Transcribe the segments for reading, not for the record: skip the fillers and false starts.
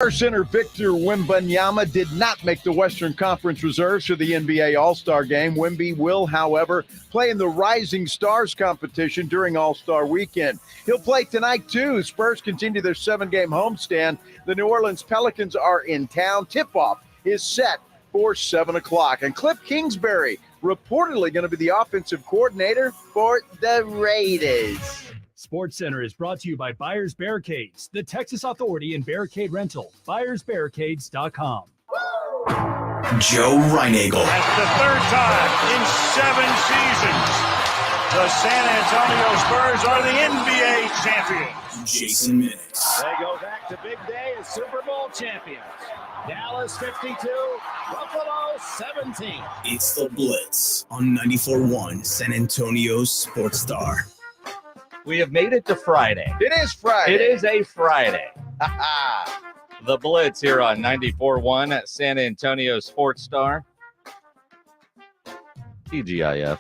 Center Victor Wembanyama did not make the Western Conference reserves for the NBA All-Star Game. Wemby will, however, play in the Rising Stars competition during All-Star Weekend. He'll play tonight, too. Spurs continue their 7-game homestand. The New Orleans Pelicans are in town. Tip-off is set for 7 o'clock. And Cliff Kingsbury reportedly going to be the offensive coordinator for the Raiders. SportsCenter is brought to you by Buyers Barricades, the Texas authority in barricade rental. BuyersBarricades.com. Joe Reinagel. That's the third time in 7 seasons the San Antonio Spurs are the NBA champions. Jason Minix. They go back to big day as Super Bowl champions. Dallas 52, Buffalo 17. It's the Blitz on 94.1 San Antonio Sports Star. We have made it to Friday. It is Friday. It is a Friday. The Blitz here on 94.1 at San Antonio Sports Star. TGIF.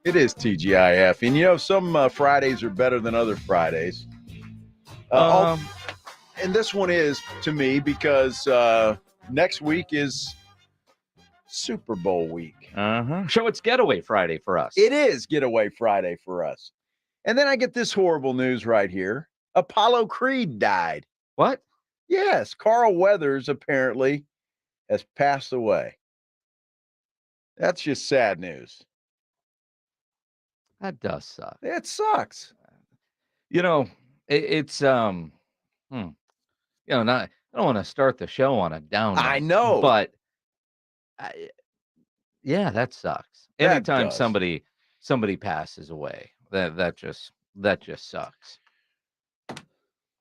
It is TGIF. And, you know, some Fridays are better than other Fridays. And this one is, to me, because next week is Super Bowl week. So it's Getaway Friday for us. It is Getaway Friday for us. And then I get this horrible news right here. Apollo Creed died. What? Yes, Carl Weathers apparently has passed away. That's just sad news. That does suck. It sucks. You know, it's I don't want to start the show on a down note. I know. But yeah, that sucks. That Anytime does. somebody passes away, that just sucks.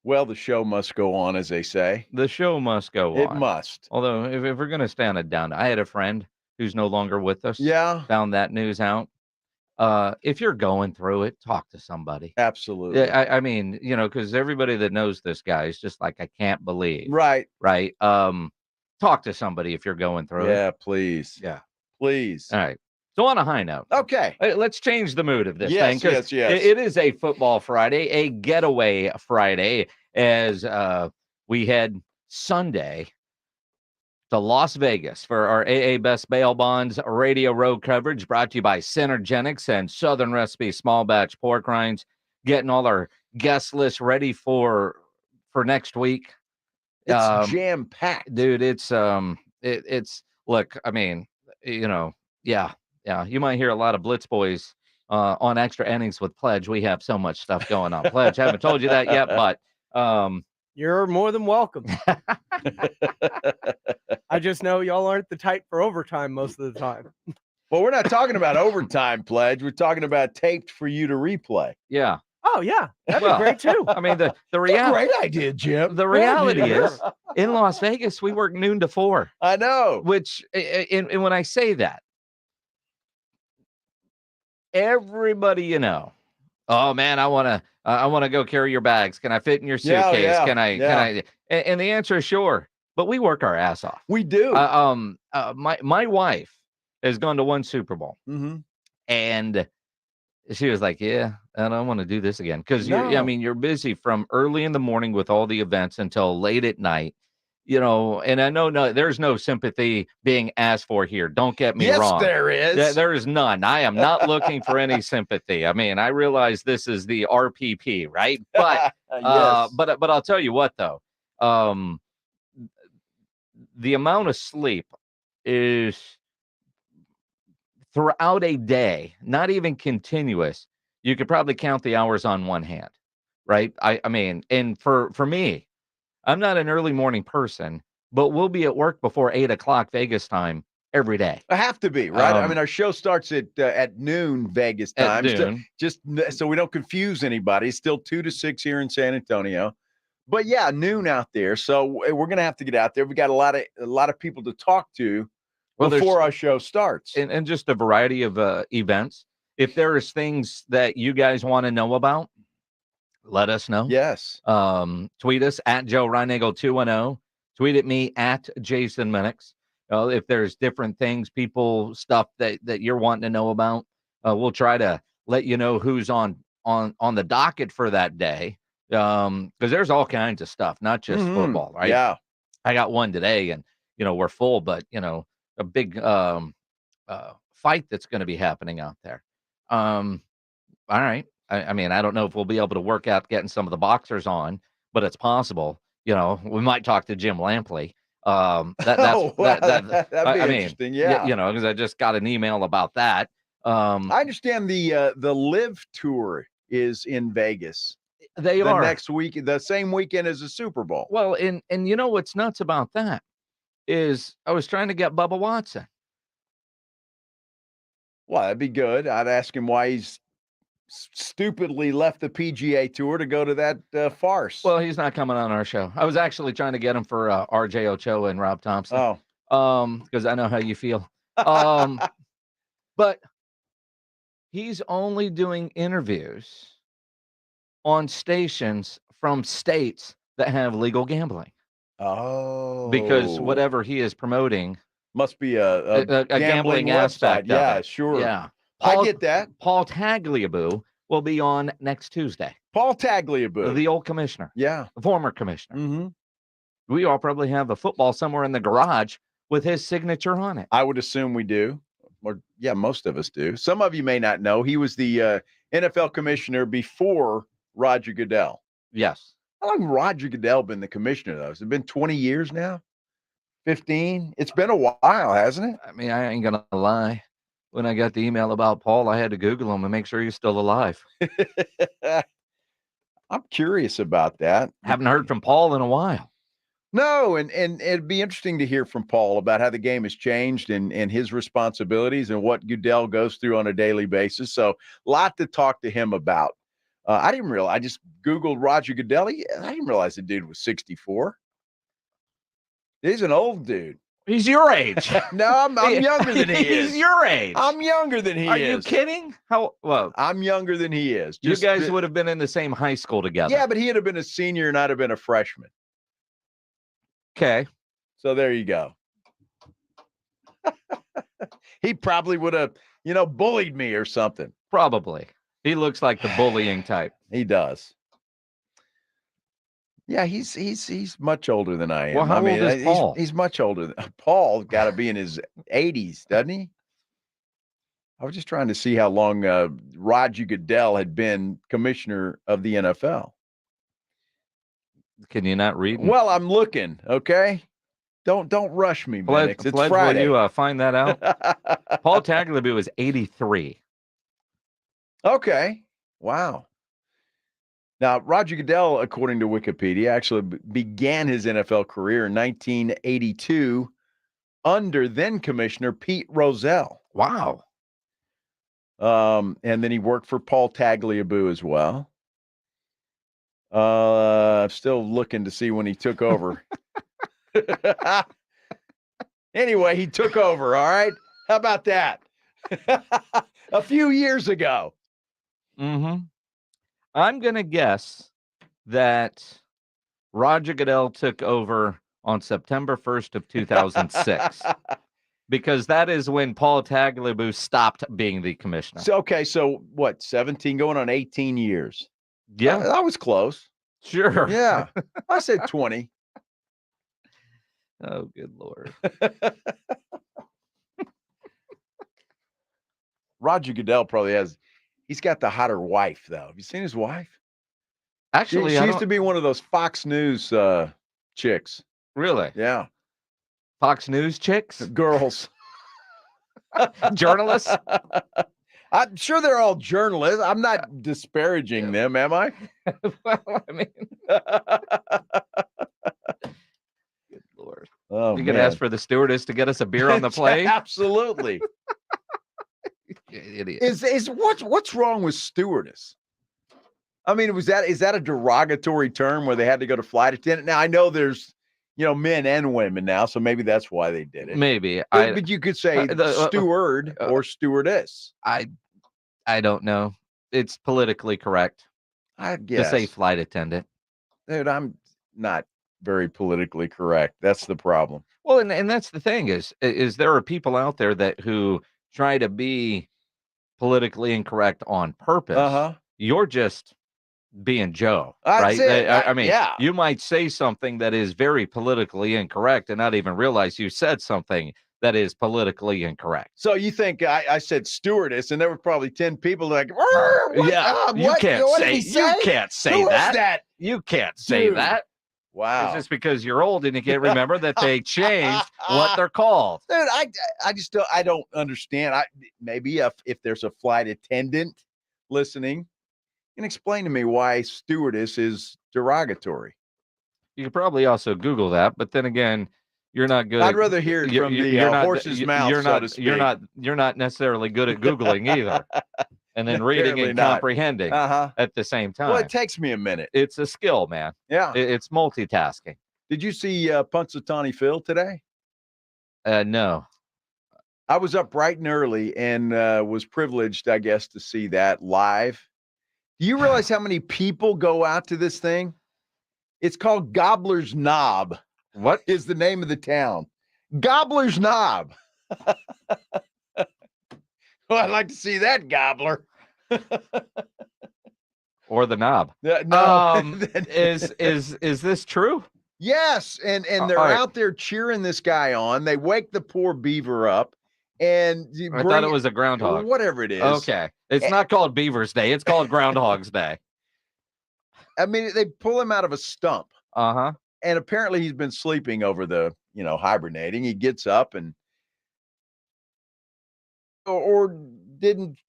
Well, the show must go on, as they say. The show must go on. It must. Although, if we're going to stay on a down, I had a friend who's no longer with us. Yeah, Found that news out. If you're going through it, talk to somebody. absolutely. Yeah, I mean, you know, because everybody that knows this guy is just like, I can't believe. Right. Right. Talk to somebody if you're going through it. Yeah, please. Yeah. Please. All right. So on a high note. Okay. Let's change the mood of this Yes, thing. 'Cause yes. It is a football Friday, a getaway Friday, as we head Sunday to Las Vegas for our AA Best Bail Bonds radio road coverage, brought to you by Synergenics and Southern Recipe Small Batch Pork Rinds. Getting all our guest lists ready for next week. It's jam-packed. Dude, it's look, I mean, you know, yeah. You might hear a lot of Blitz boys on extra innings with Pledge. We have so much stuff going on. Pledge, haven't told you that yet, but you're more than welcome. I just know y'all aren't the type for overtime most of the time. Well, we're not talking about overtime, Pledge. We're talking about taped for you to replay. Yeah. Oh yeah, that'd be great too. I mean, the reality. Great idea, Jim. The reality is, in Las Vegas, we work noon to 4. I know. Which, and when I say that, everybody you know, oh man, I want to go carry your bags. Can I fit in your suitcase? Yeah. Can I? And the answer is sure. But we work our ass off. We do. My wife has gone to one Super Bowl, and she was like, "Yeah, I don't want to do this again," because you're busy from early in the morning with all the events until late at night. You know, and I know there's no sympathy being asked for here. Don't get me wrong. Yes, there is. There is none. I am not looking for any sympathy. I mean, I realize this is the RPP, right? But Yes. but I'll tell you what though, the amount of sleep is throughout a day, not even continuous. You could probably count the hours on one hand, right? I mean, and for me, I'm not an early morning person, but we'll be at work before 8 o'clock Vegas time every day. I have to be, right? I mean, our show starts at noon Vegas time. At noon. Just so we don't confuse anybody. It's still 2 to 6 here in San Antonio. But yeah, noon out there. So we're going to have to get out there. We got a lot of people to talk to before our show starts. And just a variety of events. If there is things that you guys want to know about, let us know. Yes. Tweet us at Joe Reinagel 210. Tweet at me at Jason Minix. If there's different things, people, stuff that you're wanting to know about, we'll try to let you know who's on the docket for that day. Because there's all kinds of stuff, not just football, right? Yeah. I got one today, and we're full, but a big fight that's going to be happening out there. All right. I mean, I don't know if we'll be able to work out getting some of the boxers on, but it's possible. We might talk to Jim Lampley. That'd be interesting. Yeah. Because I just got an email about that. I understand the Live Tour is in Vegas. They are next week, the same weekend as the Super Bowl. Well, and what's nuts about that is I was trying to get Bubba Watson. Well, that'd be good. I'd ask him why he's stupidly left the PGA Tour to go to that farce. Well, he's not coming on our show. I was actually trying to get him for RJ Ochoa and Rob Thompson. Oh, because I know how you feel. But he's only doing interviews on stations from states that have legal gambling. Oh, because whatever he is promoting must be a gambling aspect. Yeah, sure. Yeah, I get that. Paul Tagliabue will be on next Tuesday. Paul Tagliabue, the old commissioner. Yeah, the former commissioner. Mm-hmm. We all probably have a football somewhere in the garage with his signature on it. I would assume we do. Or yeah, most of us do. Some of you may not know. He was the NFL commissioner before Roger Goodell. Yes. How long has Roger Goodell been the commissioner, though? Has it been 20 years now? 15? It's been a while, hasn't it? I mean, I ain't going to lie. When I got the email about Paul, I had to Google him and make sure he's still alive. I'm curious about that. Haven't heard from Paul in a while. No, and it'd be interesting to hear from Paul about how the game has changed and his responsibilities and what Goodell goes through on a daily basis. So a lot to talk to him about. I didn't realize. I just Googled Roger Goodell. I didn't realize the dude was 64. He's an old dude. He's your age. No, I'm younger than he is. He's your age. I'm younger than he is. Are you kidding? How? Well, I'm younger than he is. You guys would have been in the same high school together. Yeah, but he'd have been a senior and I'd have been a freshman. Okay. So there you go. He probably would have, bullied me or something. Probably. He looks like the bullying type. He does. Yeah, he's much older than I am. Well, how old is Paul? He's much older. Paul got to be in his 80s, doesn't he? I was just trying to see how long Roger Goodell had been commissioner of the NFL. Can you not read? Well, I'm looking. Okay, don't rush me, Minix. It's Friday. Will you find that out? Paul Tagliabue was 83. Okay. Wow. Now, Roger Goodell, according to Wikipedia, actually began his NFL career in 1982 under then Commissioner Pete Rozelle. Wow. And then he worked for Paul Tagliabue as well. I'm still looking to see when he took over. Anyway, he took over, all right? How about that? A few years ago. Mm-hmm. I'm going to guess that Roger Goodell took over on September 1st of 2006 because that is when Paul Tagliabue stopped being the commissioner. So what, 17 going on 18 years? Yeah. I was close. Sure. Yeah. I said 20. Oh, good Lord. Roger Goodell probably he's got the hotter wife, though. Have you seen his wife? Actually, she used to be one of those Fox News chicks. Really? Yeah. Fox News chicks? Girls. Journalists? I'm sure they're all journalists. I'm not disparaging them, am I? Well, I mean. Good Lord. Oh, you could ask for the stewardess to get us a beer on the plane? Absolutely. Idiot. Is what's wrong with stewardess? I mean, is that a derogatory term where they had to go to flight attendant? Now I know there's men and women now, so maybe that's why they did it. Maybe, but you could say steward or stewardess. I don't know. It's politically correct. I guess to say flight attendant. Dude, I'm not very politically correct. That's the problem. Well, and that's the thing is there are people out there who try to be politically incorrect on purpose. Uh-huh. You're just being Joe, That's right? it. I mean, yeah. you might say something that is very politically incorrect and not even realize you said something that is politically incorrect. So you think I said stewardess, and there were probably 10 people like, what? Yeah, you what? can't What say, did he say? you can't say Who is that. that? You can't say Dude. that. Wow. It's just because you're old and you can't remember that they changed what they're called. Dude, I just don't understand. Maybe if there's a flight attendant listening, can explain to me why stewardess is derogatory. You could probably also Google that, but then again, you're not good. I'd rather hear it from the horse's mouth, so to speak. You're not necessarily good at Googling either, and then reading Apparently and not. comprehending at the same time. Well, it takes me a minute. It's a skill, man. Yeah. It's multitasking. Did you see Punxsutawney Phil today? No. I was up bright and early and was privileged, I guess, to see that live. Do you realize how many people go out to this thing? It's called Gobbler's Knob. What is the name of the town? Gobbler's Knob. Well, I'd like to see that gobbler. Or the knob. No. Is this true? Yes, and they're out there cheering this guy on. They wake the poor beaver up, and I thought it was a groundhog. Whatever it is. Okay, it's not called Beaver's Day. It's called Groundhog's Day. I mean, they pull him out of a stump. Uh-huh. And apparently he's been sleeping over the, hibernating. He gets up and or didn't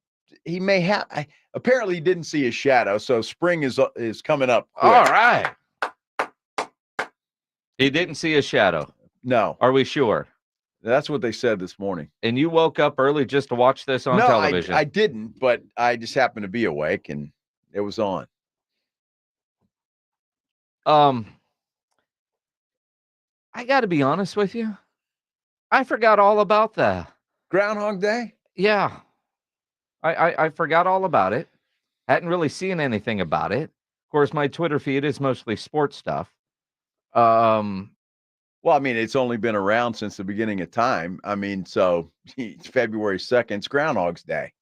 he may have apparently he didn't see his shadow, so spring is coming up quick. All right. He didn't see a shadow. No. Are we sure? That's what they said this morning. And you woke up early just to watch this on television? I didn't, but I just happened to be awake and it was on. I got to be honest with you. I forgot all about the Groundhog Day. Yeah, I forgot all about it. Hadn't really seen anything about it. Of course, my Twitter feed is mostly sports stuff. Well, I mean, it's only been around since the beginning of time. I mean, so it's February 2nd. It's Groundhog's Day.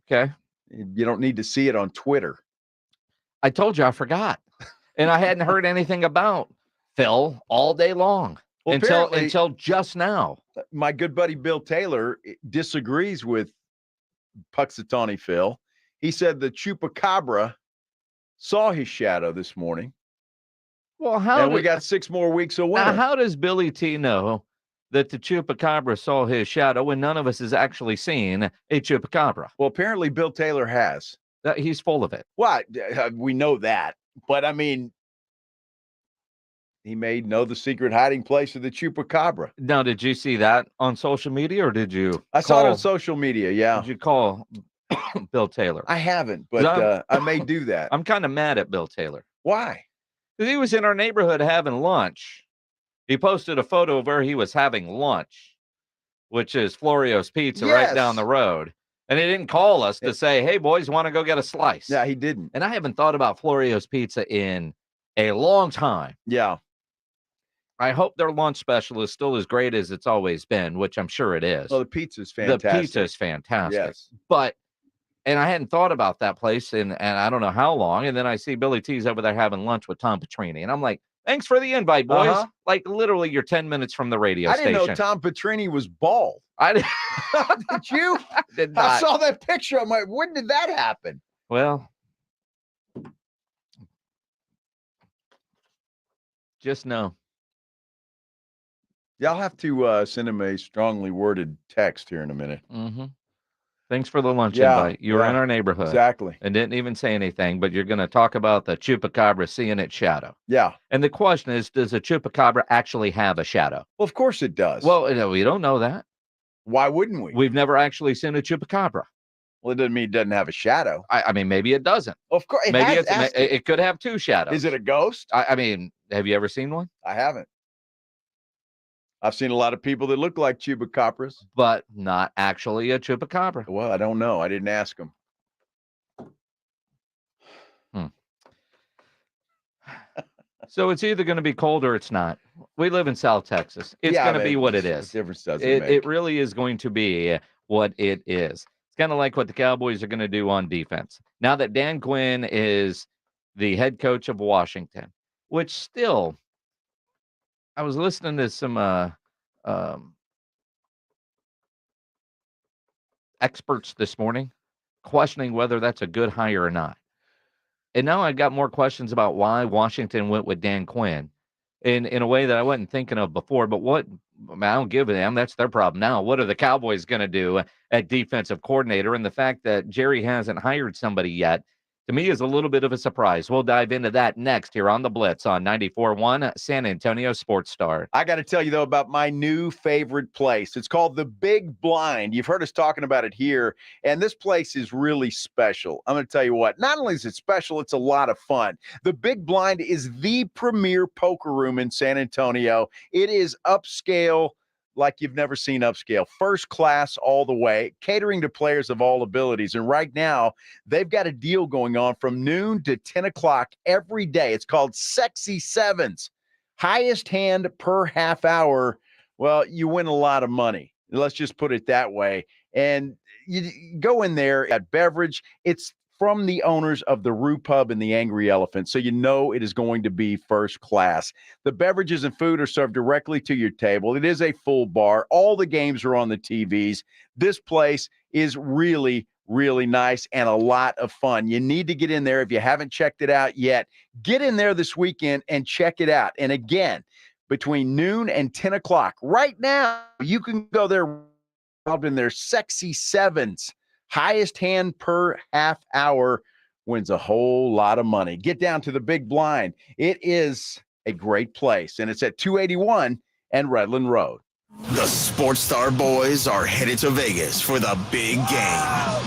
Okay. You don't need to see it on Twitter. I told you I forgot. And I hadn't heard anything about Phil all day long until just now. My good buddy Bill Taylor disagrees with Punxsutawney Phil. He said the chupacabra saw his shadow this morning. Well, we got 6 more weeks of winter. How does Billy T know that the chupacabra saw his shadow when none of us has actually seen a chupacabra? Well, apparently Bill Taylor has. He's full of it. Well, we know that. But, I mean, he may know the secret hiding place of the chupacabra. Now, did you see that on social media or did you? I saw it on social media, yeah. Did you call Bill Taylor? I haven't, but I may do that. I'm kind of mad at Bill Taylor. Why? Because he was in our neighborhood having lunch. He posted a photo of where he was having lunch, which is Florio's Pizza right down the road. And he didn't call us to say, hey, boys, want to go get a slice? Yeah, he didn't. And I haven't thought about Florio's Pizza in a long time. Yeah. I hope their lunch special is still as great as it's always been, which I'm sure it is. Well, the pizza's fantastic. The pizza's fantastic. Yes. And I hadn't thought about that place and I don't know how long. And then I see Billy T's over there having lunch with Tom Petrini. And I'm like, thanks for the invite, boys. Uh-huh. Like literally you're 10 minutes from the radio station. I didn't know Tom Petrini was bald. Did you? Did not. I saw that picture. I'm like, when did that happen? Well, just know. Yeah, I'll have to send him a strongly worded text here in a minute. Mm-hmm. Thanks for the lunch invite. You were in our neighborhood. Exactly. And didn't even say anything, but you're going to talk about the chupacabra seeing its shadow. Yeah. And the question is, does a chupacabra actually have a shadow? Well, of course it does. Well, we don't know that. Why wouldn't we? We've never actually seen a chupacabra. Well, it doesn't mean it doesn't have a shadow. I mean, maybe it doesn't. Of course. It could have 2 shadows. Is it a ghost? I mean, have you ever seen one? I haven't. I've seen a lot of people that look like chupacabras. But not actually a chupacabra. Well, I don't know. I didn't ask them. So it's either going to be cold or it's not. We live in South Texas. It's going to be what it is. Difference doesn't make. It really is going to be what it is. It's kind of like what the Cowboys are going to do on defense. Now that Dan Quinn is the head coach of Washington, which still, I was listening to some experts this morning questioning whether that's a good hire or not. And now I got more questions about why Washington went with Dan Quinn in a way that I wasn't thinking of before. But what, I don't give a damn. That's their problem now. What are the Cowboys going to do at defensive coordinator? And the fact that Jerry hasn't hired somebody yet, to me, is a little bit of a surprise. We'll dive into that next here on the Blitz on 94.1 San Antonio Sports Star. I got to tell you, though, about my new favorite place. It's called the Big Blind. You've heard us talking about it here, and this place is really special. I'm going to tell you what, not only is it special, it's a lot of fun. The Big Blind is the premier poker room in San Antonio. It is upscale like you've never seen upscale. First class all the way, catering to players of all abilities. And right now, they've got a deal going on from noon to 10 o'clock every day. It's called Sexy Sevens. Highest hand per half hour. Well, you win a lot of money. Let's just put it that way. And you go in there at beverage. It's from the owners of the Roo Pub and the Angry Elephant, so you know it is going to be first class. The beverages and food are served directly to your table. It is a full bar. All the games are on the TVs. This place is really, really nice and a lot of fun. You need to get in there if you haven't checked it out yet. Get in there this weekend and check it out. And again, between noon and 10 o'clock, right now, you can go there in their Sexy Sevens. Highest hand per half hour wins a whole lot of money. Get down to the Big Blind. It is a great place, and it's at 281 and Redland Road. The Sports Star boys are headed to Vegas for the big game.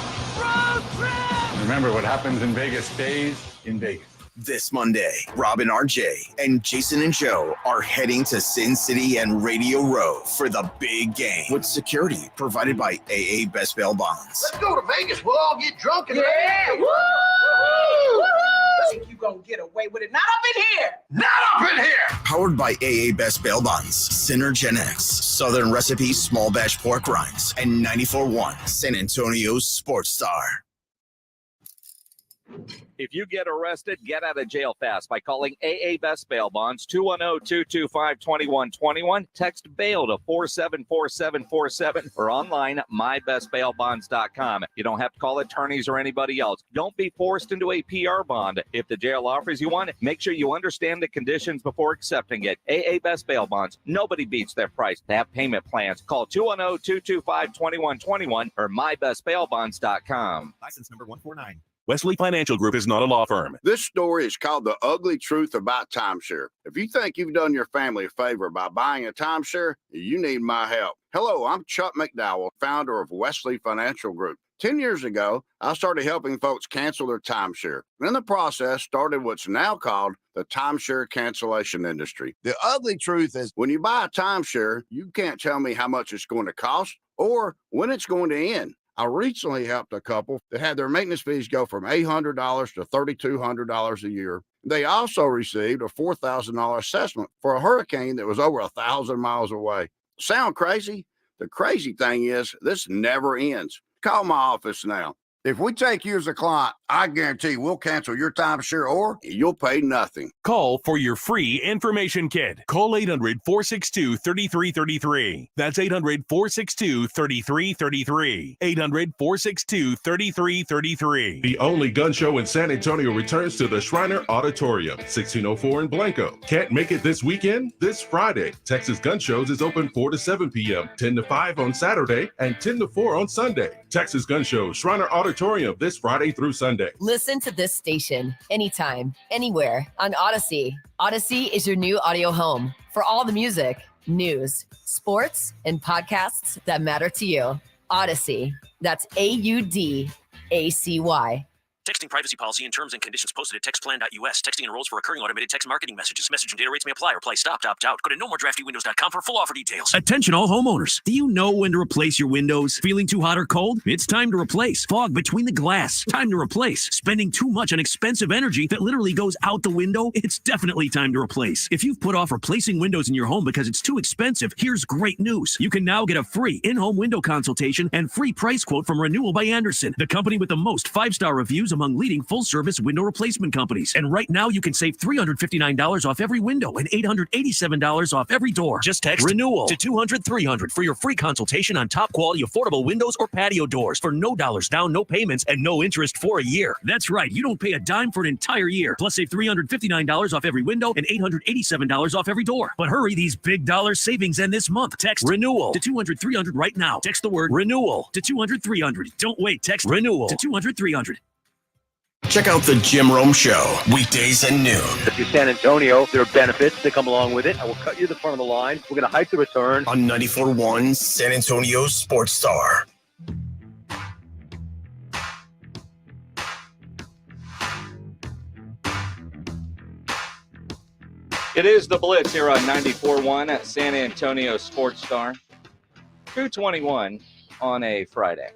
Remember, what happens in Vegas stays in Vegas. This Monday, Robin, RJ, and Jason and Joe are heading to Sin City and Radio Row for the big game with security provided by AA Best Bail Bonds. Let's go to Vegas. We'll all get drunk and Woo! I think you gonna get away with it. Not up in here. Not up in here. Powered by AA Best Bail Bonds, Synergen X, Southern Recipe Small Batch Pork Rinds, and 94.1 San Antonio Sports Star. If you get arrested, get out of jail fast by calling AA Best Bail Bonds, 210-225-2121. Text bail to 474747 or online, mybestbailbonds.com. You don't have to call attorneys or anybody else. Don't be forced into a PR bond. If the jail offers you one, make sure you understand the conditions before accepting it. AA Best Bail Bonds, nobody beats their price. They have payment plans. Call 210-225-2121 or mybestbailbonds.com. License number 149. Wesley Financial Group is not a law firm. This story is called The Ugly Truth About Timeshare. If you think you've done your family a favor by buying a timeshare, you need my help. Hello, I'm Chuck McDowell, founder of Wesley Financial Group. 10 years ago, I started helping folks cancel their timeshare. In the process, started what's now called the timeshare cancellation industry. The ugly truth is when you buy a timeshare, you can't tell me how much it's going to cost or when it's going to end. I recently helped a couple that had their maintenance fees go from $800 to $3,200 a year. They also received a $4,000 assessment for a hurricane that was over 1,000 miles away. Sound crazy? The crazy thing is this never ends. Call my office now. If we take you as a client, I guarantee we'll cancel your timeshare or you'll pay nothing. Call for your free information kit. Call 800-462-3333. That's 800-462-3333. 800-462-3333. The only gun show in San Antonio returns to the Shriner Auditorium, 1604 in Blanco. Can't make it this weekend? This Friday, Texas Gun Shows is open 4 to 7 p.m., 10 to 5 on Saturday, and 10 to 4 on Sunday. Texas Gun Show, Shriner Auditorium, this Friday through Sunday. Listen to this station anytime, anywhere on Odyssey. Odyssey is your new audio home for all the music, news, sports, and podcasts that matter to you. Odyssey. That's AUDACY. Texting privacy policy and terms and conditions posted at textplan.us. Texting enrolls for recurring automated text marketing messages. Message and data rates may apply. Reply stop to opt out. Go to nomoredraftywindows.com for full offer details. Attention all homeowners. Do you know when to replace your windows? Feeling too hot or cold? It's time to replace. Fog between the glass. Time to replace. Spending too much on expensive energy that literally goes out the window? It's definitely time to replace. If you've put off replacing windows in your home because it's too expensive, here's great news. You can now get a free in-home window consultation and free price quote from Renewal by Andersen, the company with the most 5-star reviews among leading full-service window replacement companies. And right now, you can save $359 off every window and $887 off every door. Just text RENEWAL to 200-300 for your free consultation on top-quality affordable windows or patio doors for no dollars down, no payments, and no interest for a year. That's right. You don't pay a dime for an entire year. Plus, save $359 off every window and $887 off every door. But hurry, these big dollar savings end this month. Text RENEWAL to 200-300 right now. Text the word RENEWAL to 200-300. Don't wait. Text RENEWAL to 200-300. Check out the Jim Rome Show, weekdays at noon. If you're San Antonio, there are benefits that come along with it. I will cut you the front of the line. We're going to hike the return. On 94.1 San Antonio Sports Star. It is the Blitz here on 94.1 at San Antonio Sports Star. 2:21 on a Friday.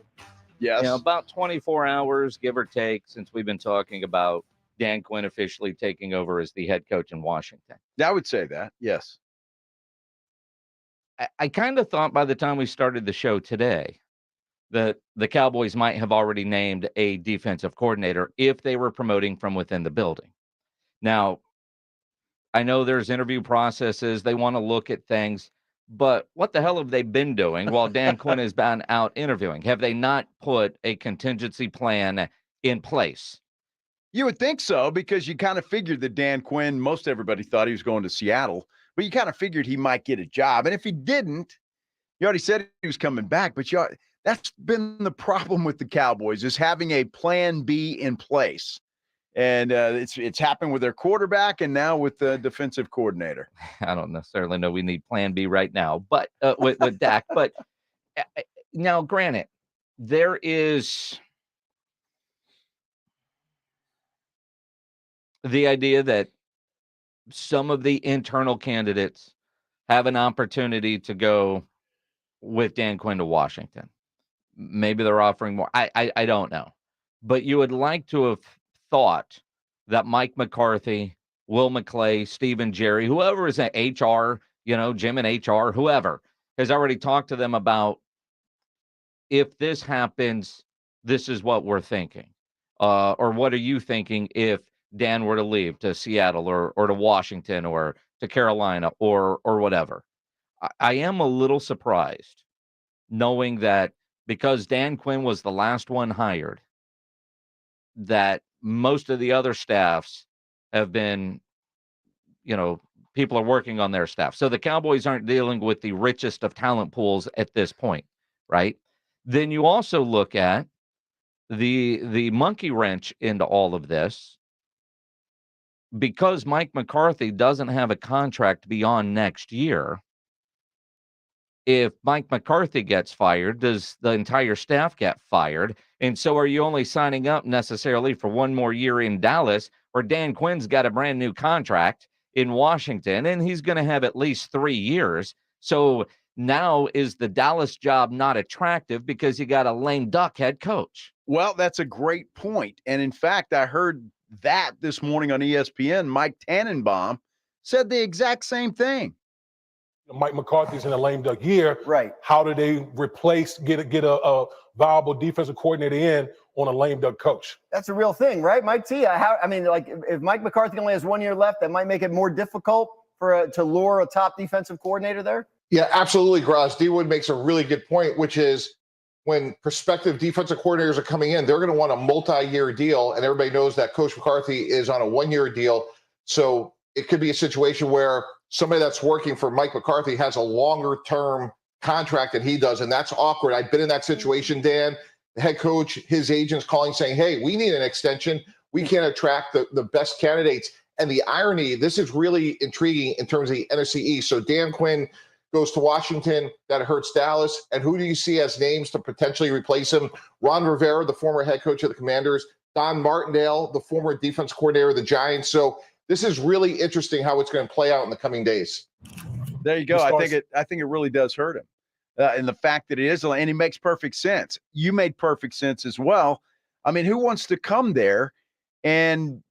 Yes. About 24 hours, give or take, since we've been talking about Dan Quinn officially taking over as the head coach in Washington. I would say that, yes. I kind of thought by the time we started the show today that the Cowboys might have already named a defensive coordinator if they were promoting from within the building. Now, I know there's interview processes. They want to look at things. But what the hell have they been doing while Dan Quinn has been out interviewing? Have they not put a contingency plan in place? You would think so, because you kind of figured that Dan Quinn, most everybody thought he was going to Seattle, but you kind of figured he might get a job. And if he didn't, you already said he was coming back, but that's been the problem with the Cowboys, is having a plan B in place. And it's happened with their quarterback and now with the defensive coordinator. I don't necessarily know we need plan B right now, but with Dak. But now, granted, there is the idea that some of the internal candidates have an opportunity to go with Dan Quinn to Washington. Maybe they're offering more. I don't know. But you would like to have thought that Mike McCarthy, Will McClay, Stephen Jerry, whoever is at HR, Jim and HR, whoever, has already talked to them about, if this happens, this is what we're thinking. Or what are you thinking if Dan were to leave to Seattle or to Washington or to Carolina or whatever? I am a little surprised knowing that because Dan Quinn was the last one hired, that most of the other staffs have been, people are working on their staff. So the Cowboys aren't dealing with the richest of talent pools at this point, right? Then you also look at the monkey wrench into all of this. Because Mike McCarthy doesn't have a contract beyond next year, if Mike McCarthy gets fired, does the entire staff get fired? And so are you only signing up necessarily for one more year in Dallas, or Dan Quinn's got a brand new contract in Washington, and he's going to have at least 3 years. So now is the Dallas job not attractive because you got a lame duck head coach? Well, that's a great point. And in fact, I heard that this morning on ESPN. Mike Tannenbaum said the exact same thing. Mike McCarthy's in a lame duck year. Right. How do they get a viable defensive coordinator in on a lame duck coach? That's a real thing, right, Mike T? If Mike McCarthy only has 1 year left, that might make it more difficult to lure a top defensive coordinator there? Yeah, absolutely, Graz. D-Wood makes a really good point, which is when prospective defensive coordinators are coming in, they're going to want a multi-year deal, and everybody knows that Coach McCarthy is on a 1 year deal. So it could be a situation where somebody that's working for Mike McCarthy has a longer-term contract than he does, and that's awkward. I've been in that situation, Dan. The head coach, his agent's calling saying, hey, we need an extension. We can't attract the best candidates. And the irony, this is really intriguing in terms of the NFC East. So Dan Quinn goes to Washington. That hurts Dallas. And who do you see as names to potentially replace him? Ron Rivera, the former head coach of the Commanders. Don Martindale, the former defense coordinator of the Giants. So this is really interesting how it's going to play out in the coming days. There you go. I think it really does hurt him. And the fact that it is, and it makes perfect sense. You made perfect sense as well. I mean, who wants to come there and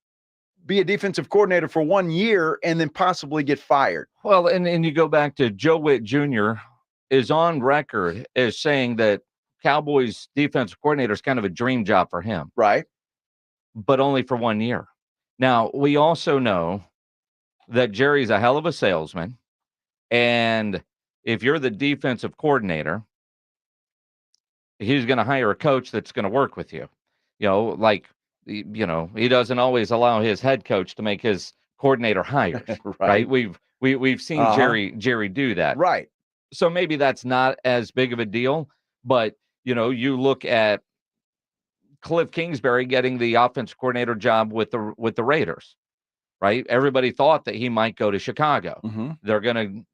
be a defensive coordinator for 1 year and then possibly get fired? Well, and you go back to Joe Witt Jr. is on record as saying that Cowboys defensive coordinator is kind of a dream job for him. Right. but only for 1 year. Now, we also know that Jerry's a hell of a salesman. And if you're the defensive coordinator, he's going to hire a coach that's going to work with you. He doesn't always allow his head coach to make his coordinator hires, right? We've seen Jerry do that. Right. So maybe that's not as big of a deal, but you look at Cliff Kingsbury getting the offensive coordinator job with the Raiders, right? Everybody thought that he might go to Chicago. Mm-hmm. They're going to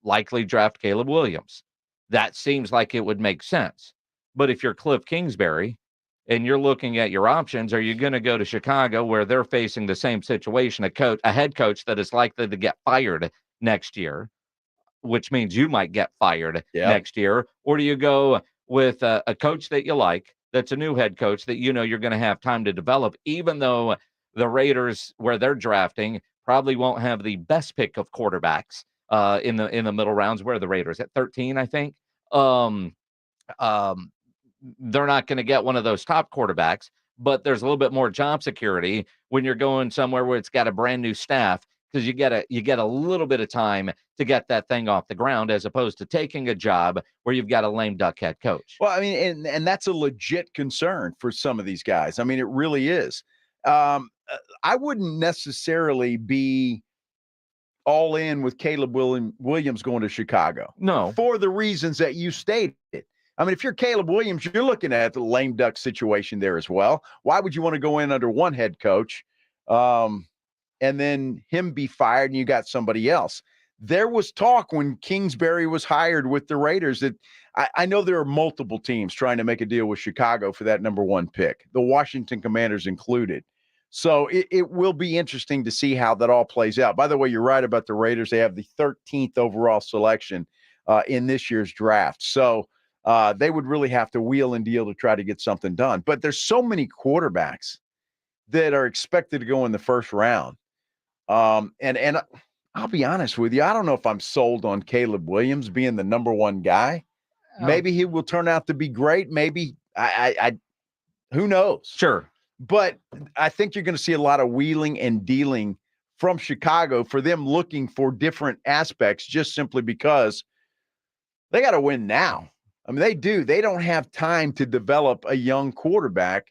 likely draft Caleb Williams. That seems like it would make sense. But if you're Cliff Kingsbury and you're looking at your options, are you going to go to Chicago where they're facing the same situation, a head coach that is likely to get fired next year, which means you might get fired next year? Or do you go with a coach that you like, that's a new head coach that you're going to have time to develop, even though the Raiders, where they're drafting, probably won't have the best pick of quarterbacks in the middle rounds? Where are the Raiders at 13, I think? They're not going to get one of those top quarterbacks, but there's a little bit more job security when you're going somewhere where it's got a brand new staff, because you get a little bit of time to get that thing off the ground, as opposed to taking a job where you've got a lame duck head coach. Well, I mean, and that's a legit concern for some of these guys. I mean, it really is. I wouldn't necessarily be all in with Caleb Williams going to Chicago. No. For the reasons that you stated. I mean, if you're Caleb Williams, you're looking at the lame duck situation there as well. Why would you want to go in under one head coach and then him be fired and you got somebody else? There was talk when Kingsbury was hired with the Raiders that I know there are multiple teams trying to make a deal with Chicago for that number one pick, the Washington Commanders included. So it will be interesting to see how that all plays out. By the way, you're right about the Raiders. They have the 13th overall selection in this year's draft. So they would really have to wheel and deal to try to get something done. But there's so many quarterbacks that are expected to go in the first round. And I'll be honest with you, I don't know if I'm sold on Caleb Williams being the number one guy. Maybe he will turn out to be great. Maybe I who knows? Sure. But I think you're going to see a lot of wheeling and dealing from Chicago for them looking for different aspects, just simply because they got to win now. I mean, they do. They don't have time to develop a young quarterback,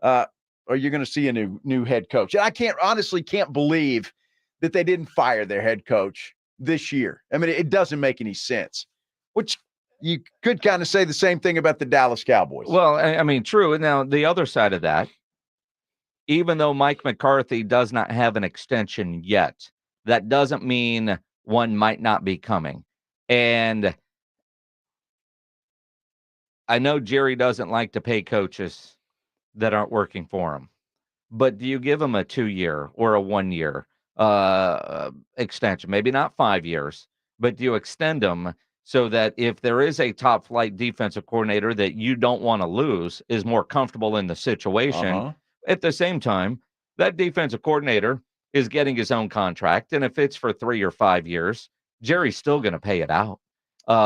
or you're going to see a new head coach. And I honestly can't believe that they didn't fire their head coach this year. I mean, it doesn't make any sense, which you could kind of say the same thing about the Dallas Cowboys. Well, I mean, true. Now, the other side of that, even though Mike McCarthy does not have an extension yet, that doesn't mean one might not be coming. And I know Jerry doesn't like to pay coaches that aren't working for him, but do you give him a 2-year or a 1-year extension? Maybe not 5 years, but do you extend them so that if there is a top flight defensive coordinator that you don't want to lose is more comfortable in the situation? At the same time, that defensive coordinator is getting his own contract. And if it's for 3 or 5 years, Jerry's still going to pay it out.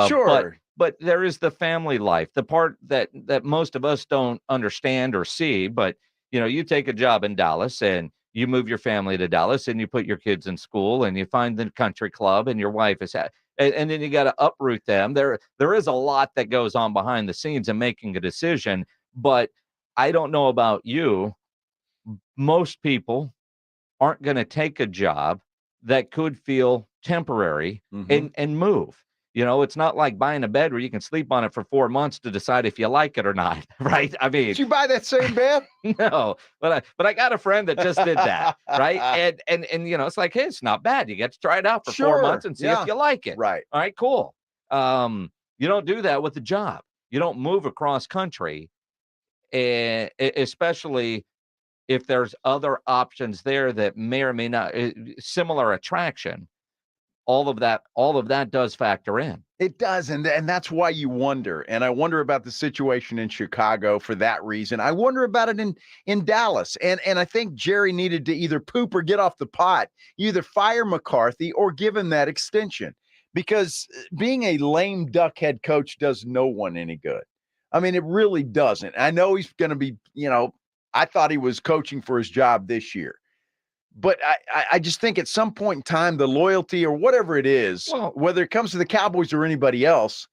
Sure. But there is the family life, the part that most of us don't understand or see. But, you take a job in Dallas and you move your family to Dallas and you put your kids in school and you find the country club and your wife is and then you got to uproot them. There is a lot that goes on behind the scenes in making a decision. But I don't know about you. Most people aren't going to take a job that could feel temporary and move. It's not like buying a bed where you can sleep on it for 4 months to decide if you like it or not, right? I mean, did you buy that same bed? No, but I got a friend that just did that, right? And it's like, hey, it's not bad. You get to try it out for 4 months and see if you like it. Right. All right, cool. You don't do that with a job. You don't move across country, especially if there's other options there that may or may not similar attraction. All of that does factor in. It does, and that's why you wonder. And I wonder about the situation in Chicago for that reason. I wonder about it in Dallas. And I think Jerry needed to either poop or get off the pot. Either fire McCarthy or give him that extension. Because being a lame duck head coach does no one any good. I mean, it really doesn't. I know he's going to be, I thought he was coaching for his job this year. But I just think at some point in time, the loyalty or whatever it is, whether it comes to the Cowboys or anybody else,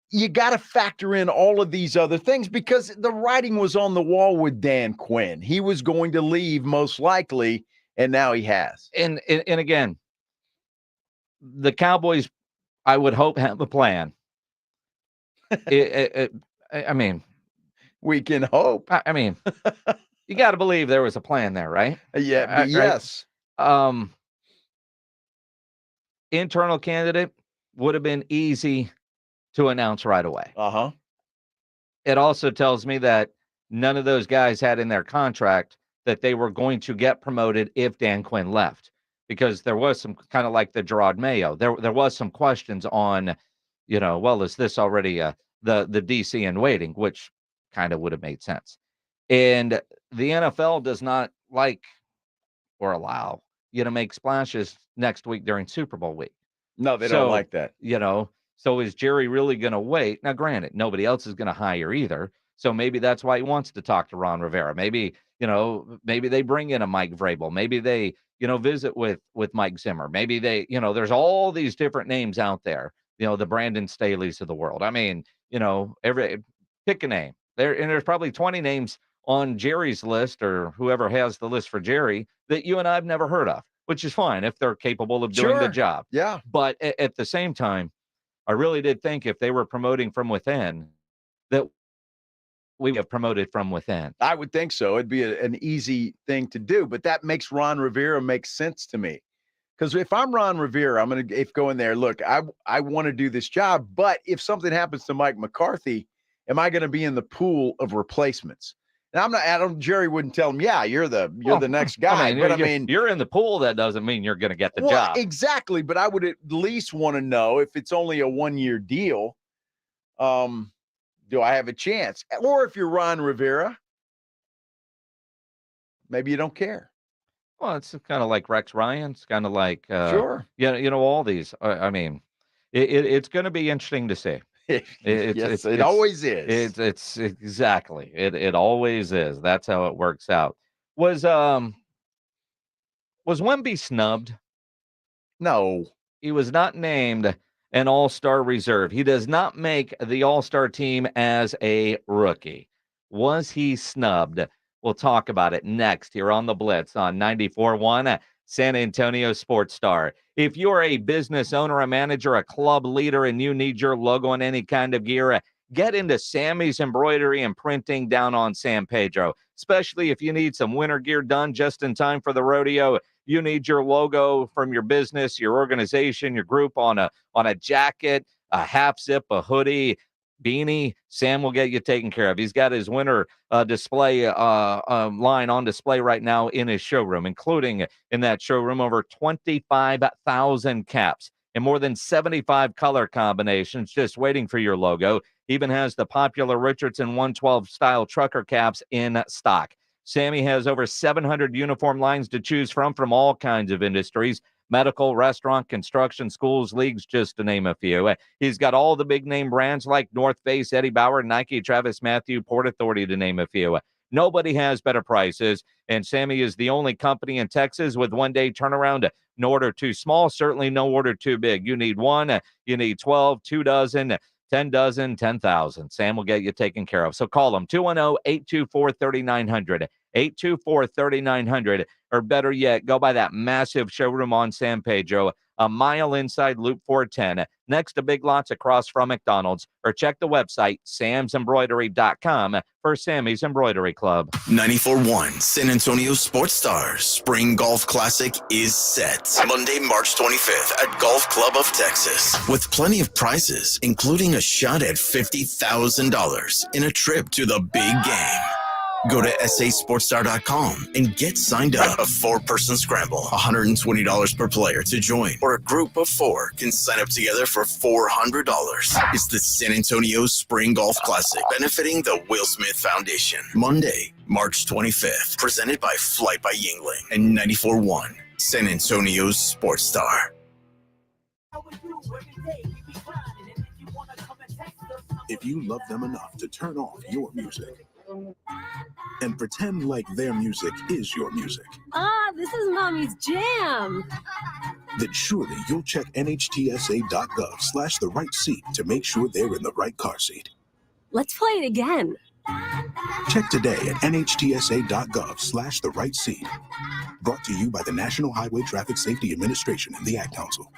you got to factor in all of these other things because the writing was on the wall with Dan Quinn. He was going to leave most likely, and now he has. And again, the Cowboys, I would hope, have a plan. I mean, we can hope. I mean, you got to believe there was a plan there, right? Yeah, yes. Right? Internal candidate would have been easy to announce right away. Uh-huh. It also tells me that none of those guys had in their contract that they were going to get promoted if Dan Quinn left, because there was some kind of like the Gerard Mayo. There was some questions on, well, is this already the DC in waiting, which kind of would have made sense. And the NFL does not like or allow you to make splashes next week during Super Bowl week. No, they don't like that. So is Jerry really going to wait? Now, granted, nobody else is going to hire either. So maybe that's why he wants to talk to Ron Rivera. Maybe, maybe they bring in a Mike Vrabel. Maybe they, visit with Mike Zimmer. Maybe they, there's all these different names out there, the Brandon Staley's of the world. I mean, pick a name there. And there's probably 20 names on Jerry's list or whoever has the list for Jerry that you and I've never heard of, which is fine if they're capable of doing the job. Yeah. But at the same time, I really did think if they were promoting from within, that we have promoted from within. I would think so. It'd be an easy thing to do, but that makes Ron Rivera make sense to me. Because if I'm Ron Rivera, I'm going to go in there, look, I want to do this job, but if something happens to Mike McCarthy, am I going to be in the pool of replacements? And Jerry wouldn't tell him, yeah, you're the next guy. I mean, you're in the pool. That doesn't mean you're going to get the job. Exactly. But I would at least want to know if it's only a 1-year deal. Do I have a chance? Or if you're Ron Rivera, maybe you don't care. Well, it's kind of like Rex Ryan. It's kind of like, sure. All these. I mean, it's going to be interesting to see. It always is. It's exactly. It always is. That's how it works out. Was Wemby snubbed? No. He was not named an all-star reserve. He does not make the all-star team as a rookie. Was he snubbed? We'll talk about it next here on the Blitz on 94.1 San Antonio Sports Star. If you're a business owner, a manager, a club leader, and you need your logo on any kind of gear, get into Sammy's Embroidery and Printing down on San Pedro, especially if you need some winter gear done just in time for the rodeo. You need your logo from your business, your organization, your group on a jacket, a half zip, a hoodie, beanie. Sam will get you taken care of. He's got his winter display line on display right now in his showroom, including in that showroom over 25,000 caps and more than 75 color combinations just waiting for your logo. He even has the popular Richardson 112 style trucker caps in stock. Sammy has over 700 uniform lines to choose from all kinds of industries: medical, restaurant, construction, schools, leagues, just to name a few. He's got all the big name brands like North Face, Eddie Bauer, Nike, Travis Matthew, Port Authority, to name a few. Nobody has better prices, and Sammy is the only company in Texas with one-day turnaround. No order too small, certainly no order too big. You need one, you need 12, 2 dozen, 10 dozen, 10,000. Sam will get you taken care of. So call him 210-824-3900, 824-3900, or better yet, go by that massive showroom on San Pedro, a mile inside Loop 410, next to Big Lots across from McDonald's, or check the website, samsembroidery.com, for Sammy's Embroidery Club. 94.1 San Antonio Sports Stars Spring Golf Classic is set Monday, March 25th at Golf Club of Texas, with plenty of prizes, including a shot at $50,000 in a trip to the big game. Go to sasportstar.com and get signed up. A 4-person scramble, $120 per player to join, or a group of 4 can sign up together for $400. It's the San Antonio Spring Golf Classic, benefiting the Will Smith Foundation. Monday, March 25th, presented by Flight by Yingling and 94.1 San Antonio's Sports Star. If you love them enough to turn off your music, and pretend like their music is your music. Ah, this is Mommy's jam. Then surely you'll check nhtsa.gov/the right seat to make sure they're in the right car seat. Let's play it again. Check today at nhtsa.gov/the right seat. Brought to you by the National Highway Traffic Safety Administration and the Ad Council.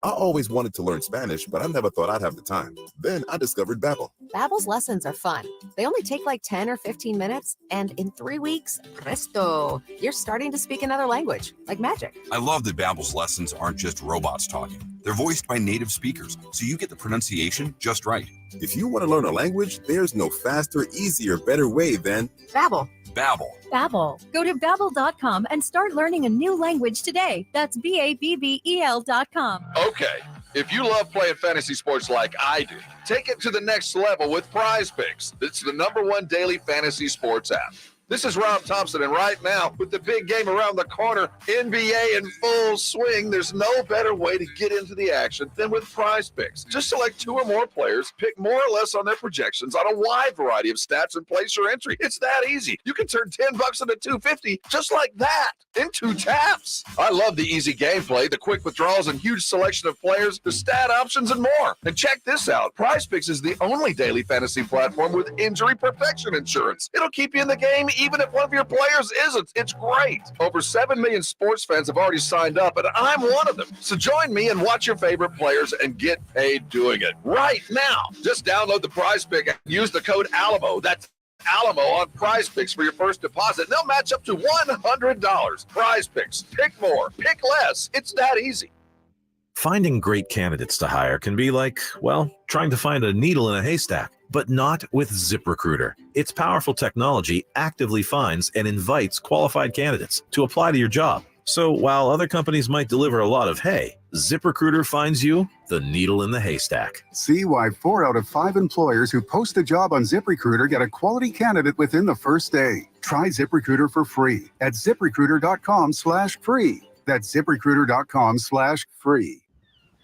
I always wanted to learn Spanish, but I never thought I'd have the time. Then I discovered Babbel. Babbel's lessons are fun. They only take like 10 or 15 minutes, and in 3 weeks, presto, you're starting to speak another language, like magic. I love that Babbel's lessons aren't just robots talking. They're voiced by native speakers, so you get the pronunciation just right. If you want to learn a language, there's no faster, easier, better way than Babbel. Babbel. Babbel. Go to Babbel.com and start learning a new language today. That's BABBEL.com. Okay, if you love playing fantasy sports like I do, take it to the next level with Prize Picks. It's the #1 daily fantasy sports app. This is Rob Thompson, and right now, with the big game around the corner, NBA in full swing, there's no better way to get into the action than with Prize Picks. Just select 2 or more players, pick more or less on their projections on a wide variety of stats, and place your entry. It's that easy. You can turn $10 into $250 just like that in 2 taps. I love the easy gameplay, the quick withdrawals, and huge selection of players, the stat options, and more. And check this out. Prize Picks is the only daily fantasy platform with injury protection insurance. It'll keep you in the game even if one of your players isn't. It's great. Over 7 million sports fans have already signed up, and I'm one of them. So join me and watch your favorite players and get paid doing it right now. Just download the Prize Pick and use the code ALAMO. That's Alamo on Prize Picks for your first deposit. They'll match up to $100. Prize Picks. Pick more. Pick less. It's that easy. Finding great candidates to hire can be like, well, trying to find a needle in a haystack, but not with ZipRecruiter. Its powerful technology actively finds and invites qualified candidates to apply to your job. So while other companies might deliver a lot of hay, ZipRecruiter finds you the needle in the haystack. See why 4 out of 5 employers who post a job on ZipRecruiter get a quality candidate within the first day. Try ZipRecruiter for free at ZipRecruiter.com/free. That's ZipRecruiter.com/free.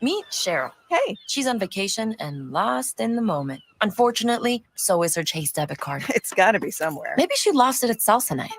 Meet Cheryl. Hey, she's on vacation and lost in the moment. Unfortunately, so is her Chase debit card. It's got to be somewhere. Maybe she lost it at salsa night.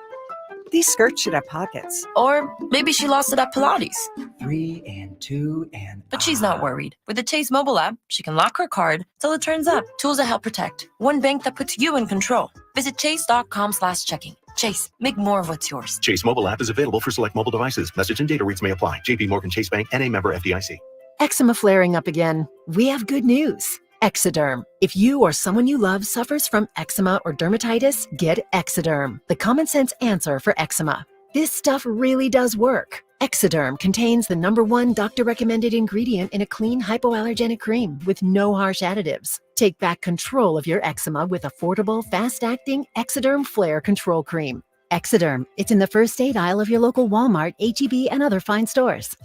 These skirts should have pockets. Or maybe she lost it at Pilates. 3 and 2 and... But she's not worried. With the Chase mobile app, she can lock her card till it turns up. Tools that help protect. One bank that puts you in control. Visit chase.com/checking. Chase, make more of what's yours. Chase mobile app is available for select mobile devices. Message and data rates may apply. JP Morgan Chase Bank, N.A. member FDIC. Eczema flaring up again? We have good news. Exoderm. If you or someone you love suffers from eczema or dermatitis, get Exoderm, the common sense answer for eczema. This stuff really does work. Exoderm contains the #1 doctor-recommended ingredient in a clean hypoallergenic cream with no harsh additives. Take back control of your eczema with affordable, fast-acting Exoderm Flare Control Cream. Exoderm. It's in the first aid aisle of your local Walmart, H-E-B, and other fine stores.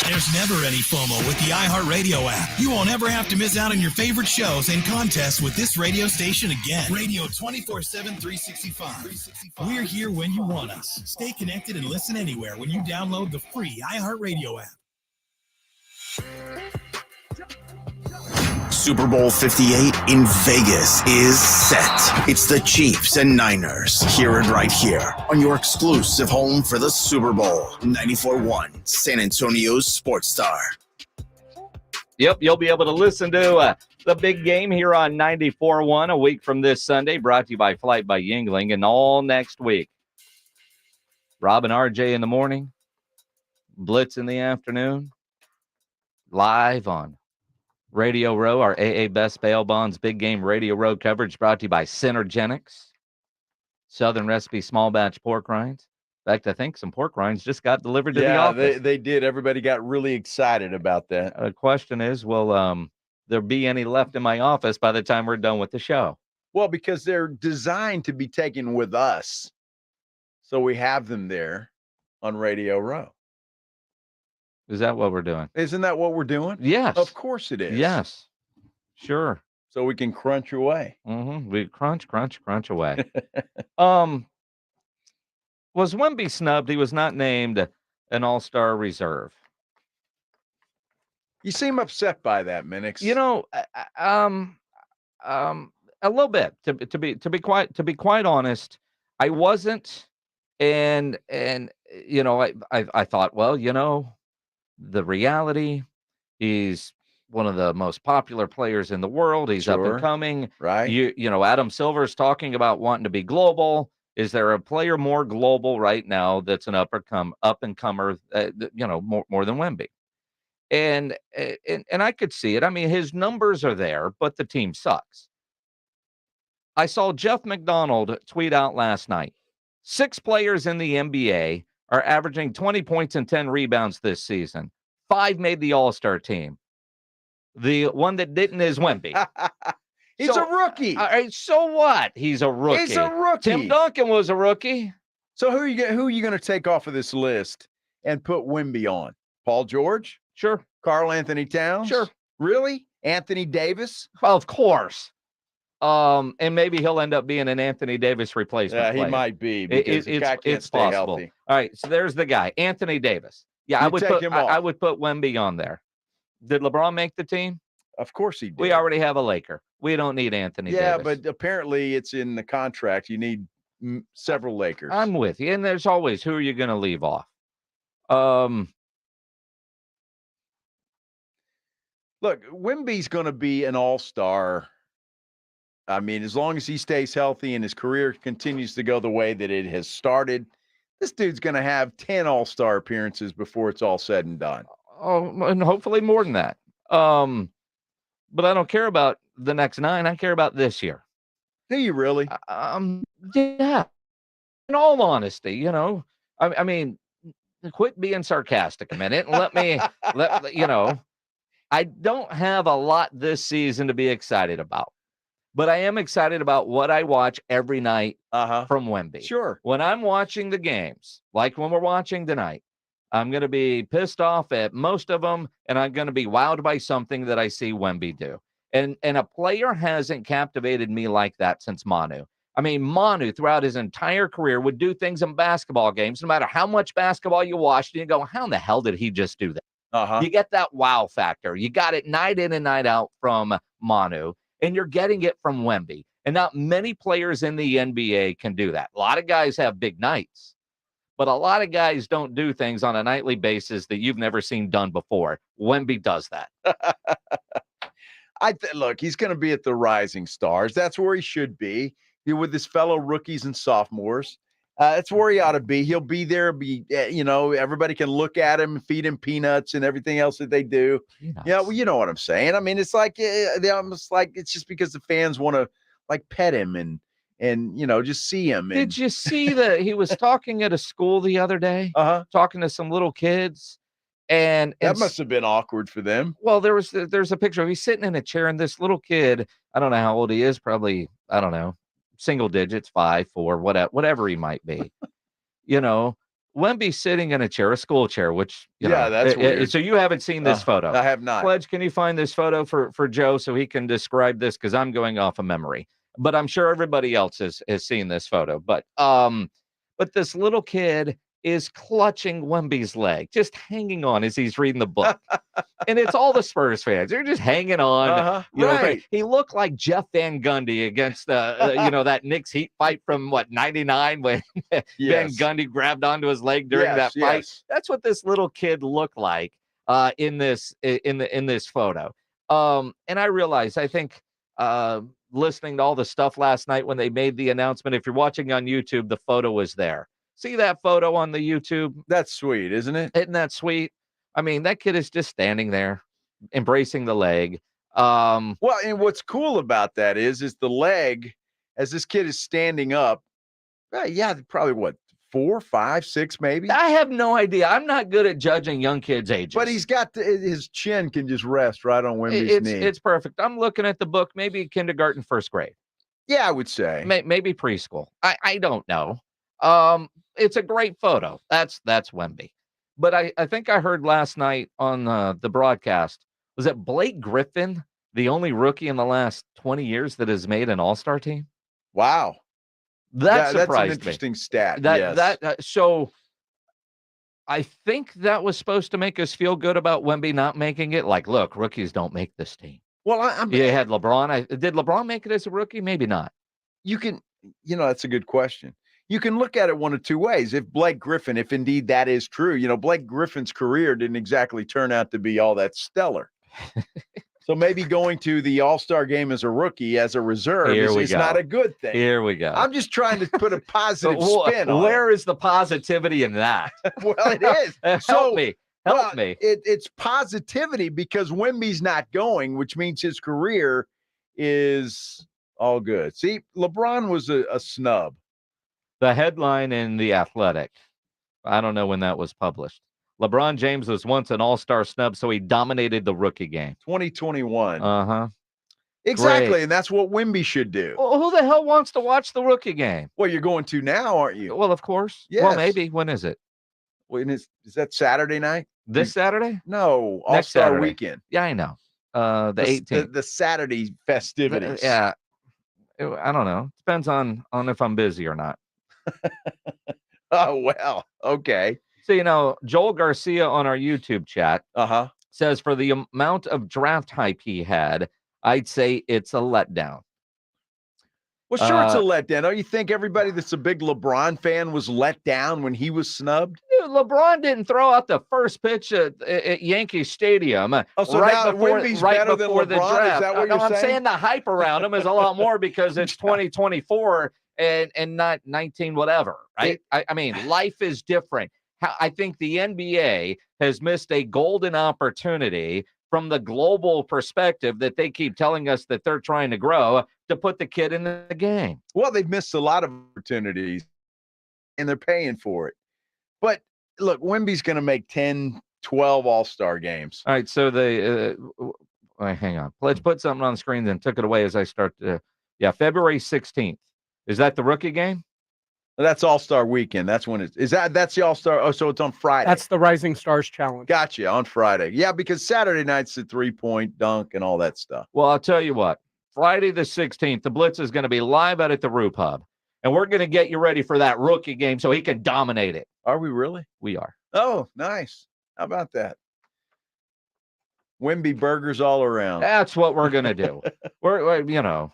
There's never any FOMO with the iHeartRadio app. You won't ever have to miss out on your favorite shows and contests with this radio station again. Radio 24/7, 365. We're here when you want us. Stay connected and listen anywhere when you download the free iHeartRadio app. Super Bowl 58 in Vegas is set. It's the Chiefs and Niners. Hear it right here on your exclusive home for the Super Bowl. 94.1 San Antonio's Sports Star. Yep, you'll be able to listen to the big game here on 94.1 a week from this Sunday, brought to you by Flight by Yingling, and all next week. Rob and RJ in the morning, Blitz in the afternoon, live on Radio Row, our AA Best Bail Bonds Big Game Radio Row coverage brought to you by Synergenics, Southern Recipe Small Batch Pork Rinds. In fact, I think some pork rinds just got delivered to the office. Yeah, they did. Everybody got really excited about that. The question is, will there be any left in my office by the time we're done with the show? Well, because they're designed to be taken with us. So we have them there on Radio Row. Is that what we're doing? Isn't that what we're doing? Yes. Of course it is. Yes. Sure. So we can crunch away. Mm-hmm. We crunch away. Was Wemby snubbed? He was not named an all-star reserve. You seem upset by that, Minix. You know, A little bit. To be quite honest, I wasn't. And I thought, well, the reality, he's one of the most popular players in the world. He's up and coming. Right. Adam Silver's talking about wanting to be global. Is there a player more global right now that's an up and comer, more than Wemby? And I could see it. I mean, his numbers are there, but the team sucks. I saw Jeff McDonald tweet out last night. 6 players in the NBA are averaging 20 points and 10 rebounds this season. 5 made the All-Star team. The one that didn't is Wemby. He's a rookie. All right, so what? He's a rookie. He's a rookie. Tim Duncan was a rookie. So who are you going to take off of this list and put Wemby on? Paul George? Sure. Karl Anthony Towns? Sure. Really? Anthony Davis? Well, of course. And maybe he'll end up being an Anthony Davis replacement. Yeah, he might be because the guy can't stay possible. healthy. All right, so there's the guy, Anthony Davis. Yeah, I would put Wemby on there. Did LeBron make the team? Of course he did. We already have a Laker. We don't need Anthony Davis. Yeah, but apparently it's in the contract. You need several Lakers. I'm with you. And there's always, who are you going to leave off? Look, Wemby's going to be an all-star. I mean, as long as he stays healthy and his career continues to go the way that it has started, this dude's going to have 10 all-star appearances before it's all said and done. Oh, and hopefully more than that. But I don't care about the next 9. I care about this year. Do you really? Yeah. In all honesty, I mean, quit being sarcastic a minute and let me, I don't have a lot this season to be excited about. But I am excited about what I watch every night from Wemby. Sure. When I'm watching the games, like when we're watching tonight, I'm going to be pissed off at most of them, and I'm going to be wowed by something that I see Wemby do. And a player hasn't captivated me like that since Manu. I mean, Manu, throughout his entire career, would do things in basketball games, no matter how much basketball you watched, and you go, how in the hell did he just do that? You get that wow factor. You got it night in and night out from Manu. And you're getting it from Wemby. And not many players in the NBA can do that. A lot of guys have big nights, but a lot of guys don't do things on a nightly basis that you've never seen done before. Wemby does that. Look, he's going to be at the Rising Stars. That's where he should be. With his fellow rookies and sophomores. That's where he ought to be. He'll be there. Everybody can look at him, feed him peanuts and everything else that they do. Peanuts. Yeah, well, you know what I'm saying. I mean, it's like they almost like it's just because the fans want to like pet him and just see him. Did you see that he was talking at a school the other day? Talking to some little kids, and that must have been awkward for them. Well, there's a picture of he's sitting in a chair, and this little kid, I don't know how old he is, probably I don't know. Single digits, 5, 4, whatever he might be. Wemby sitting in a chair, a school chair, which, that's weird. So you haven't seen this photo. I have not. Pledge, can you find this photo for Joe so he can describe this? Because I'm going off of memory. But I'm sure everybody else has seen this photo. But this little kid is clutching Wemby's leg, just hanging on as he's reading the book. And it's all the Spurs fans. They're just hanging on. Right. He looked like Jeff Van Gundy against that Knicks Heat fight from 99 when Van Gundy grabbed onto his leg during that fight. Yes. That's what this little kid looked like in this photo. And I realized, I think listening to all the stuff last night when they made the announcement, if you're watching on YouTube, the photo was there. See that photo on the YouTube? That's sweet, isn't it? Isn't that sweet? I mean, that kid is just standing there, embracing the leg. Well, and what's cool about that is the leg, as this kid is standing up, probably 4, 5, 6, maybe? I have no idea. I'm not good at judging young kids' ages. But he's got his chin can just rest right on Wemby's knee. It's perfect. I'm looking at the book, maybe kindergarten, first grade. Yeah, I would say. Maybe preschool. I don't know. It's a great photo. That's Wemby. But I think I heard last night on the broadcast, was it Blake Griffin, the only rookie in the last 20 years that has made an all-star team? Wow. That surprised me. That's an interesting stat. So I think that was supposed to make us feel good about Wemby not making it. Like, look, rookies don't make this team. Well, I'm. You had LeBron. Did LeBron make it as a rookie? Maybe not. You can, that's a good question. You can look at it one of two ways. If Blake Griffin, if indeed that is true, Blake Griffin's career didn't exactly turn out to be all that stellar. So maybe going to the All-Star game as a rookie, as a reserve, is not a good thing. Here we go. I'm just trying to put a positive spin on it. Where is the positivity in that? Well, it is. Help me. Help me. It's positivity because Wemby's not going, which means his career is all good. See, LeBron was a snub. The headline in The Athletic, I don't know when that was published. LeBron James was once an all-star snub, so he dominated the rookie game. 2021. Uh-huh. Exactly, Great. and that's what Wemby should do. Well, who the hell wants to watch the rookie game? Well, you're going to now, aren't you? Well, of course. Yes. Well, maybe. When is it? When is that Saturday night? This Saturday? No, Next All-Star Saturday. weekend. Yeah, I know. The 18th. The Saturday festivities. Yeah. I don't know. Depends on if I'm busy or not. Oh, well, okay. So, Joel Garcia on our YouTube chat says for the amount of draft hype he had, I'd say it's a letdown. Well, sure, it's a letdown. Don't you think everybody that's a big LeBron fan was let down when he was snubbed? Dude, LeBron didn't throw out the first pitch at Yankee Stadium so now Wemby's better than LeBron? The draft. Is that what you're I'm saying? saying the hype around him is a lot more because it's 2024 and not 19 whatever, right? I mean, life is different. I think the NBA has missed a golden opportunity from the global perspective that they keep telling us that they're trying to grow to put the kid in the game. Well, they've missed a lot of opportunities, and they're paying for it. But look, Wemby's going to make 10, 12 All-Star games. All right, so hang on. Let's put something on the screen, then took it away as I start to. Yeah, February 16th. Is that the rookie game? That's All-Star weekend. That's when that's the All-Star. Oh, so it's on Friday. That's the Rising Stars Challenge. Gotcha, on Friday. Yeah, because Saturday night's the three-point dunk and all that stuff. Well, I'll tell you what. Friday the 16th, the Blitz is going to be live out at the Roop Hub, and we're going to get you ready for that rookie game so he can dominate it. Are we really? We are. Oh, nice. How about that? Wemby burgers all around. That's what we're going to do. we're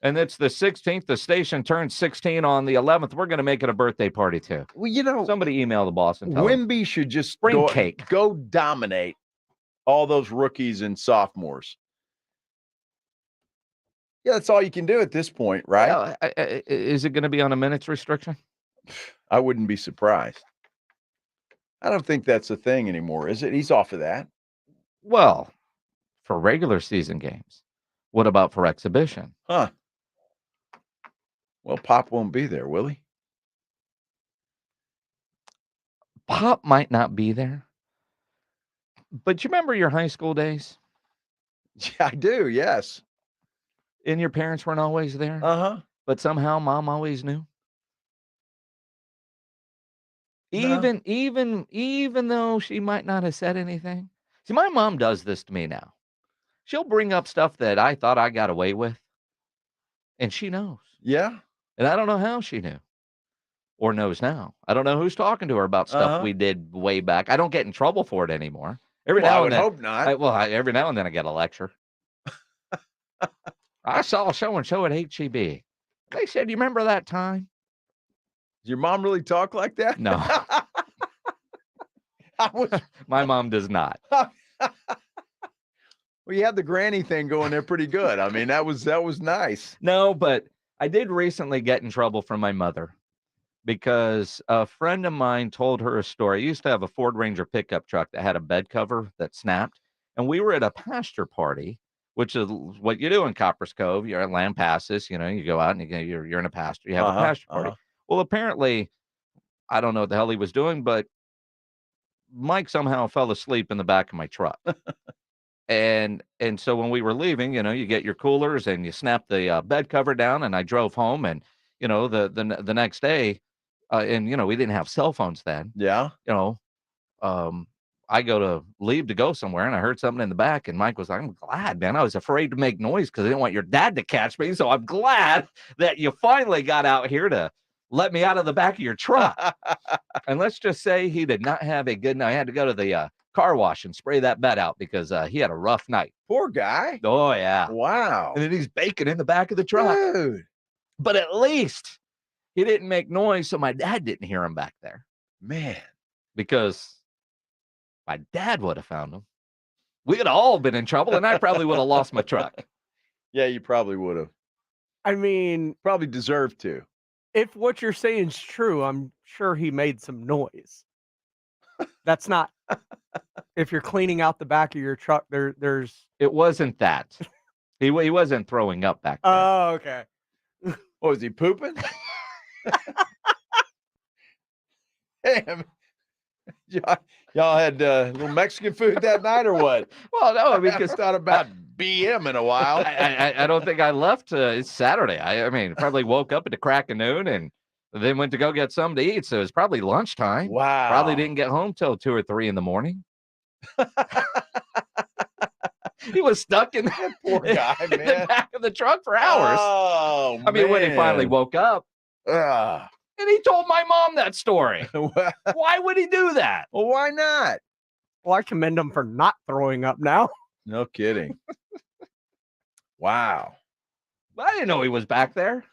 and it's the 16th. The station turns 16 on the 11th. We're going to make it a birthday party, too. Well, somebody email the boss and tell Wemby him. should just Spring cake. Go dominate all those rookies and sophomores. Yeah, that's all you can do at this point, right? Is it going to be on a minutes restriction? I wouldn't be surprised. I don't think that's a thing anymore, is it? He's off of that. Well, for regular season games. What about for exhibition? Huh. Well, Pop won't be there, will he? Pop might not be there. But you remember your high school days? Yeah, I do, yes. And your parents weren't always there? Uh-huh. But somehow mom always knew? Even though she might not have said anything? See, my mom does this to me now. She'll bring up stuff that I thought I got away with. And she knows. Yeah. And I don't know how she knew. Or knows now. I don't know who's talking to her about stuff we did way back. I don't get in trouble for it anymore. Every now and then, hope not. Every now and then I get a lecture. I saw so-and-so at HEB. They said, you remember that time? Does your mom really talk like that? No. My mom does not. Well, you had the granny thing going there pretty good. I mean, that was nice. No, but I did recently get in trouble from my mother because a friend of mine told her a story. I used to have a Ford Ranger pickup truck that had a bed cover that snapped, and we were at a pasture party, which is what you do in Copper's Cove. You're at land passes, you go out and you're in a pasture. You have a pasture party. Well, apparently, I don't know what the hell he was doing, but Mike somehow fell asleep in the back of my truck. And so when we were leaving, you get your coolers and you snap the bed cover down, and I drove home, and the next day, and we didn't have cell phones then. Yeah. I go to leave to go somewhere, and I heard something in the back, and Mike was like, I'm glad, man. I was afraid to make noise because I didn't want your dad to catch me. So I'm glad that you finally got out here to let me out of the back of your truck. And let's just say he did not have a good night. I had to go to the car wash and spray that bed out because he had a rough night. Poor guy. Oh, yeah. Wow. And then he's baking in the back of the truck. Dude. But at least he didn't make noise, so my dad didn't hear him back there. Man. Because my dad would have found him. We would have all been in trouble, and I probably would have lost my truck. Yeah, you probably would have. I mean, probably deserved to. If what you're saying is true, I'm sure he made some noise. That's not. If you're cleaning out the back of your truck, there's. It wasn't that. He wasn't throwing up back there. Oh, okay. What, was he pooping? Damn. Y'all had a little Mexican food that night or what? Well, no, because it's not about BM in a while. I don't think I left. It's Saturday. I mean, probably woke up at the crack of noon and then went to go get something to eat. So it was probably lunchtime. Wow. Probably didn't get home till 2 or 3 in the morning. He was stuck in poor guy, man. the back of the truck for hours. Oh, I mean, when he finally woke up. And he told my mom that story. Why would he do that? Well, why not? Well, I commend him for not throwing up now. No kidding. Wow. I didn't know he was back there.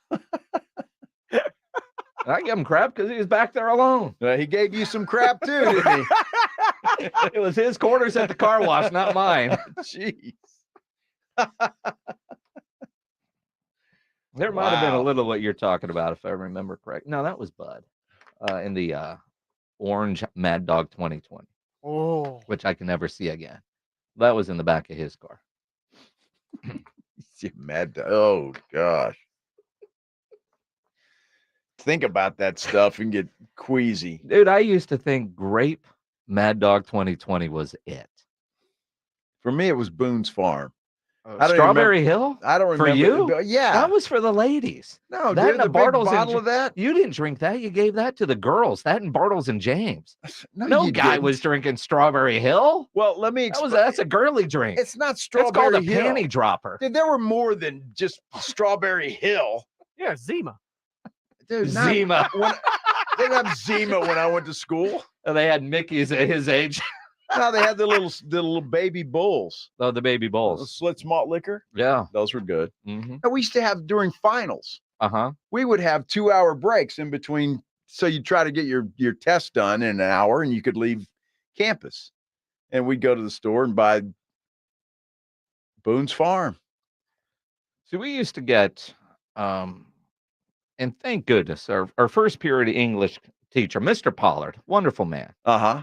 I gave him crap because he was back there alone. He gave you some crap too, didn't he? It was his quarters at the car wash, not mine. Jeez. There might have been a little what you're talking about, if I remember correct. No, that was Bud in the orange Mad Dog 2020, which I can never see again. That was in the back of his car. Mad Dog. Oh, gosh. Think about that stuff and get queasy. Dude, I used to think grape Mad Dog 2020 was it. For me, it was Boone's Farm. Strawberry Hill? I don't remember. For you? Yeah. That was for the ladies. No, that dude, and the big Bartles bottle of that? You didn't drink that. You gave that to the girls. That and Bartles and James. No you guy didn't. was drinking Strawberry Hill. Well, let me explain. That's a girly drink. It's not It's called Strawberry a Hill. panty dropper. Dude, there were more than just Strawberry Hill. Yeah, Zima. Dude, Zima. They didn't have Zima when I went to school. They had Mickey's at his age. No, they had the little baby bulls. Oh, the baby The bulls. Slits malt liquor. Yeah. Those were good. Mm-hmm. And we used to have during finals. Uh-huh. We would have 2-hour breaks in between. So you try to get your test done in an hour and you could leave campus. And we'd go to the store and buy Boone's Farm. See, we used to get, and thank goodness, our first period English teacher, Mr. Pollard, wonderful man. Uh-huh.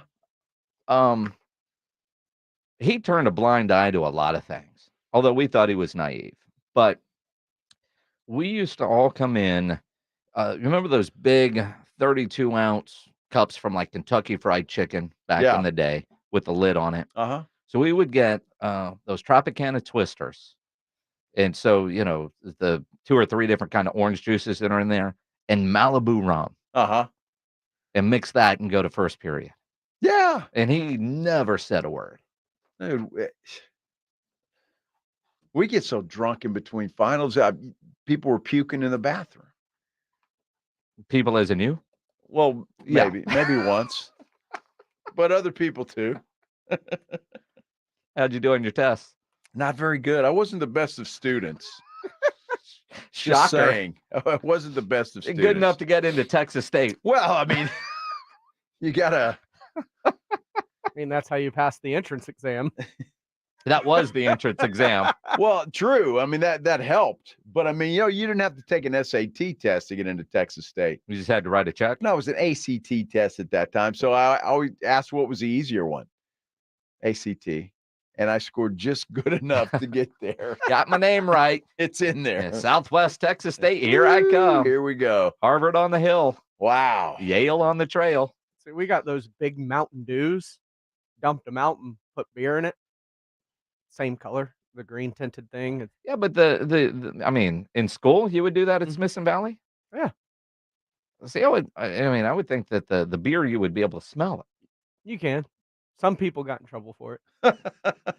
He turned a blind eye to a lot of things, although we thought he was naive. But we used to all come in. Remember those big 32-ounce cups from like Kentucky Fried Chicken back in the day with the lid on it? Uh-huh. So we would get those Tropicana twisters. And so, the 2 or 3 different kind of orange juices that are in there and Malibu rum. Uh-huh. And mix that and go to first period. Yeah. And he never said a word. Dude, we get so drunk in between finals. People were puking in the bathroom. People as in you? Well, maybe once, but other people too. How'd you do on your tests? Not very good. I wasn't the best of students. Shocker. Just saying. I wasn't the best of students. Good enough to get into Texas State. Well, I mean, you gotta. I mean, that's how you pass the entrance exam. That was the entrance exam. Well, true. I mean, that helped. But I mean, you didn't have to take an SAT test to get into Texas State. You just had to write a check? No, it was an ACT test at that time. So I always asked what was the easier one. ACT. And I scored just good enough to get there. Got my name right. It's in there. Yeah, Southwest Texas State. Here I come. Here we go. Harvard on the hill. Wow. Yale on the trail. So we got those big Mountain Dews. Dumped them out and put beer in it. Same color, the green tinted thing. Yeah, but the I mean, in school you would do that at Smithson Valley? Yeah. See, I would think that the beer you would be able to smell it. You can. Some people got in trouble for it.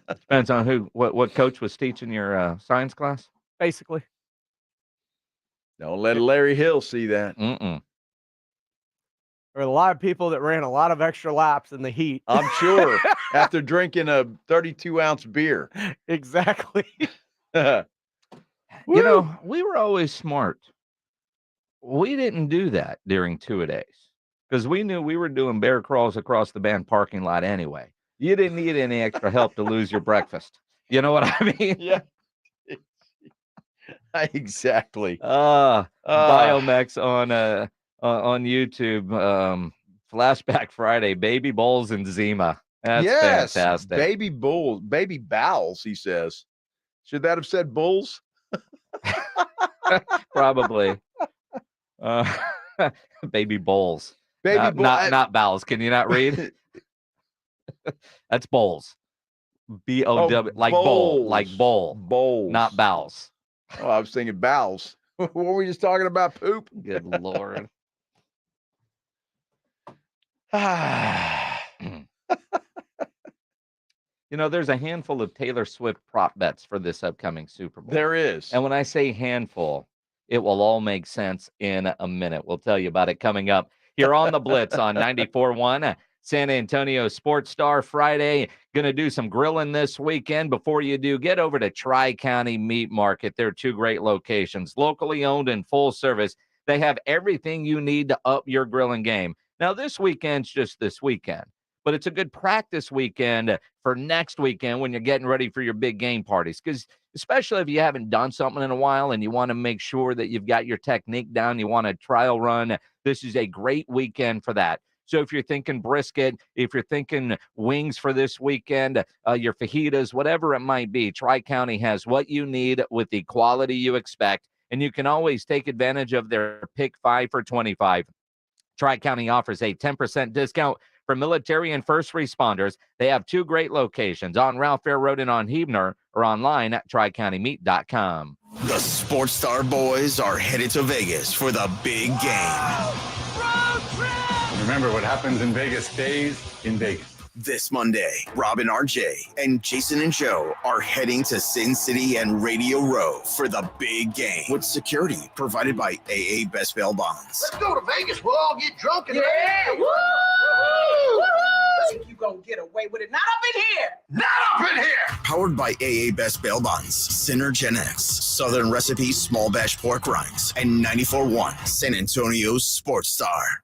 Depends on what coach was teaching your science class. Basically. Don't let Larry Hill see that. Mm-mm. There were a lot of people that ran a lot of extra laps in the heat. I'm sure after drinking a 32-ounce beer. Exactly. You know, we were always smart. We didn't do that during two-a-days because we knew we were doing bear crawls across the band parking lot anyway. You didn't need any extra help to lose your breakfast. You know what I mean? Yeah. Exactly. Biomex on YouTube. Flashback Friday, baby bowls and Zima. That's fantastic. Baby bowels, he says. Should that have said bulls? Probably. Baby bowls. Not bowels. Can you not read? That's bowls. B-O-W, like bowl, like bowl. Bowls. Not bowels. Oh, I was thinking bowels. What were we just talking about? Poop? Good Lord. You know, there's a handful of Taylor Swift prop bets for this upcoming Super Bowl. There is. And when I say handful, it will all make sense in a minute. We'll tell you about it coming up here on the Blitz on 94.1. San Antonio Sports Star Friday. Going to do some grilling this weekend. Before you do, get over to Tri-County Meat Market. They're two great locations, locally owned and full service. They have everything you need to up your grilling game. Now, this weekend's just this weekend, but it's a good practice weekend for next weekend when you're getting ready for your big game parties. Because especially if you haven't done something in a while and you want to make sure that you've got your technique down, you want a trial run, this is a great weekend for that. So if you're thinking brisket, if you're thinking wings for this weekend, your fajitas, whatever it might be, Tri-County has what you need with the quality you expect. And you can always take advantage of their Pick 5 for 25. Tri-County offers a 10% discount for military and first responders. They have two great locations on Ralph Fair Road and on Huebner, or online at tricountymeat.com. The Sports Star Boys are headed to Vegas for the big game. Remember, what happens in Vegas stays in Vegas. This Monday, Robin, RJ, and Jason and Joe are heading to Sin City and Radio Row for the big game, with security provided by AA Best Bail Bonds. Let's go to Vegas. We'll all get drunk and Woo! Think you gonna get away with it? Not up in here. Not up in here. Powered by AA Best Bail Bonds, Synergenics, Southern Recipe Small Batch Pork Rinds, and 94.1 San Antonio's Sports Star.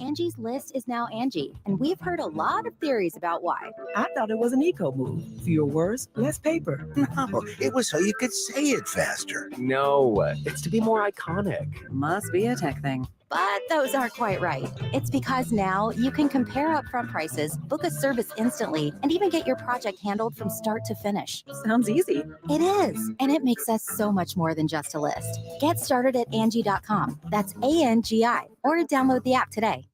Angie's List is now Angie, and we've heard a lot of theories about why. I thought it was an eco move. Fewer words, less paper. No, it was so you could say it faster. No, it's to be more iconic. Must be a tech thing. But those aren't quite right. It's because now you can compare upfront prices, book a service instantly, and even get your project handled from start to finish. Sounds easy. It is, and it makes us so much more than just a list. Get started at Angie.com. That's ANGI, or download the app today.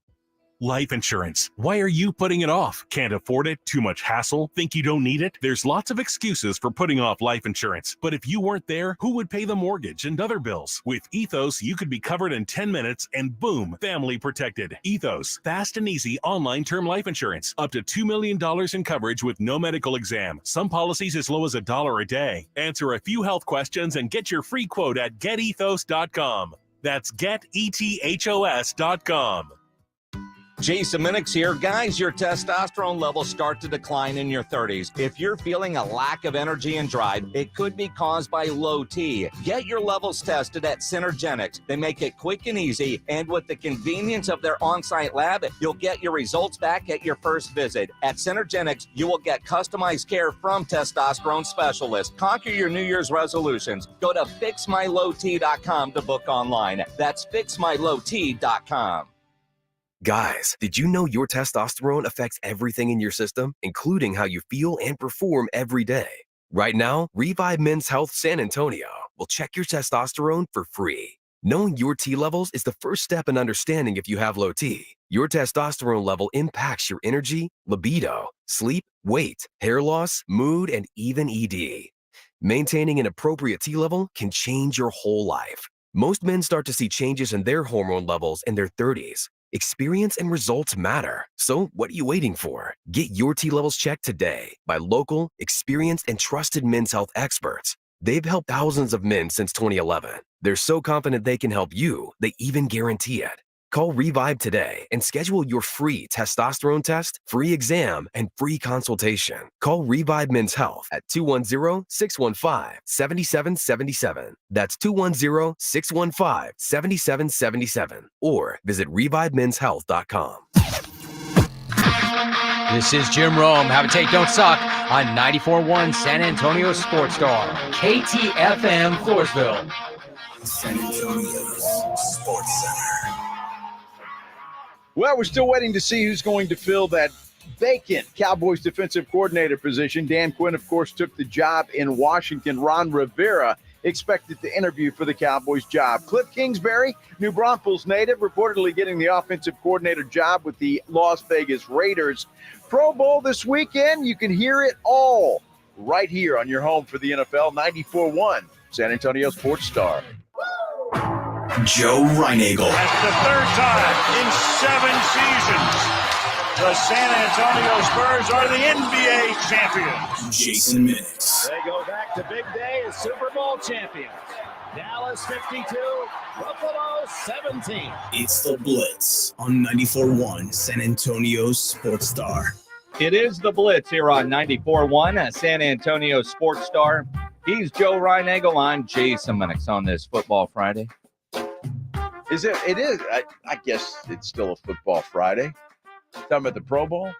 Life insurance. Why are you putting it off? Can't afford it? Too much hassle? Think you don't need it? There's lots of excuses for putting off life insurance. But if you weren't there, who would pay the mortgage and other bills? With Ethos, you could be covered in 10 minutes and boom, family protected. Ethos, fast and easy online term life insurance. Up to $2 million in coverage with no medical exam. Some policies as low as $1 a day. Answer a few health questions and get your free quote at getethos.com. That's getethos.com. Jason Minix here. Guys, your testosterone levels start to decline in your 30s. If you're feeling a lack of energy and drive, it could be caused by low T. Get your levels tested at Synergenics. They make it quick and easy, and with the convenience of their on-site lab, you'll get your results back at your first visit. At Synergenics, you will get customized care from testosterone specialists. Conquer your New Year's resolutions. Go to fixmylowt.com to book online. That's fixmylowt.com. Guys, did you know your testosterone affects everything in your system, including how you feel and perform every day? Right now, Revive Men's Health San Antonio will check your testosterone for free. Knowing your T levels is the first step in understanding if you have low T. Your testosterone level impacts your energy, libido, sleep, weight, hair loss, mood, and even ED. Maintaining an appropriate T level can change your whole life. Most men start to see changes in their hormone levels in their 30s. Experience and results matter. So what are you waiting for? Get your T levels checked today by local, experienced, and trusted men's health experts. They've helped thousands of men since 2011. They're so confident they can help you, they even guarantee it. Call Revive today and schedule your free testosterone test, free exam, and free consultation. Call Revive Men's Health at 210-615-7777. That's 210-615-7777. Or visit ReviveMen'sHealth.com. This is Jim Rome. Have a take, don't suck on 94.1 San Antonio Sports Star, KTFM Floresville. San Antonio's Sports Center. Well, we're still waiting to see who's going to fill that vacant Cowboys defensive coordinator position. Dan Quinn, of course, took the job in Washington. Ron Rivera expected to interview for the Cowboys job. Cliff Kingsbury, New Braunfels native, reportedly getting the offensive coordinator job with the Las Vegas Raiders. Pro Bowl this weekend. You can hear it all right here on your home for the NFL, 94.1 San Antonio Sports Star. Joe Reinagel. That's the third time in 7 seasons the San Antonio Spurs are the NBA champions. Jason Minix. They go back to big day as Super Bowl champions. Dallas 52, Buffalo 17. It's the Blitz on 94.1 San Antonio Sports Star. It is the Blitz here on 94.1 San Antonio Sports Star. He's Joe Reinagel. I'm Jason Minix on this Football Friday. Is it? It is. I guess it's still a Football Friday. Talking about the Pro Bowl?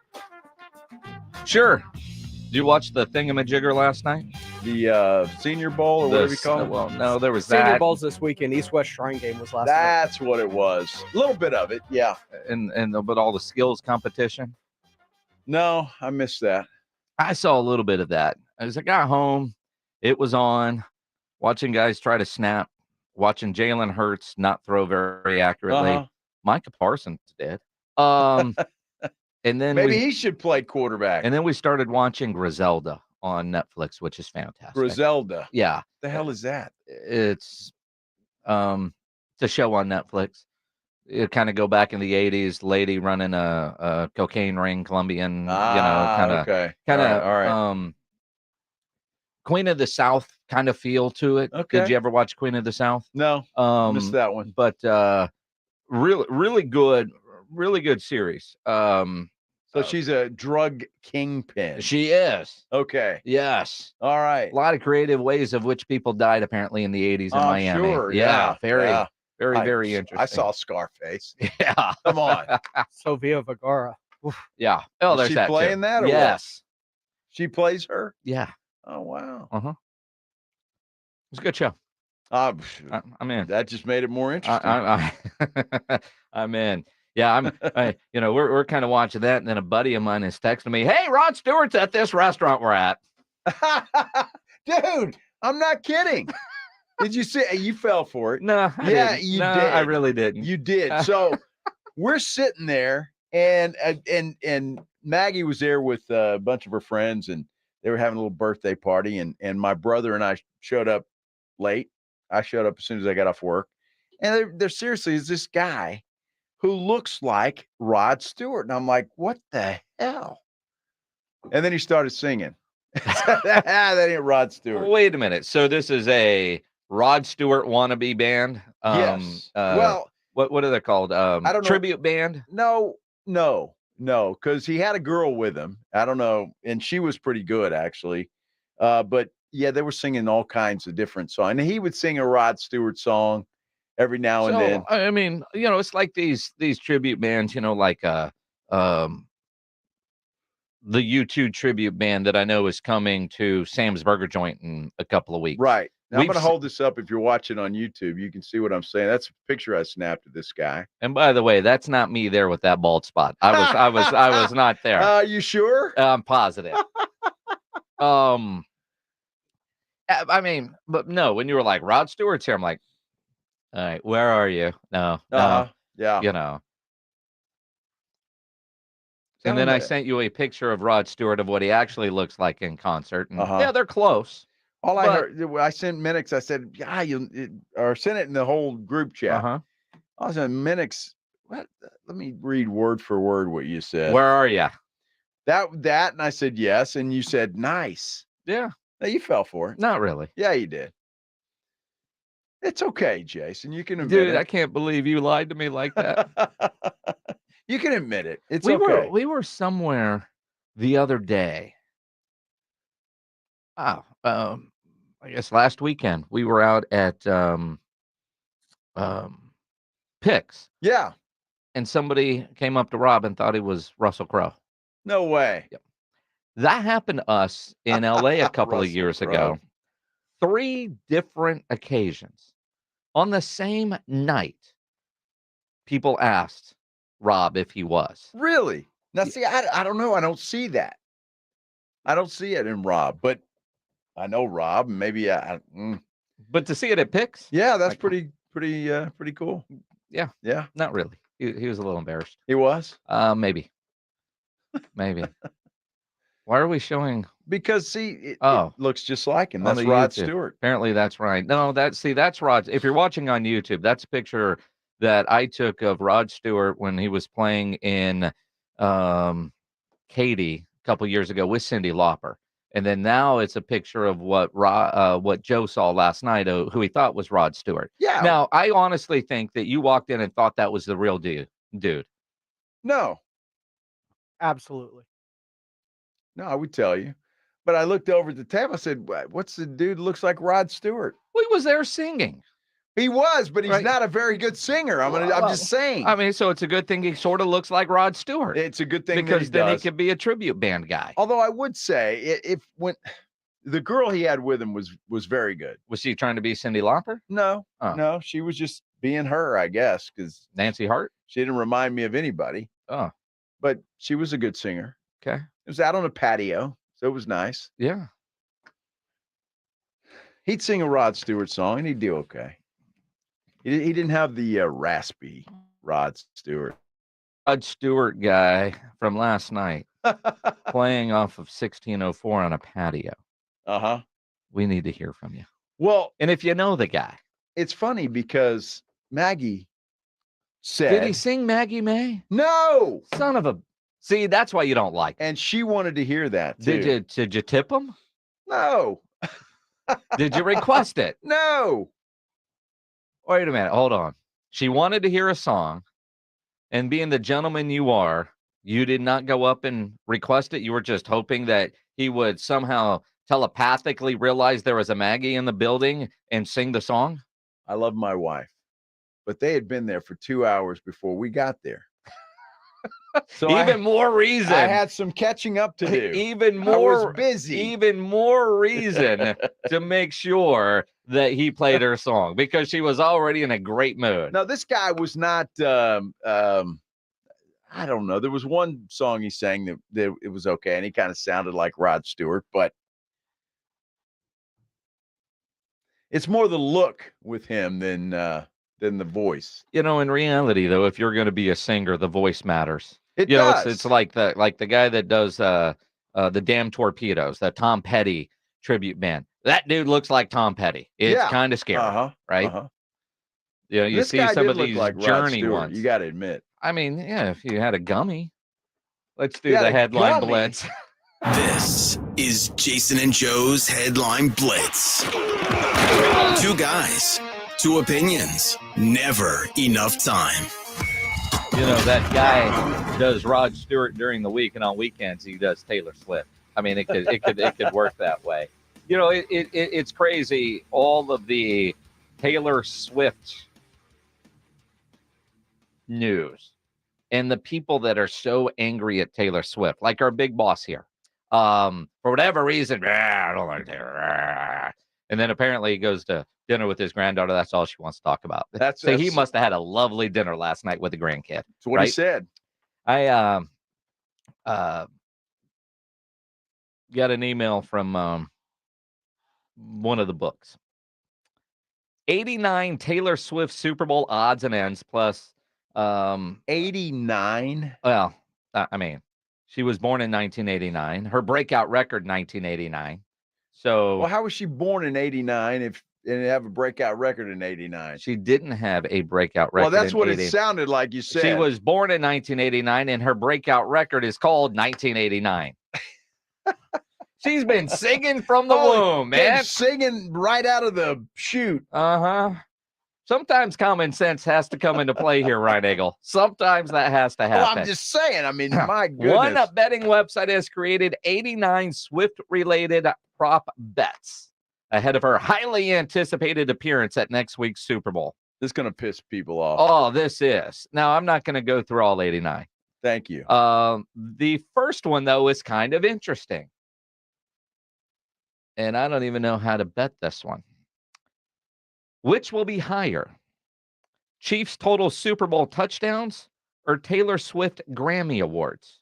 Sure. Did you watch the thingamajigger last night? The Senior Bowl or whatever you call it? Well, no, there was Senior that. Bowl's this weekend. East-West Shrine game was last night. That's what it was. A little bit of it, yeah. But all the skills competition? No, I missed that. I saw a little bit of that. As I got home, it was on, watching guys try to snap, watching Jalen Hurts not throw very accurately. Uh-huh. Micah Parsons did. And then maybe he should play quarterback. And then we started watching Griselda on Netflix, which is fantastic. Griselda. Yeah. The hell is that? It's a show on Netflix. It kind of go back in the 80s, lady running a cocaine ring, Colombian, kind of okay. All right. Queen of the South kind of feel to it. Okay. Did you ever watch Queen of the South? No, missed that one. But really good series. So she's a drug kingpin. She is. Okay. Yes. All right. A lot of creative ways of which people died apparently in the 80s in Miami. Sure. Yeah. Very interesting. I saw Scarface. Yeah. Come on. Sofia Vergara. Oof. Yeah. Oh, Is there's she that playing too. that? Or yes. What? She plays her? Yeah. Oh, wow. Uh-huh. It's a good show. I'm in. That just made it more interesting. I'm in. Yeah, we're kind of watching that, and then a buddy of mine is texting me, "Hey, Rod Stewart's at this restaurant we're at." Dude, I'm not kidding. Did you see? You fell for it. No, you did. I really didn't. You did. So we're sitting there, and Maggie was there with a bunch of her friends, and they were having a little birthday party, and my brother and I showed up late. I showed up as soon as I got off work, and there seriously is this guy who looks like Rod Stewart. And I'm like, what the hell? And then he started singing. That ain't Rod Stewart. Wait a minute. So this is a Rod Stewart wannabe band? Yes. Well, what are they called? I don't know. Tribute band? No, because he had a girl with him. I don't know. And she was pretty good, actually. But yeah, they were singing all kinds of different songs. And he would sing a Rod Stewart song every now and then. I mean, it's like these tribute bands, like the U2 tribute band that I know is coming to Sam's Burger Joint in a couple of weeks. Right. Now, I'm going to hold this up. If you're watching on YouTube, you can see what I'm saying. That's a picture I snapped of this guy. And by the way, that's not me there with that bald spot. I was not there. You sure? I'm positive. I mean, but no, when you were like, Rod Stewart's here, I'm like, all right, where are you? No. Yeah. And then I sent you a picture of Rod Stewart of what he actually looks like in concert. And yeah, they're close. I heard, I sent Minix, I said, or sent it in the whole group chat. I was in Minix. Let me read word for word what you said. Where are you? That, and I said, yes. And you said, nice. Yeah. No, you fell for it. Not really. Yeah, you did. It's okay, Jason. You can admit Dude, it. I can't believe you lied to me like that. You can admit it. It's we okay. we were somewhere the other day. I guess last weekend we were out at Picks. Yeah. And somebody came up to Rob and thought he was Russell Crowe. No way. Yep. That happened to us in LA a couple of Russell years Crowe. ago. 3 different occasions. On the same night, people asked Rob if he was. Really? Now, see, I don't know. I don't see that. I don't see it in Rob, but I know Rob. And maybe But to see it at Picks? Yeah, that's pretty cool. Yeah. Yeah. Not really. He was a little embarrassed. He was? Maybe. Maybe. Why are we showing? Because see, it looks just like him. On That's the Rod YouTube. Stewart. Apparently that's right. No, that's Rod. If you're watching on YouTube, that's a picture that I took of Rod Stewart when he was playing in Katy a couple years ago with Cyndi Lauper. And then now it's a picture of what Joe saw last night, who he thought was Rod Stewart. Yeah. Now, I honestly think that you walked in and thought that was the real dude. No. Absolutely. No, I would tell you. But I looked over at the tab. I said, what's the dude that looks like Rod Stewart? Well, he was there singing. He was, but he's Right. not a very good singer. I'm just saying. I mean, so it's a good thing he sort of looks like Rod Stewart. It's a good thing because that he then does. he could be a tribute band guy. Although I would say, when the girl he had with him was very good. Was she trying to be Cyndi Lauper? No, Oh. no, she was just being her, I guess, because Nancy Hart? she didn't remind me of anybody. Oh, but she was a good singer. Okay. It was out on a patio, so it was nice. Yeah. He'd sing a Rod Stewart song, and he'd do okay. He didn't have the raspy Rod Stewart. Rod Stewart guy from last night playing off of 1604 on a patio. Uh-huh. We need to hear from you. Well, and if you know the guy. It's funny because Maggie said... Did he sing Maggie May? No! Son of a... See, that's why you don't like him. And she wanted to hear that, too. Did you tip him? No. Did you request it? No. Wait a minute. Hold on. She wanted to hear a song, and being the gentleman you are, you did not go up and request it. You were just hoping that he would somehow telepathically realize there was a Maggie in the building and sing the song. I love my wife, but they had been there for 2 hours before we got there. So more reason. I had some catching up to do. Even more I was busy. Even more reason to make sure that he played her song because she was already in a great mood. No, this guy was not. I don't know. There was one song he sang that it was okay, and he kind of sounded like Rod Stewart, but it's more the look with him than the voice. You know, in reality, though, if you're going to be a singer, the voice matters. It you does. know, it's like the guy that does the Damn Torpedoes, that Tom Petty tribute band. That dude looks like Tom Petty. It's kind of scary, right? You know, you see some of these like Journey ones. You got to admit. I mean, yeah, if you had a gummy. Let's do Yeah, the the headline gummy. blitz. This is Jason and Joe's Headline Blitz. 2 guys, 2 opinions, never enough time. You know, that guy does Rod Stewart during the week, and on weekends he does Taylor Swift. I mean, it could work that way. You know, it's crazy. All of the Taylor Swift news and the people that are so angry at Taylor Swift, like our big boss here, for whatever reason, I don't like Taylor. And then apparently he goes to dinner with his granddaughter. That's all she wants to talk about. So he must have had a lovely dinner last night with a grandkid. That's what he said. I got an email from one of the books. 89 Taylor Swift Super Bowl odds and ends plus 89. Well, I mean, she was born in 1989. Her breakout record 1989. So Well, how was she born in 89 and have a breakout record in 89? she didn't have a breakout record. Well, that's in what 80. it sounded like you said. She was born in 1989, and her breakout record is called 1989. She's been singing from the womb, man. Singing right out of the chute. Uh-huh. Sometimes common sense has to come into play here, Ryan Eagle. Sometimes that has to happen. Well, I'm just saying. I mean, my goodness. One betting website has created 89 Swift-related prop bets ahead of her highly anticipated appearance at next week's Super Bowl. This is going to piss people off. Oh, this is. Now, I'm not going to go through all 89. Thank you. The first one, though, is kind of interesting. And I don't even know how to bet this one. Which will be higher? Chiefs total Super Bowl touchdowns or Taylor Swift Grammy Awards?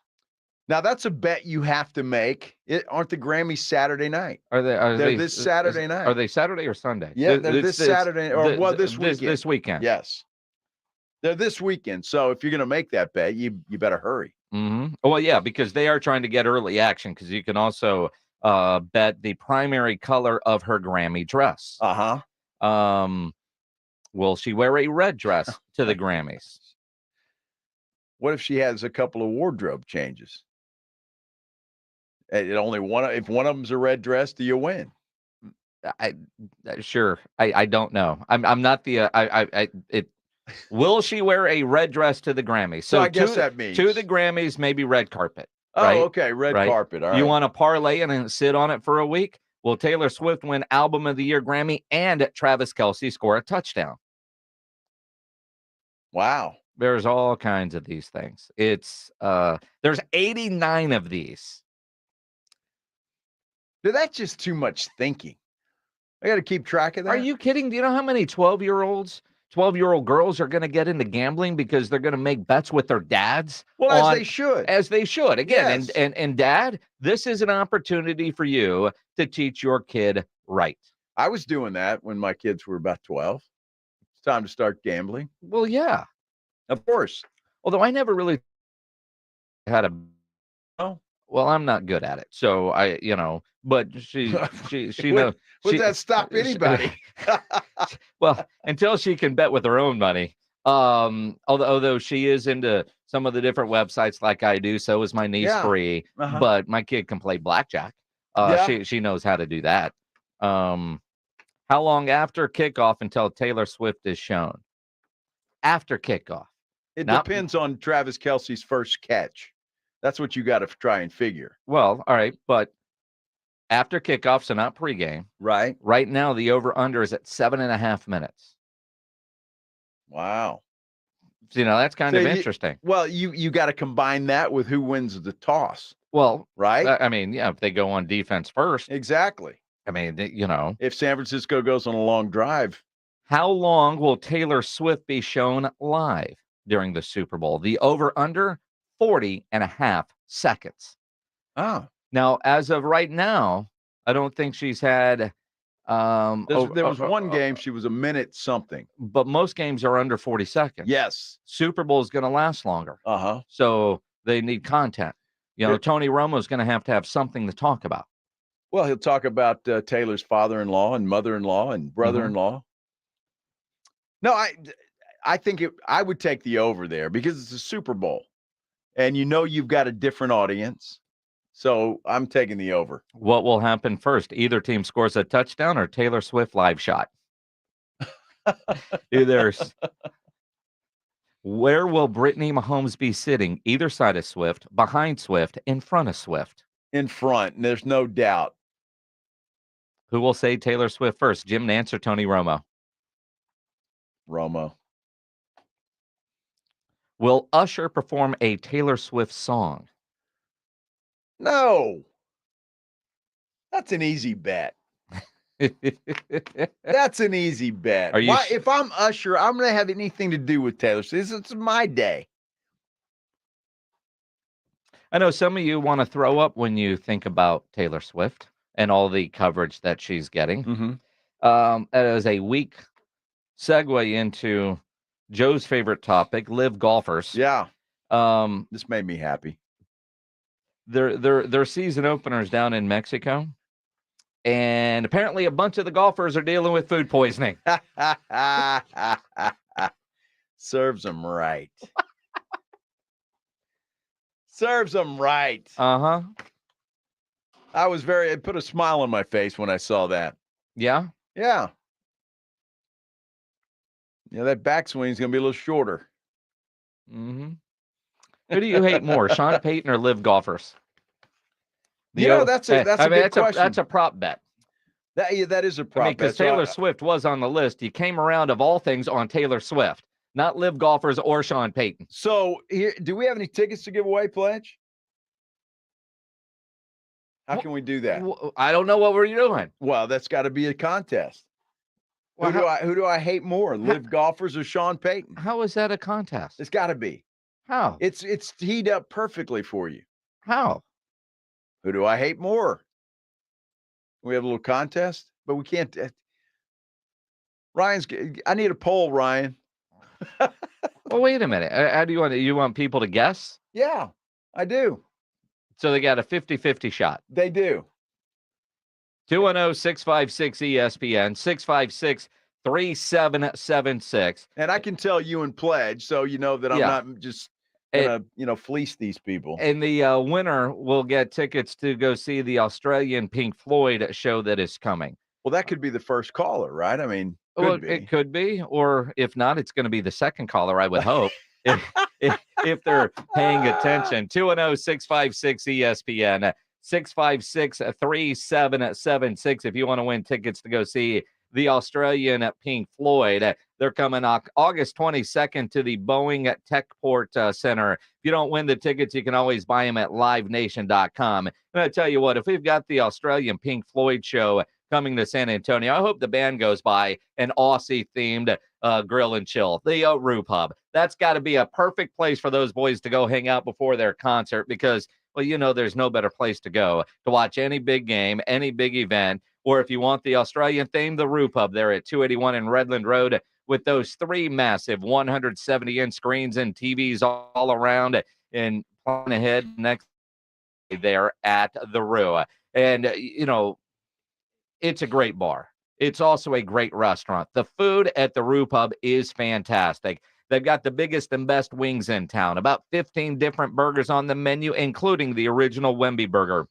Now, that's a bet you have to make. Aren't the Grammys Saturday night? Are they this Saturday night. Are they Saturday or Sunday? Yeah, they're this Saturday, or this weekend. This weekend. Yes. They're this weekend. So if you're going to make that bet, you better hurry. Mm-hmm. Well, yeah, because they are trying to get early action, because you can also bet the primary color of her Grammy dress. Will she wear a red dress to the Grammys? What if she has a couple of wardrobe changes? If one of them's a red dress, do you win? Sure. I don't know. I'm not the will she wear a red dress to the Grammys? So I guess that means to the Grammys, maybe red carpet. Oh, right? okay, red carpet. All right. You want to parlay and sit on it for a week? Will Taylor Swift win Album of the Year Grammy and Travis Kelce score a touchdown? Wow. There's all kinds of these things. There's 89 of these. Dude, that's just too much thinking. I got to keep track of that. Are you kidding? Do you know how many 12-year-old girls are going to get into gambling because they're going to make bets with their dads? Well, as they should. As they should. Again, Yes. and dad, this is an opportunity for you to teach your kid right. I was doing that when my kids were about 12. It's time to start gambling. Well, yeah. Of course. Although I never really had a... Oh. Well, I'm not good at it. So but she knows. Would that stop anybody? Well, until she can bet with her own money. Although she is into some of the different websites like I do, so is my niece Bree. But my kid can play blackjack. She knows how to do that. How long after kickoff until Taylor Swift is shown? After kickoff. It depends on Travis Kelce's first catch. That's what you got to try and figure. Well, all right, but after kickoff, so not pregame. Right. Right now, the over-under is at 7.5 minutes. Wow. So, that's kind of interesting. Well, you got to combine that with who wins the toss. Well, right? If they go on defense first. Exactly. If San Francisco goes on a long drive. How long will Taylor Swift be shown live during the Super Bowl? The over-under, 40.5 seconds. Oh. Now, as of right now, I don't think she's had... there was one game she was a minute something. But most games are under 40 seconds. Yes. Super Bowl is going to last longer. Uh-huh. So they need content. Tony Romo's going to have something to talk about. Well, he'll talk about Taylor's father-in-law and mother-in-law and brother-in-law. No, I think I would take the over there because it's a Super Bowl. And you've got a different audience. So I'm taking the over. What will happen first? Either team scores a touchdown or Taylor Swift live shot. Where will Brittany Mahomes be sitting? Either side of Swift, behind Swift, in front of Swift? In front. There's no doubt. Who will say Taylor Swift first? Jim Nantz or Tony Romo? Romo. Will Usher perform a Taylor Swift song? No. That's an easy bet. That's an easy bet. If I'm Usher, I'm going to have anything to do with Taylor Swift. It's my day. I know some of you want to throw up when you think about Taylor Swift and all the coverage that she's getting. Mm-hmm. As a weak segue into Joe's favorite topic, live golfers. Yeah. This made me happy. Their season openers down in Mexico, and apparently a bunch of the golfers are dealing with food poisoning. Serves them right. Serves them right. Uh-huh. It put a smile on my face when I saw that. Yeah? Yeah. Yeah, that backswing is going to be a little shorter. Mm-hmm. Who do you hate more, Sean Payton or live golfers? That's a good question. That's a prop bet. That is a prop bet. Because Taylor Swift was on the list. You came around, of all things, on Taylor Swift, not live golfers or Sean Payton. So, here, do we have any tickets to give away, Pledge? How can we do that? I don't know what we're doing. Well, that's got to be a contest. Well, who do I hate more, live golfers or Sean Payton? How is that a contest? It's got to be. How? It's teed up perfectly for you. How? Who do I hate more? We have a little contest, but we can't. I need a poll, Ryan. Well, wait a minute. How do you want people to guess? Yeah, I do. So they got a 50-50 shot. They do. 210-656-ESPN, 656-3776. And I can tell you and Pledge, so you know that I'm not just gonna, fleece these people. And the winner will get tickets to go see the Australian Pink Floyd show that is coming. Well, that could be the first caller, right? I mean, it could be, or if not, it's going to be the second caller, I would hope. if they're paying attention. 210-656-ESPN, 656-3776 if you want to win tickets to go see the Australian Pink Floyd. They're coming August 22nd to the Boeing Techport Center. If you don't win the tickets, you can always buy them at livenation.com. And I tell you what, if we've got the Australian Pink Floyd show coming to San Antonio, I hope the band goes by an Aussie-themed grill and chill, the Roo Pub. That's got to be a perfect place for those boys to go hang out before their concert because, well, there's no better place to go to watch any big game, any big event, or if you want the Australian theme, the Roo Pub there at 281 in Redland Road with those 3 massive 170-inch screens and TVs all around and plan ahead next there at the Roo. And, it's a great bar. It's also a great restaurant. The food at the Roo Pub is fantastic. They've got the biggest and best wings in town, about 15 different burgers on the menu, including the original Wemby burger.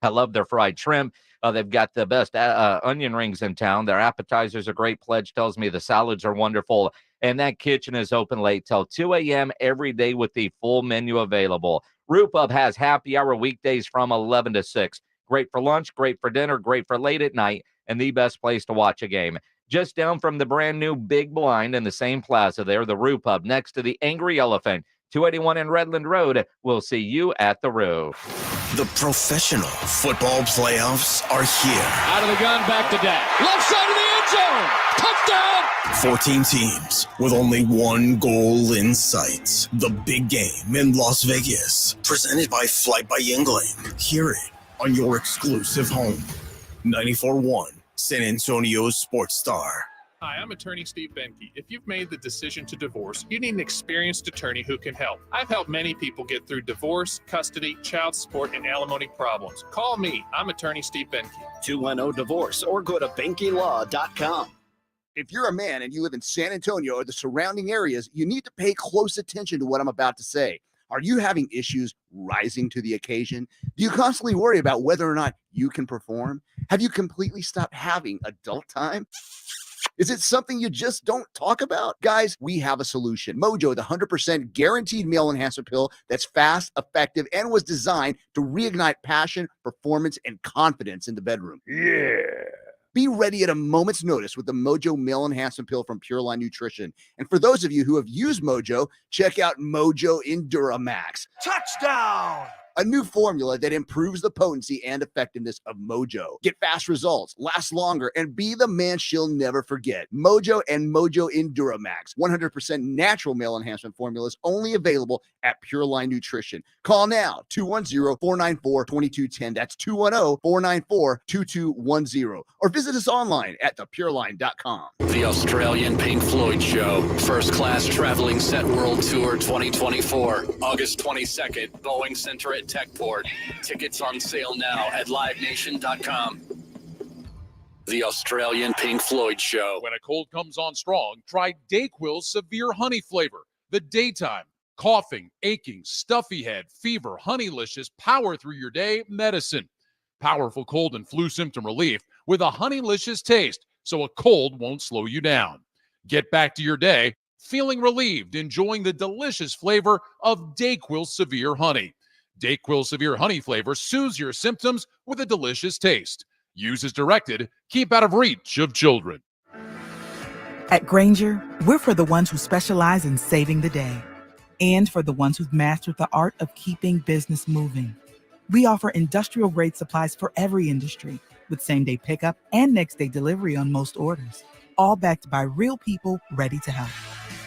I love their fried shrimp. They've got the best onion rings in town. Their appetizers are great. Pledge tells me the salads are wonderful. And that kitchen is open late till 2 a.m. every day with the full menu available. Roo Pub has happy hour weekdays from 11 to 6. Great for lunch, great for dinner, great for late at night, and the best place to watch a game. Just down from the brand new Big Blind in the same plaza there, the Roo Pub, next to the Angry Elephant, 281 in Redland Road. We'll see you at the Roo. The professional football playoffs are here. Out of the gun, back to Dak. Left side of the end zone. Touchdown. 14 teams with only one goal in sight. The big game in Las Vegas. Presented by Flight by Yingling. Hear it on your exclusive home. 94.1 San Antonio's Sports Star. Hi, I'm attorney Steve Benke. If you've made the decision to divorce, you need an experienced attorney who can help. I've helped many people get through divorce, custody, child support, and alimony problems. Call me. I'm attorney Steve Benke. 210-DIVORCE or go to BenkeLaw.com. If you're a man and you live in San Antonio or the surrounding areas, you need to pay close attention to what I'm about to say. Are you having issues rising to the occasion? Do you constantly worry about whether or not you can perform? Have you completely stopped having adult time? Is it something you just don't talk about? Guys, we have a solution. Mojo, the 100% guaranteed male enhancement pill that's fast, effective, and was designed to reignite passion, performance, and confidence in the bedroom. Yeah. Be ready at a moment's notice with the Mojo Male Enhancement Pill from Pure Line Nutrition. And for those of you who have used Mojo, check out Mojo Enduramax. Touchdown! A new formula that improves the potency and effectiveness of Mojo. Get fast results, last longer, and be the man she'll never forget. Mojo and Mojo Enduramax. 100% natural male enhancement formulas only available at Pure Line Nutrition. Call now, 210-494-2210. That's 210-494-2210. Or visit us online at thepureline.com. The Australian Pink Floyd Show. First Class Traveling Set World Tour 2024. August 22nd, Boeing Center at Techport. Tickets on sale now at livenation.com. The Australian Pink Floyd Show. When a cold comes on strong, try DayQuil's Severe Honey Flavor. The daytime, coughing, aching, stuffy head, fever, honeylicious, power through your day medicine. Powerful cold and flu symptom relief with a honeylicious taste, so a cold won't slow you down. Get back to your day feeling relieved, enjoying the delicious flavor of DayQuil Severe Honey. DayQuil Severe Honey flavor soothes your symptoms with a delicious taste. Use as directed. Keep out of reach of children. At Granger, we're for the ones who specialize in saving the day and for the ones who've mastered the art of keeping business moving. We offer industrial-grade supplies for every industry with same-day pickup and next-day delivery on most orders, all backed by real people ready to help.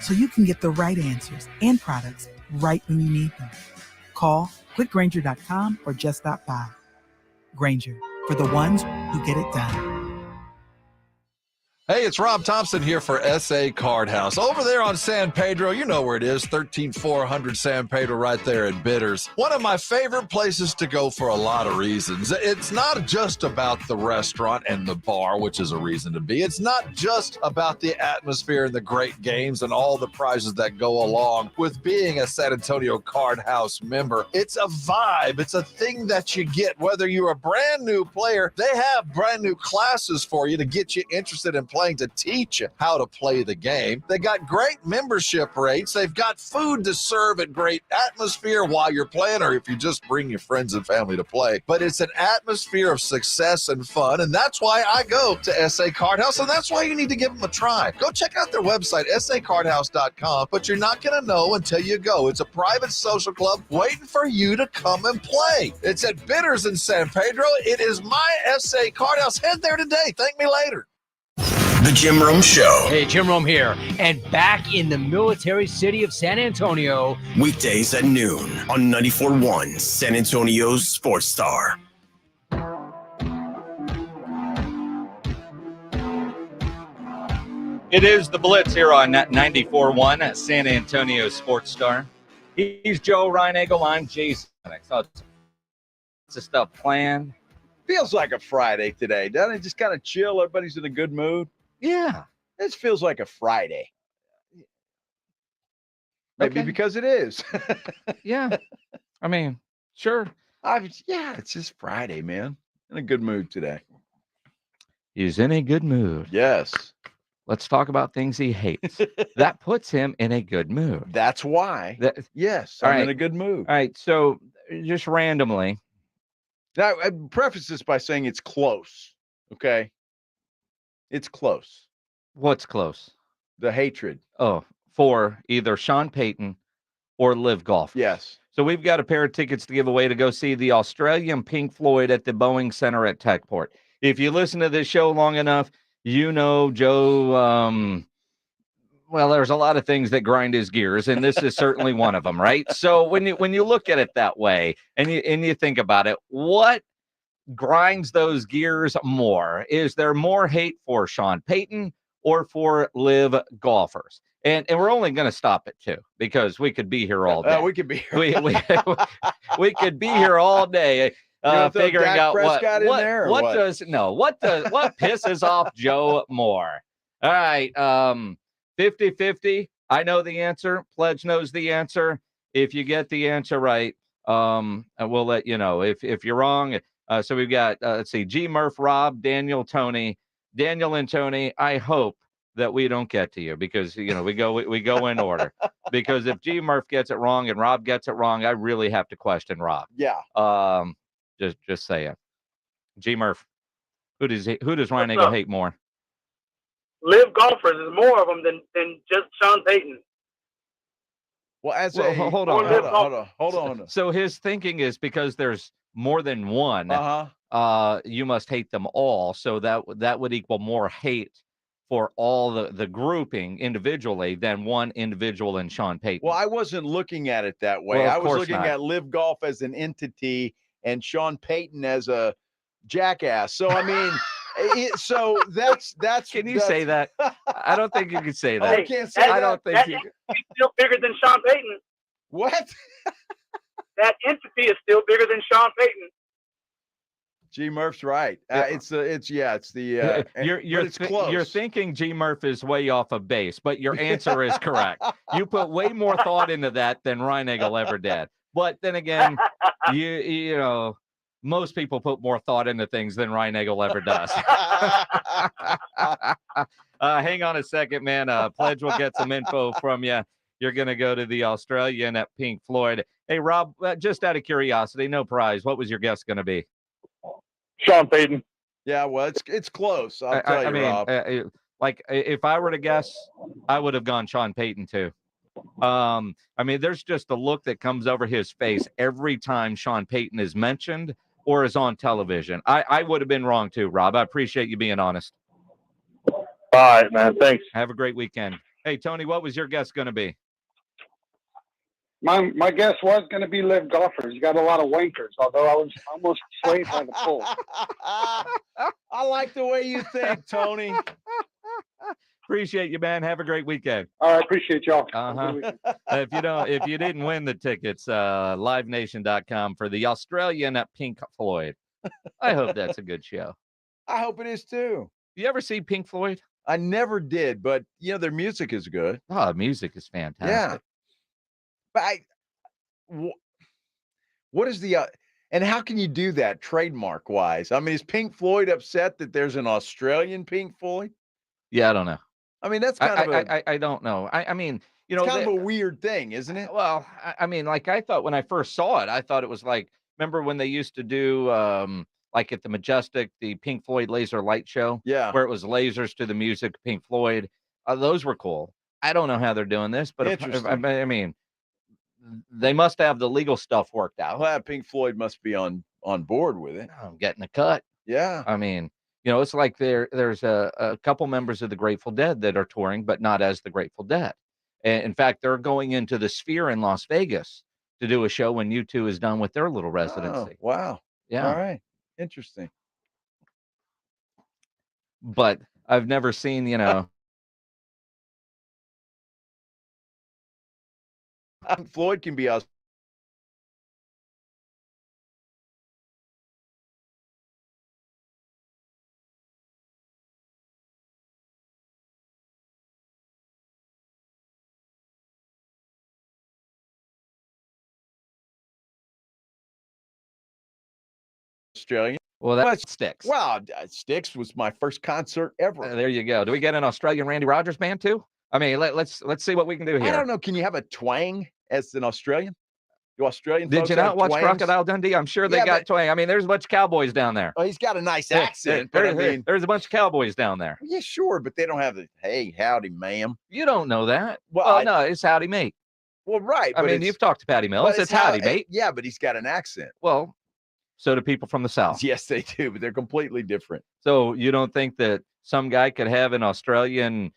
So you can get the right answers and products right when you need them. Call quickgranger.com or just stop by. Granger, for the ones who get it done. Hey, it's Rob Thompson here for SA Card House. Over there on San Pedro, you know where it is, 13400 San Pedro right there at Bitters. One of my favorite places to go for a lot of reasons. It's not just about the restaurant and the bar, which is a reason to be. It's not just about the atmosphere and the great games and all the prizes that go along with being a San Antonio Card House member. It's a vibe. It's a thing that you get. Whether you're a brand new player, they have brand new classes for you to get you interested in playing, to teach you how to play the game. They got great membership rates. They've got food to serve at great atmosphere while you're playing, or if you just bring your friends and family to play. But it's an atmosphere of success and fun, and that's why I go to SA Card House, and that's why you need to give them a try. Go check out their website, sacardhouse.com, but you're not going to know until you go. It's a private social club waiting for you to come and play. It's at Bitters in San Pedro. It is my SA Card House. Head there today. Thank me later. The Jim Rome Show. Hey, Jim Rome here, and back in the military city of San Antonio. Weekdays at noon on 94.1 San Antonio's Sports Star. It is the Blitz here on 94.1 San Antonio Sports Star. He's Joe Reinagel. I'm Jason. Lots of stuff planned. Feels like a Friday today, doesn't it? Just kind of chill. Everybody's in a good mood. Yeah. This feels like a Friday. Maybe because it is. Yeah. I mean, sure. It's just Friday, man. In a good mood today. He's in a good mood. Yes. Let's talk about things he hates. That puts him in a good mood. That's why. Yes, I'm in a good mood. All right. So just randomly. Now, I preface this by saying it's close. Okay. It's close. What's close? The hatred. Oh, for either Sean Payton or Live Golf. Yes. So we've got a pair of tickets to give away to go see the Australian Pink Floyd at the Boeing Center at Techport. If you listen to this show long enough, you know Joe, well, there's a lot of things that grind his gears, and this is certainly one of them, right? So when you look at it that way and you think about it, what grinds those gears more? Is there more hate for Sean Payton or for Live golfers? And we're only going to stop at two because we could be here all day. We could be here. we could be here all day figuring out what pisses off Joe more. All right, 50-50. I know the answer. Pledge knows the answer. If you get the answer right, we'll let you know. If you're wrong, so we've got let's see, G Murph, Rob, Daniel, Tony, Daniel and Tony. I hope that we don't get to you because we go in order. Because if G Murph gets it wrong and Rob gets it wrong, I really have to question Rob. Yeah. Just saying. G Murph, who does Ryan Eagle hate more? Live golfers is more of them than just Sean Payton. Well, hold on. So his thinking is because there's more than one, you must hate them all. So that would equal more hate for all the grouping individually than one individual in Sean Payton. Well, I wasn't looking at it that way. Well, I was looking at Live Golf as an entity and Sean Payton as a jackass. So I mean, so that's. Can you say that? I don't think you can say that. I can't say that. I don't think you. He's still bigger than Sean Payton. What? That entity is still bigger than Sean Payton. G Murph's right. It's the you're thinking G Murph is way off of base, but your answer is correct. You put way more thought into that than Ryan Eagle ever did. But then again, you know, most people put more thought into things than Ryan Eagle ever does. Hang on a second, man. Pledge will get some info from you. You're going to go to the Australian at Pink Floyd. Hey, Rob, just out of curiosity, no prize. What was your guess going to be? Sean Payton. Yeah, well, it's close. I'll tell you, Rob. Like if I were to guess, I would have gone Sean Payton too. I mean, there's just a look that comes over his face every time Sean Payton is mentioned or is on television. I would have been wrong too, Rob. I appreciate you being honest. All right, man. Thanks. Have a great weekend. Hey, Tony, what was your guess going to be? My guess was going to be live golfers. You got a lot of wankers, although I was almost swayed by the poll. I like the way you think, Tony. Appreciate you, man. Have a great weekend. All right, appreciate y'all. If you didn't win the tickets, livenation.com for the Australian at Pink Floyd. I hope that's a good show. I hope it is too. You ever see Pink Floyd? I never did, but their music is good. Oh, music is fantastic. Yeah. But what is the and how can you do that trademark wise? I mean, is Pink Floyd upset that there's an Australian Pink Floyd? Yeah, I don't know. I mean, that's kind of I don't know. I mean, it's kind of a weird thing, isn't it? Well, I mean, like I thought when I first saw it, I thought it was like, remember when they used to do like at the Majestic, the Pink Floyd laser light show? Yeah. Where it was lasers to the music, Pink Floyd. Those were cool. I don't know how they're doing this, but I mean, they must have the legal stuff worked out. Well, Pink Floyd must be on board with it. I'm getting a cut. Yeah. I mean, it's like there's a couple members of the Grateful Dead that are touring, but not as the Grateful Dead. And in fact, they're going into the Sphere in Las Vegas to do a show when U2 is done with their little residency. Oh, wow. Yeah. All right. Interesting. But I've never seen, Floyd can be Australian. Well, that sticks. Wow, Styx was my first concert ever. There you go. Do we get an Australian Randy Rogers band too? I mean, let's see what we can do here. I don't know. Can you have a twang as an Australian? Do Australian Did folks you have not watch twangs? Crocodile Dundee? I'm sure they got twang. I mean, there's a bunch of cowboys down there. Well, he's got a nice accent, but I mean, there's a bunch of cowboys down there. Yeah, sure, but they don't have the hey, howdy, ma'am. You don't know that. Well, no, it's howdy, mate. Well, right. I mean, you've talked to Patty Mills. It's howdy, mate. Yeah, but he's got an accent. Well, so do people from the South. Yes, they do, but they're completely different. So you don't think that some guy could have an Australian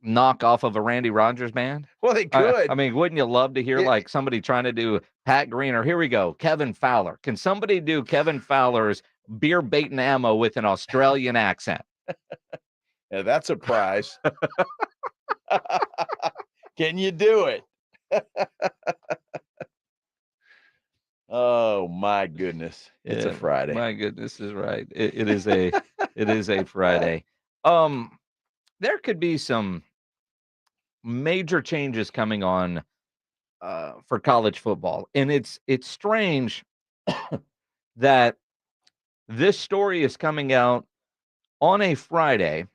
knock off of a Randy Rogers band? Well, they could. I mean, wouldn't you love to hear like somebody trying to do Pat Green, or here we go, Kevin Fowler? Can somebody do Kevin Fowler's beer bait and ammo with an Australian accent? Yeah, that's a prize. Can you do it? Oh my goodness. It's a Friday. My goodness is right. It is a it is a Friday. There could be some major changes coming on for college football. And it's strange that this story is coming out on a Friday.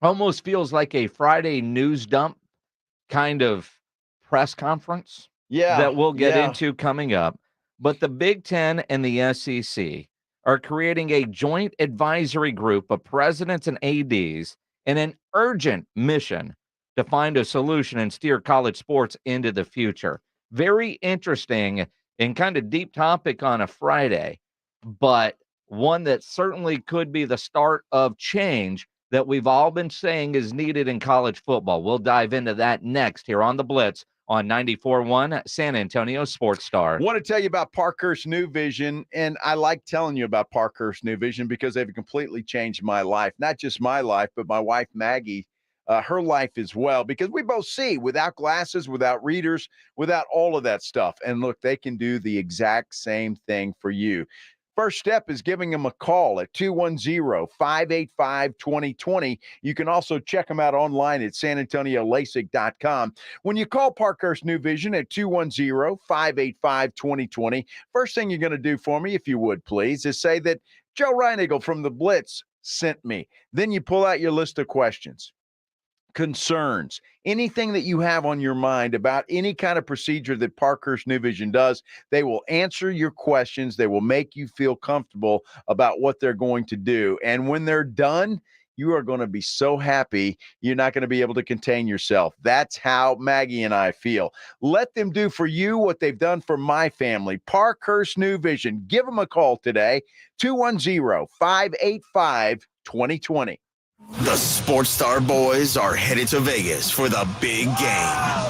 Almost feels like a Friday news dump kind of press conference. Yeah. That we'll get into coming up. But the Big Ten and the SEC are creating a joint advisory group of presidents and ADs in an urgent mission to find a solution and steer college sports into the future. Very interesting and kind of deep topic on a Friday, but one that certainly could be the start of change that we've all been saying is needed in college football. We'll dive into that next here on the Blitz on 94.1 San Antonio Sports Star. Want to tell you about Parkhurst New Vision, and I like telling you about Parkhurst New Vision because they've completely changed my life. Not just my life, but my wife Maggie, her life as well, because we both see without glasses, without readers, without all of that stuff. And look, they can do the exact same thing for you. First step is giving them a call at 210-585-2020. You can also check them out online at sanantoniolasik.com. When you call Parkhurst New Vision at 210-585-2020, first thing you're going to do for me, if you would please, is say that Joe Reinigle from the Blitz sent me. Then you pull out your list of questions, concerns, anything that you have on your mind about any kind of procedure that Parkhurst New Vision does. They will answer your questions. They will make you feel comfortable about what they're going to do. And when they're done, you are going to be so happy, you're not going to be able to contain yourself. That's how Maggie and I feel. Let them do for you what they've done for my family. Parkhurst New Vision. Give them a call today, 210-585-2020. The Sports Star Boys are headed to Vegas for the big game.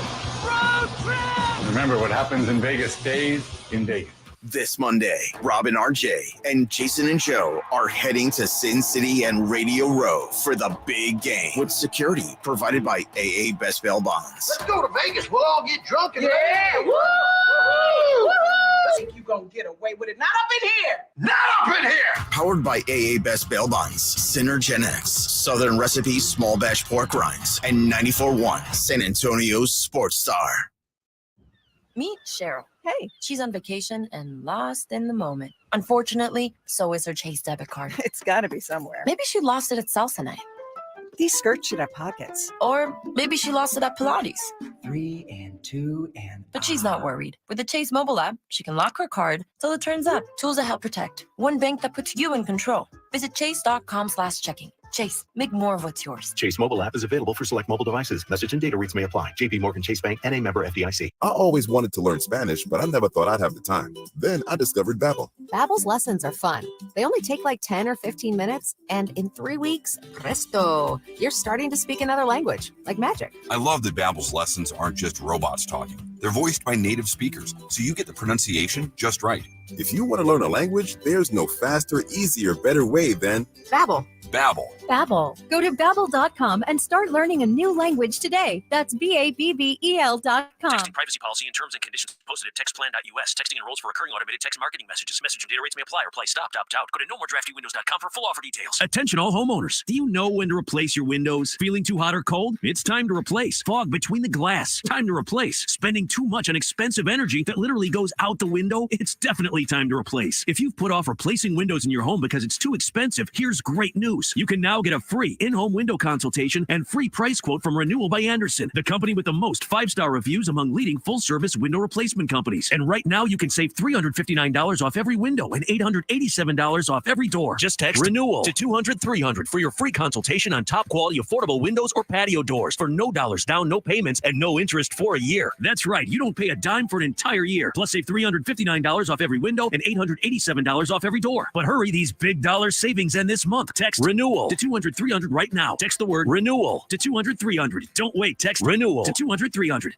Remember, what happens in Vegas stays in Vegas. This Monday, Robin, RJ, and Jason and Joe are heading to Sin City and Radio Row for the big game with security provided by AA Best Bail Bonds. Let's go to Vegas. We'll all get drunk and Woo! I think you gonna get away with it. Not up in here. Not up in here. Powered by AA Best Bail Bonds, Synergenics, Southern Recipe Small Batch Pork Rinds, and 94.1 San Antonio's Sports Star. Meet Cheryl. Hey, she's on vacation and lost in the moment. Unfortunately, so is her Chase debit card. It's got to be somewhere. Maybe she lost it at salsa night. These skirts should have pockets. Or maybe she lost it at Pilates. 3 and 2 and. But she's not worried. With the Chase mobile app, she can lock her card till it turns up. Tools that help protect. One bank that puts you in control. Visit chase.com/checking. Chase, make more of what's yours. Chase mobile app is available for select mobile devices. Message and data rates may apply. JP Morgan Chase Bank and a member FDIC. I always wanted to learn Spanish, but I never thought I'd have the time. Then I discovered Babbel. Babbel's lessons are fun. They only take like 10 or 15 minutes, and in 3 weeks, presto, you're starting to speak another language, like magic. I love that Babbel's lessons aren't just robots talking. They're voiced by native speakers, so you get the pronunciation just right. If you want to learn a language, there's no faster, easier, better way than Babbel. Babbel. Babbel. Go to Babbel.com and start learning a new language today. That's BABBEL.com. Texting privacy policy and terms and conditions posted at textplan.us. Texting enrolls for recurring automated text marketing messages. Message and data rates may apply. Reply stop, opt out. Go to nomoredraftywindows.com for full offer details. Attention all homeowners. Do you know when to replace your windows? Feeling too hot or cold? It's time to replace. Fog between the glass. Time to replace. Spending too much on expensive energy that literally goes out the window? It's definitely time to replace. If you've put off replacing windows in your home because it's too expensive, here's great news. You can now get a free in-home window consultation and free price quote from Renewal by Andersen, the company with the most 5-star reviews among leading full-service window replacement companies. And right now, you can save $359 off every window and $887 off every door. Just text Renewal to 200-300 for your free consultation on top-quality affordable windows or patio doors for no dollars down, no payments, and no interest for a year. That's right. You don't pay a dime for an entire year. Plus, save $359 off every window and $887 off every door. But hurry, these big dollar savings end this month. Text Renewal to 200-300 right now. Text the word Renewal to 200-300. Don't wait. Text Renewal to 200-300.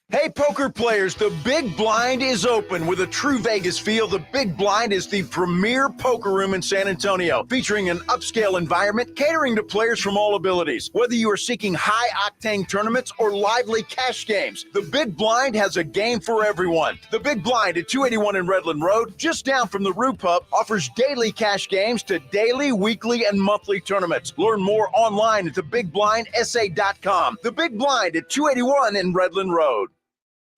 Hey, poker players, the Big Blind is open. With a true Vegas feel, the Big Blind is the premier poker room in San Antonio, featuring an upscale environment catering to players from all abilities. Whether you are seeking high-octane tournaments or lively cash games, the Big Blind has a game for everyone. The Big Blind at 281 in Redland Road, just down from the Rue Pub, offers daily cash games to daily, weekly, and monthly tournaments. Learn more online at thebigblindsa.com. The Big Blind at 281 in Redland Road.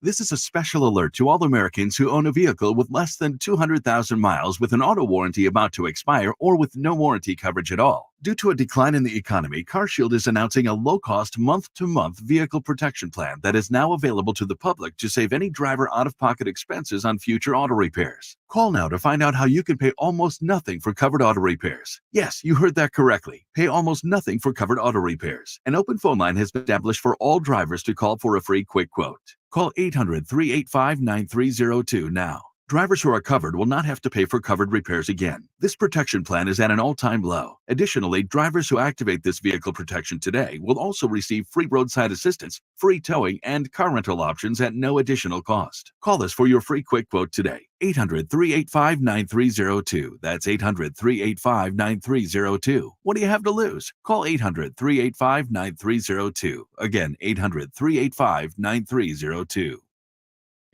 This is a special alert to all Americans who own a vehicle with less than 200,000 miles with an auto warranty about to expire or with no warranty coverage at all. Due to a decline in the economy, CarShield is announcing a low-cost month-to-month vehicle protection plan that is now available to the public to save any driver out-of-pocket expenses on future auto repairs. Call now to find out how you can pay almost nothing for covered auto repairs. Yes, you heard that correctly. Pay almost nothing for covered auto repairs. An open phone line has been established for all drivers to call for a free quick quote. Call 800-385-9302 now. Drivers who are covered will not have to pay for covered repairs again. This protection plan is at an all-time low. Additionally, drivers who activate this vehicle protection today will also receive free roadside assistance, free towing, and car rental options at no additional cost. Call us for your free quick quote today. 800-385-9302. That's 800-385-9302. What do you have to lose? Call 800-385-9302. Again, 800-385-9302.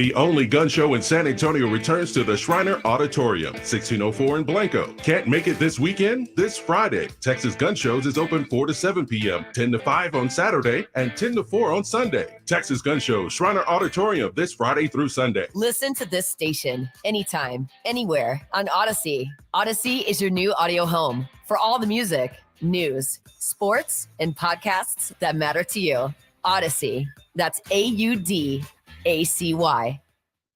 The only gun show in San Antonio returns to the Shriner Auditorium, 1604 in Blanco. Can't make it this weekend? This Friday, Texas Gun Shows is open 4 to 7 p.m., 10 to 5 on Saturday, and 10 to 4 on Sunday. Texas Gun Shows, Shriner Auditorium, this Friday through Sunday. Listen to this station anytime, anywhere on Odyssey. Odyssey is your new audio home for all the music, news, sports, and podcasts that matter to you. Odyssey. That's AUDACY.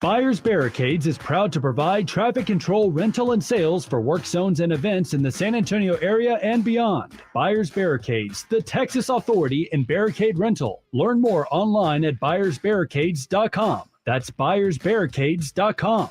Buyers Barricades is proud to provide traffic control, rental, and sales for work zones and events in the San Antonio area and beyond. Buyers Barricades, the Texas authority in barricade rental. Learn more online at buyersbarricades.com. That's buyersbarricades.com.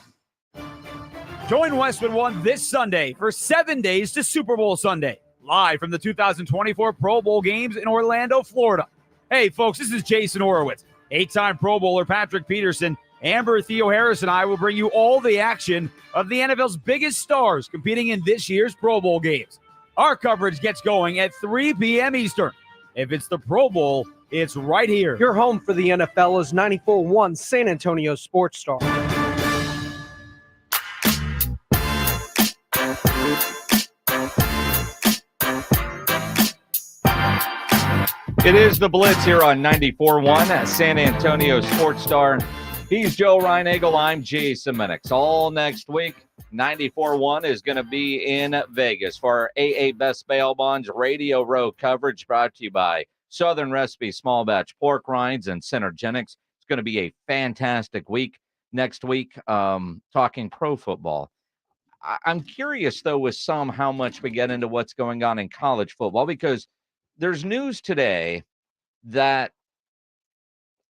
Join Westwood One this Sunday for 7 days to Super Bowl Sunday, live from the 2024 Pro Bowl games in Orlando, Florida. Hey, folks, this is Jason Horowitz. 8-time Pro Bowler Patrick Peterson, Amber Theo Harris, and I will bring you all the action of the NFL's biggest stars competing in this year's Pro Bowl games. Our coverage gets going at 3 p.m. Eastern. If it's the Pro Bowl, it's right here. Your home for the NFL is 94.1 San Antonio Sports Star. It is the Blitz here on 94.1 San Antonio Sports Star. He's Joe Reinagle. I'm Jason Minix. All next week, 94.1 is going to be in Vegas for our AA Best Bail Bonds Radio Row coverage brought to you by Southern Recipe Small Batch Pork Rinds and Synergenics. It's going to be a fantastic week next week, talking pro football. I'm curious, though, with how much we get into what's going on in college football, because there's news today that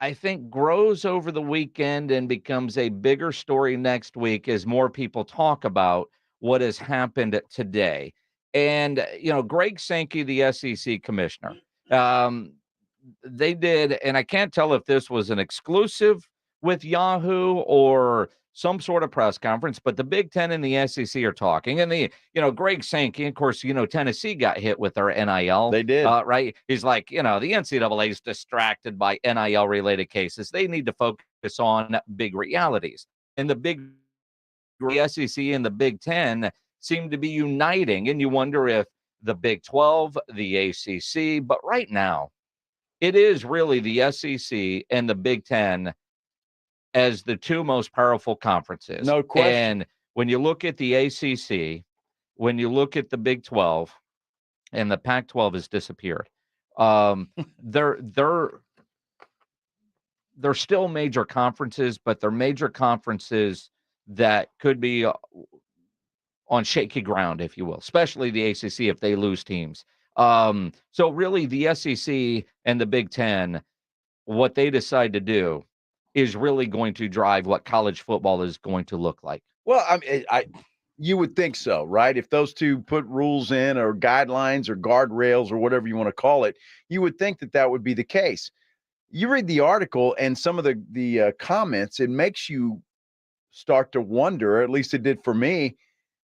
I think grows over the weekend and becomes a bigger story next week as more people talk about what has happened today. And, Greg Sankey, the SEC commissioner, they did, and I can't tell if this was an exclusive with Yahoo or some sort of press conference, but the Big Ten and the SEC are talking. And Greg Sankey, of course, Tennessee got hit with their NIL. They did. Right? He's like, the NCAA is distracted by NIL related cases. They need to focus on big realities. And the SEC and the Big Ten seem to be uniting. And you wonder if the Big 12, the ACC, but right now it is really the SEC and the Big Ten as the two most powerful conferences. No question. And when you look at the ACC, when you look at the Big 12, and the Pac-12 has disappeared, they're still major conferences, but they're major conferences that could be on shaky ground, if you will, especially the ACC if they lose teams. So really the SEC and the Big Ten, what they decide to do is really going to drive what college football is going to look like. Well, you would think so, right? If those two put rules in or guidelines or guardrails or whatever you want to call it, you would think that would be the case. You read the article and some of the comments, it makes you start to wonder, at least it did for me,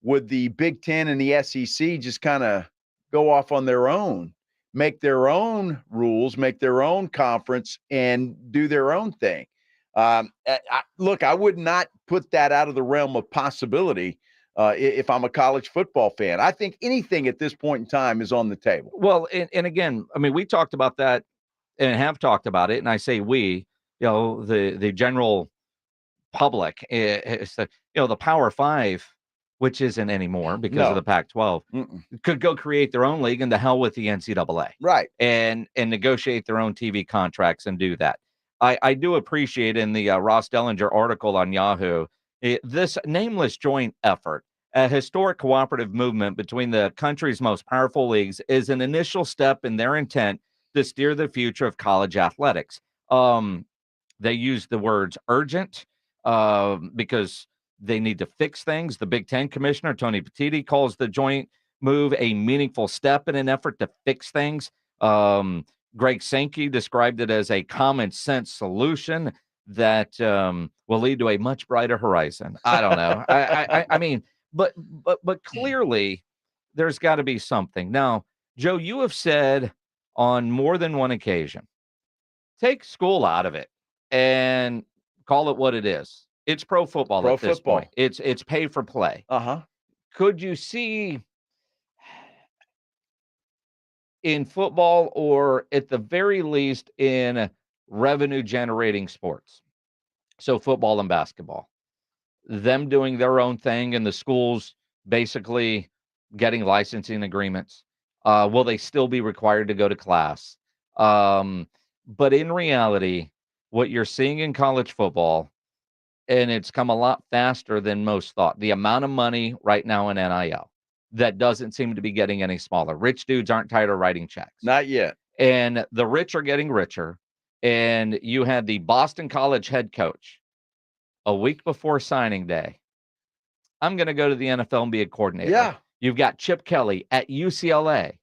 would the Big Ten and the SEC just kind of go off on their own, make their own rules, make their own conference, and do their own thing? Look, I would not put that out of the realm of possibility if I'm a college football fan. I think anything at this point in time is on the table. Well, and again, I mean, we talked about that and have talked about it, and I say we, the general public, is that, the Power Five, which isn't anymore because of the Pac-12, could go create their own league and to hell with the NCAA. Right. And negotiate their own TV contracts and do that. I do appreciate in the Ross Dellinger article on Yahoo, this nameless joint effort, a historic cooperative movement between the country's most powerful leagues, is an initial step in their intent to steer the future of college athletics. They use the words urgent because they need to fix things. The Big Ten commissioner, Tony Petitti, calls the joint move a meaningful step in an effort to fix things. Greg Sankey described it as a common sense solution that will lead to a much brighter horizon. I don't know. I mean, but clearly there's got to be something. Now, Joe, you have said on more than one occasion, take school out of it and call it what it is. It's pro football Pro at this football. point. It's pay for play. Could you see in football, or at the very least in revenue generating sports, so football and basketball, them doing their own thing and the schools basically getting licensing agreements? Will they still be required to go to class? But in reality, what you're seeing in college football, and it's come a lot faster than most thought, the amount of money right now in NIL that doesn't seem to be getting any smaller. Rich dudes aren't tired of writing checks. Not yet. And the rich are getting richer. And you had the Boston College head coach a week before signing day. I'm going to go to the NFL and be a coordinator. Yeah. You've got Chip Kelly at UCLA,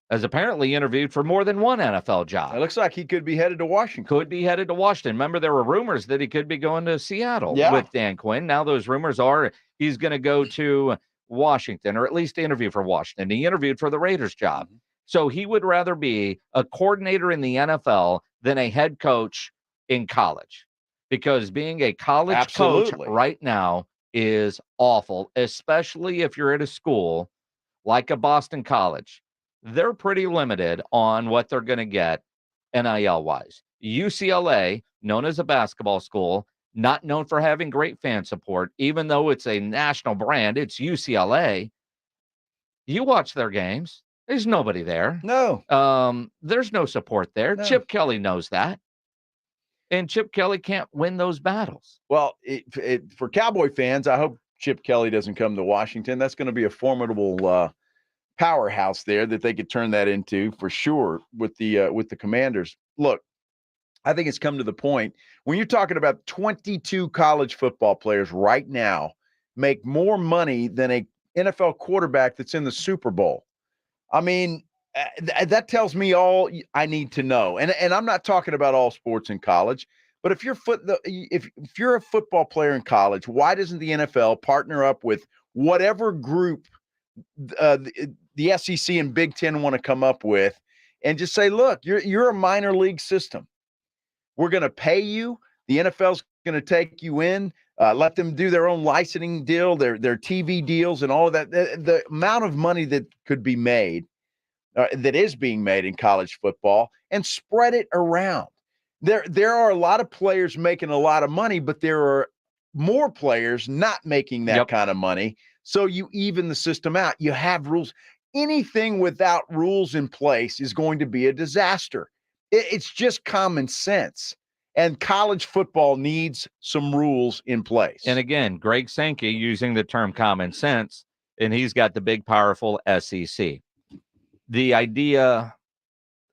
has apparently interviewed for more than one NFL job. It looks like he could be headed to Washington. Could be headed to Washington. Remember, there were rumors that he could be going to Seattle with Dan Quinn. Now those rumors are he's going to go to Washington, or at least interview for Washington. He interviewed for the Raiders job. So he would rather be a coordinator in the NFL than a head coach in college, because being a college coach right now is awful, especially if you're at a school like a Boston College. They're pretty limited on what they're going to get NIL-wise. UCLA, known as a basketball school, not known for having great fan support, even though it's a national brand, it's UCLA. You watch their games, there's nobody there. No. There's no support there. No. Chip Kelly knows that. And Chip Kelly can't win those battles. Well, for Cowboy fans, I hope Chip Kelly doesn't come to Washington. That's going to be a formidable powerhouse there that they could turn that into for sure with the Commanders. Look, I think it's come to the point when you're talking about 22 college football players right now make more money than a NFL quarterback that's in the Super Bowl. I mean, that tells me all I need to know. And I'm not talking about all sports in college, but if you're a football player in college, why doesn't the NFL partner up with whatever group the SEC and Big Ten want to come up with and just say, look, you're a minor league system. We're going to pay you. The NFL's going to take you in, let them do their own licensing deal, their TV deals and all of that. The amount of money that could be made, that is being made in college football, and spread it around. There are a lot of players making a lot of money, but there are more players not making that kind of money. So you even the system out. You have rules. Anything without rules in place is going to be a disaster. It's just common sense. And college football needs some rules in place. And again, Greg Sankey using the term common sense, and he's got the big, powerful SEC. The idea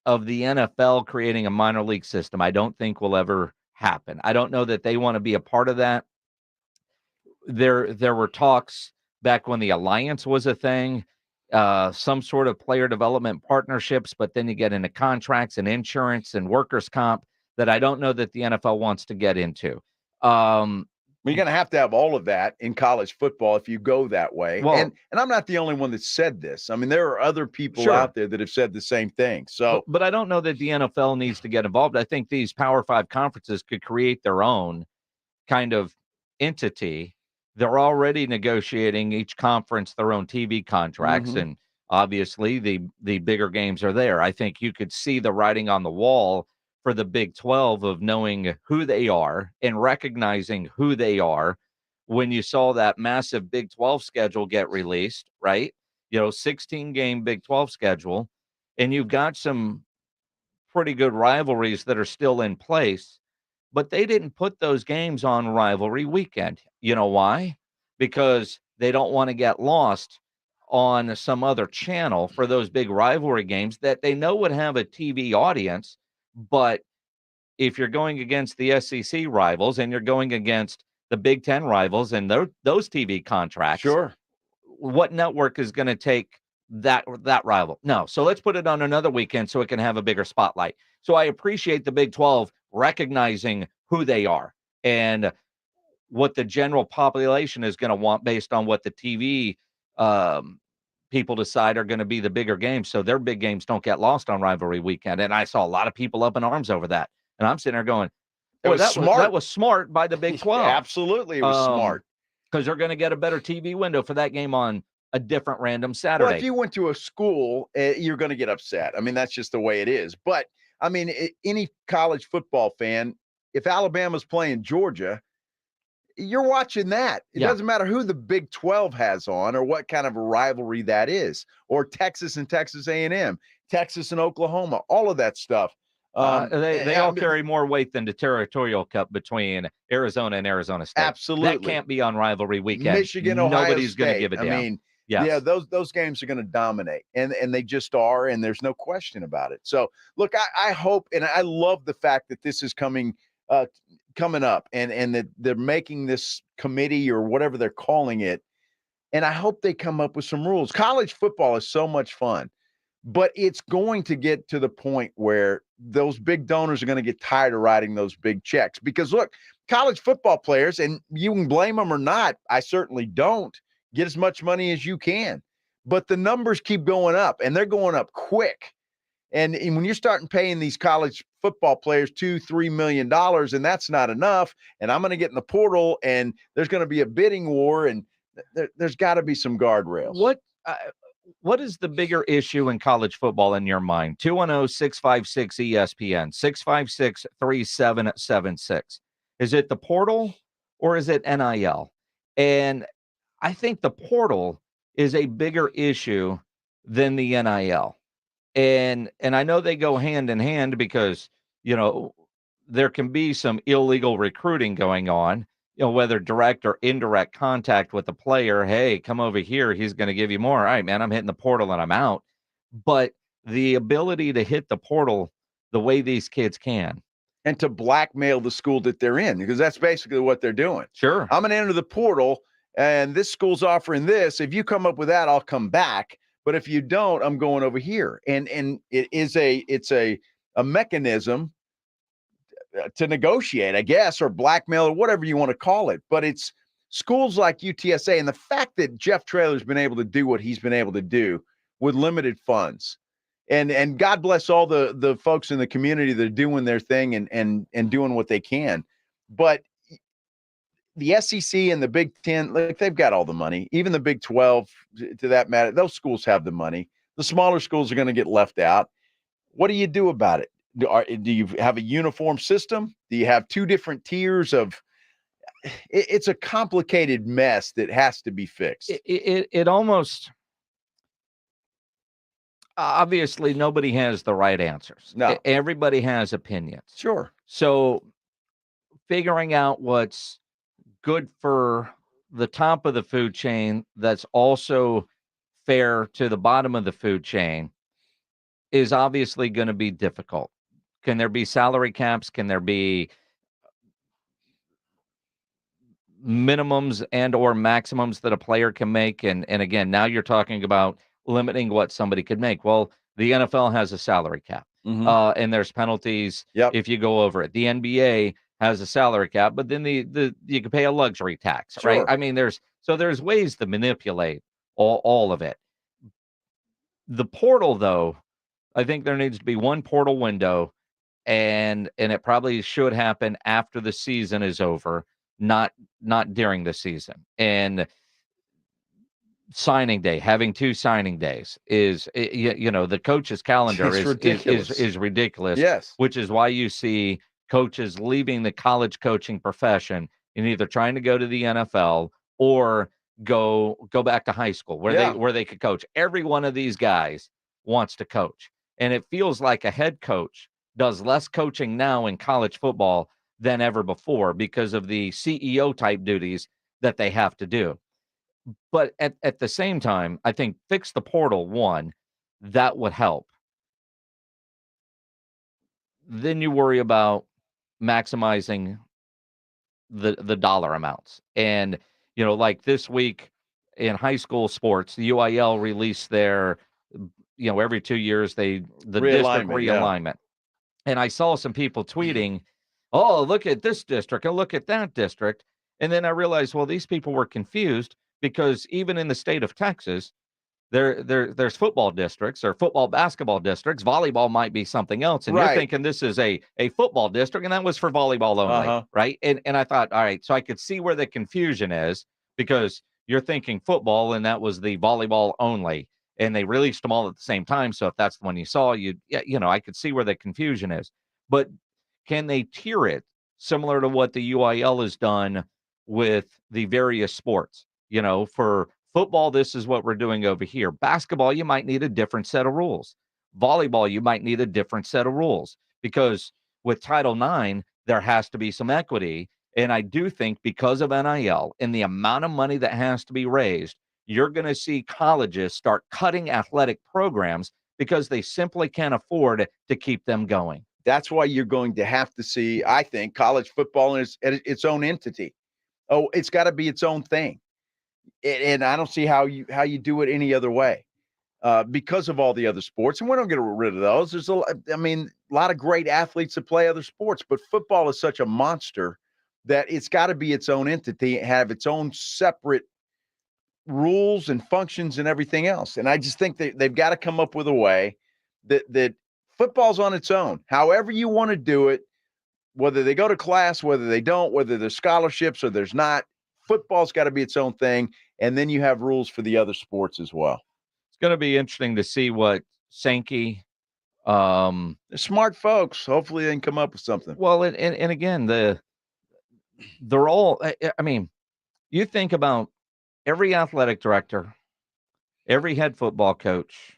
of the NFL creating a minor league system, I don't think will ever happen. I don't know that they want to be a part of that. There were talks back when the Alliance was a thing, some sort of player development partnerships, but then you get into contracts and insurance and workers' comp that I don't know that the NFL wants to get into. You're going to have all of that in college football if you go that way. Well, and I'm not the only one that said this. I mean, there are other people out there that have said the same thing. So, but I don't know that the NFL needs to get involved. I think these Power 5 conferences could create their own kind of entity. They're already negotiating each conference their own TV contracts, and obviously the bigger games are there. I think you could see the writing on the wall for the Big 12 of knowing who they are and recognizing who they are when you saw that massive Big 12 schedule get released, right? 16-game Big 12 schedule, and you've got some pretty good rivalries that are still in place, but they didn't put those games on rivalry weekend. You know why? Because they don't want to get lost on some other channel for those big rivalry games that they know would have a TV audience. But if you're going against the SEC rivals and you're going against the Big Ten rivals and those TV contracts, what network is going to take that rival? No. So let's put it on another weekend so it can have a bigger spotlight. So I appreciate the Big 12 recognizing who they are and what the general population is going to want based on what the TV people decide are going to be the bigger games, so their big games don't get lost on rivalry weekend. And I saw a lot of people up in arms over that. And I'm sitting there going, It was smart. That was smart by the Big 12. Absolutely, it was smart. Because they're going to get a better TV window for that game on a different random Saturday. Well, if you went to a school, you're going to get upset. I mean, that's just the way it is. But, I mean, any college football fan, if Alabama's playing Georgia, you're watching that. It doesn't matter who the Big 12 has on or what kind of a rivalry that is, or Texas and Texas A&M, Texas and Oklahoma, all of that stuff. They all carry more weight than the territorial cup between Arizona and Arizona State. Absolutely. That can't be on rivalry weekend. Michigan, Ohio Nobody's going to State. give a damn. I mean, yes. yeah, those games are going to dominate, and they just are, and there's no question about it. So, look, I hope, and I love the fact that this is coming up, and that they're making this committee or whatever they're calling it, and I hope they come up with some rules. College football is so much fun, but it's going to get to the point where those big donors are going to get tired of writing those big checks. Because, look, college football players, and you can blame them or not, I certainly don't, get as much money as you can. But the numbers keep going up, and they're going up quick. And when you're starting paying these college football players $2-3 million, and that's not enough, and I'm going to get in the portal, and there's going to be a bidding war, and there's got to be some guardrails. What is the bigger issue in college football in your mind? 210-656-ESPN, 656-3776. Is it the portal or is it NIL? And I think the portal is a bigger issue than the NIL. And I know they go hand in hand because, there can be some illegal recruiting going on, whether direct or indirect contact with the player. Hey, come over here. He's going to give you more. All right, man, I'm hitting the portal and I'm out. But the ability to hit the portal the way these kids can. And to blackmail the school that they're in, because that's basically what they're doing. Sure. I'm going to enter the portal, and this school's offering this. If you come up with that, I'll come back. But if you don't, I'm going over here. And it's a mechanism to negotiate, I guess, or blackmail, or whatever you want to call it. But it's schools like UTSA, and the fact that Jeff Traylor's been able to do what he's been able to do with limited funds. And God bless all the folks in the community that are doing their thing and doing what they can. But the SEC and the Big Ten, like, they've got all the money. Even the Big 12, to that matter, those schools have the money. The smaller schools are going to get left out. What do you do about it? Do you have a uniform system? Do you have two different tiers of – it's a complicated mess that has to be fixed. It almost – obviously, nobody has the right answers. No. Everybody has opinions. Sure. So figuring out what's – good for the top of the food chain that's also fair to the bottom of the food chain is obviously going to be difficult. Can there be salary caps? Can there be minimums and or maximums that a player can make? And again, now you're talking about limiting what somebody could make. Well, the NFL has a salary cap, and there's penalties if you go over it. The NBA has a salary cap, but then the you can pay a luxury tax, Sure. right? I mean, there's ways to manipulate all of it. The portal, though, I think there needs to be one portal window, and it probably should happen after the season is over, not during the season. And signing day, having 2 signing days is, the coach's calendar is ridiculous. Yes, which is why you see coaches leaving the college coaching profession and either trying to go to the NFL or go back to high school where they could coach. Every one of these guys wants to coach. And it feels like a head coach does less coaching now in college football than ever before because of the CEO type duties that they have to do. But at the same time, I think fix the portal, one, that would help. Then you worry about maximizing the dollar amounts. And, like this week in high school sports, the UIL released their, every 2 years, the district realignment. And I saw some people tweeting, oh, look at this district and look at that district. And then I realized, well, these people were confused because even in the state of Texas, there's football districts or football basketball districts. Volleyball might be something else, and you're thinking this is a football district, and that was for volleyball only, right? And I thought, all right, so I could see where the confusion is, because you're thinking football, and that was the volleyball only, and they released them all at the same time. So if that's the one you saw, I could see where the confusion is. But can they tier it similar to what the UIL has done with the various sports? For football, this is what we're doing over here. Basketball, you might need a different set of rules. Volleyball, you might need a different set of rules, because with Title IX, there has to be some equity. And I do think because of NIL and the amount of money that has to be raised, you're going to see colleges start cutting athletic programs because they simply can't afford to keep them going. That's why you're going to have to see, I think, college football is its own entity. Oh, it's got to be its own thing. And I don't see how you do it any other way, because of all the other sports. And we don't get rid of those. There's a lot of great athletes that play other sports, but football is such a monster that it's got to be its own entity, have its own separate rules and functions and everything else. And I just think they've got to come up with a way that football's on its own. However you want to do it, whether they go to class, whether they don't, whether there's scholarships or there's not, football's got to be its own thing. And then you have rules for the other sports as well. It's going to be interesting to see what Sankey. They're smart folks. Hopefully they can come up with something. Well, and again, they're all, I mean, you think about every athletic director, every head football coach,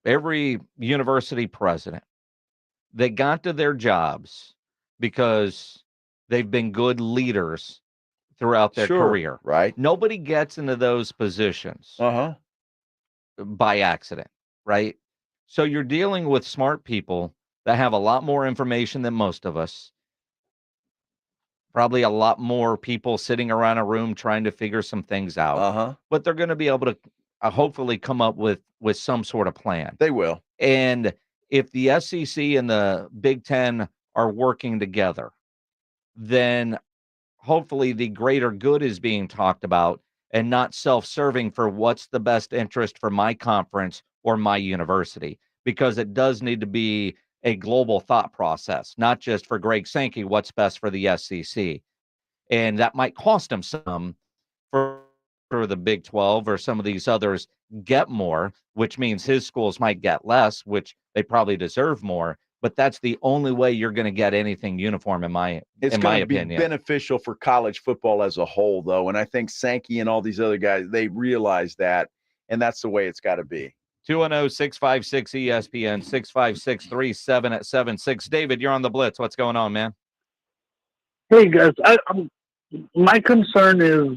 every university president, they got to their jobs because they've been good leaders throughout their career. Right. Nobody gets into those positions by accident, right? So you're dealing with smart people that have a lot more information than most of us. Probably a lot more people sitting around a room trying to figure some things out. But they're going to be able to hopefully come up with some sort of plan. They will. And if the SEC and the Big Ten are working together, then hopefully the greater good is being talked about and not self-serving for what's the best interest for my conference or my university, because it does need to be a global thought process, not just for Greg Sankey, what's best for the SEC. And that might cost him some for the Big 12 or some of these others get more, which means his schools might get less, which they probably deserve more. But that's the only way you're going to get anything uniform, in my opinion. It's going to be beneficial for college football as a whole, though. And I think Sankey and all these other guys, they realize that, and that's the way it's got to be. 210-656-ESPN, 656-3776. David, you're on the Blitz. What's going on, man? Hey, guys. My concern is,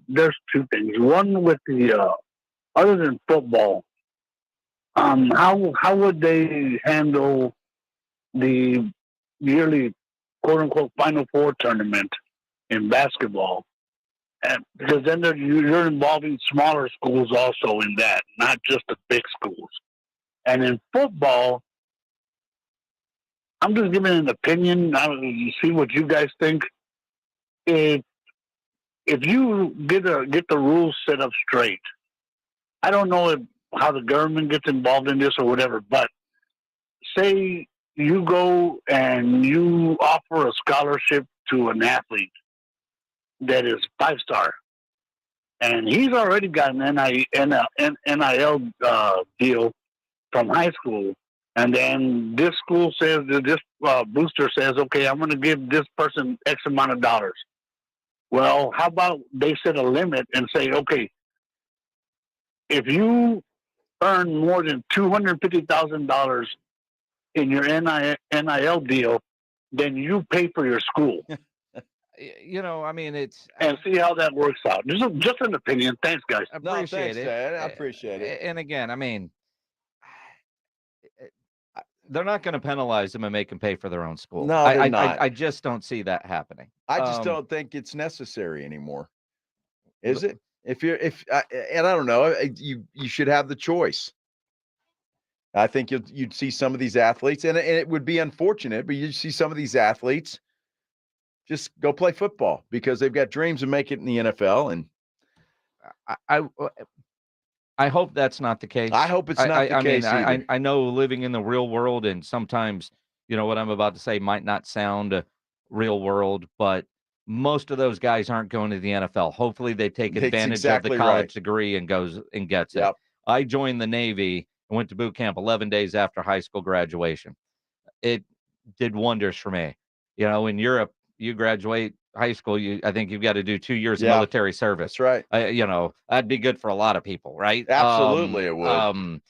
there's two things. One with the, other than football, how would they handle the yearly quote-unquote Final Four tournament in basketball? And because then you're involving smaller schools also in that, not just the big schools. And in football, I'm just giving an opinion. You see what you guys think. If you get the rules set up straight, I don't know how the government gets involved in this or whatever, but say you go and you offer a scholarship to an athlete that is 5-star, and he's already got an NIL deal from high school, and then this school says, this booster says, okay, I'm going to give this person X amount of dollars. Well, how about they set a limit and say, okay, if you earn more than $250,000 in your NIL deal, then you pay for your school. I mean, it's... And see how that works out. Just an opinion. Thanks, guys. Appreciate it. I appreciate it. And again, I mean, they're not going to penalize them and make them pay for their own school. No, they're not. I just don't see that happening. I just don't think it's necessary anymore. Is it? And I don't know, you should have the choice. I think you'd see some of these athletes, and it would be unfortunate, but you see some of these athletes just go play football because they've got dreams of making it in the NFL. And I hope that's not the case. I hope it's not the case either. I know living in the real world, and sometimes, what I'm about to say might not sound real world, but most of those guys aren't going to the NFL. Hopefully they take That's advantage exactly of the college right. degree and goes and gets Yep. it. I joined the Navy and went to boot camp 11 days after high school graduation. It did wonders for me. In Europe, you graduate high school, I think you've got to do 2 years of military service. That's right. That'd be good for a lot of people, right? Absolutely, it would.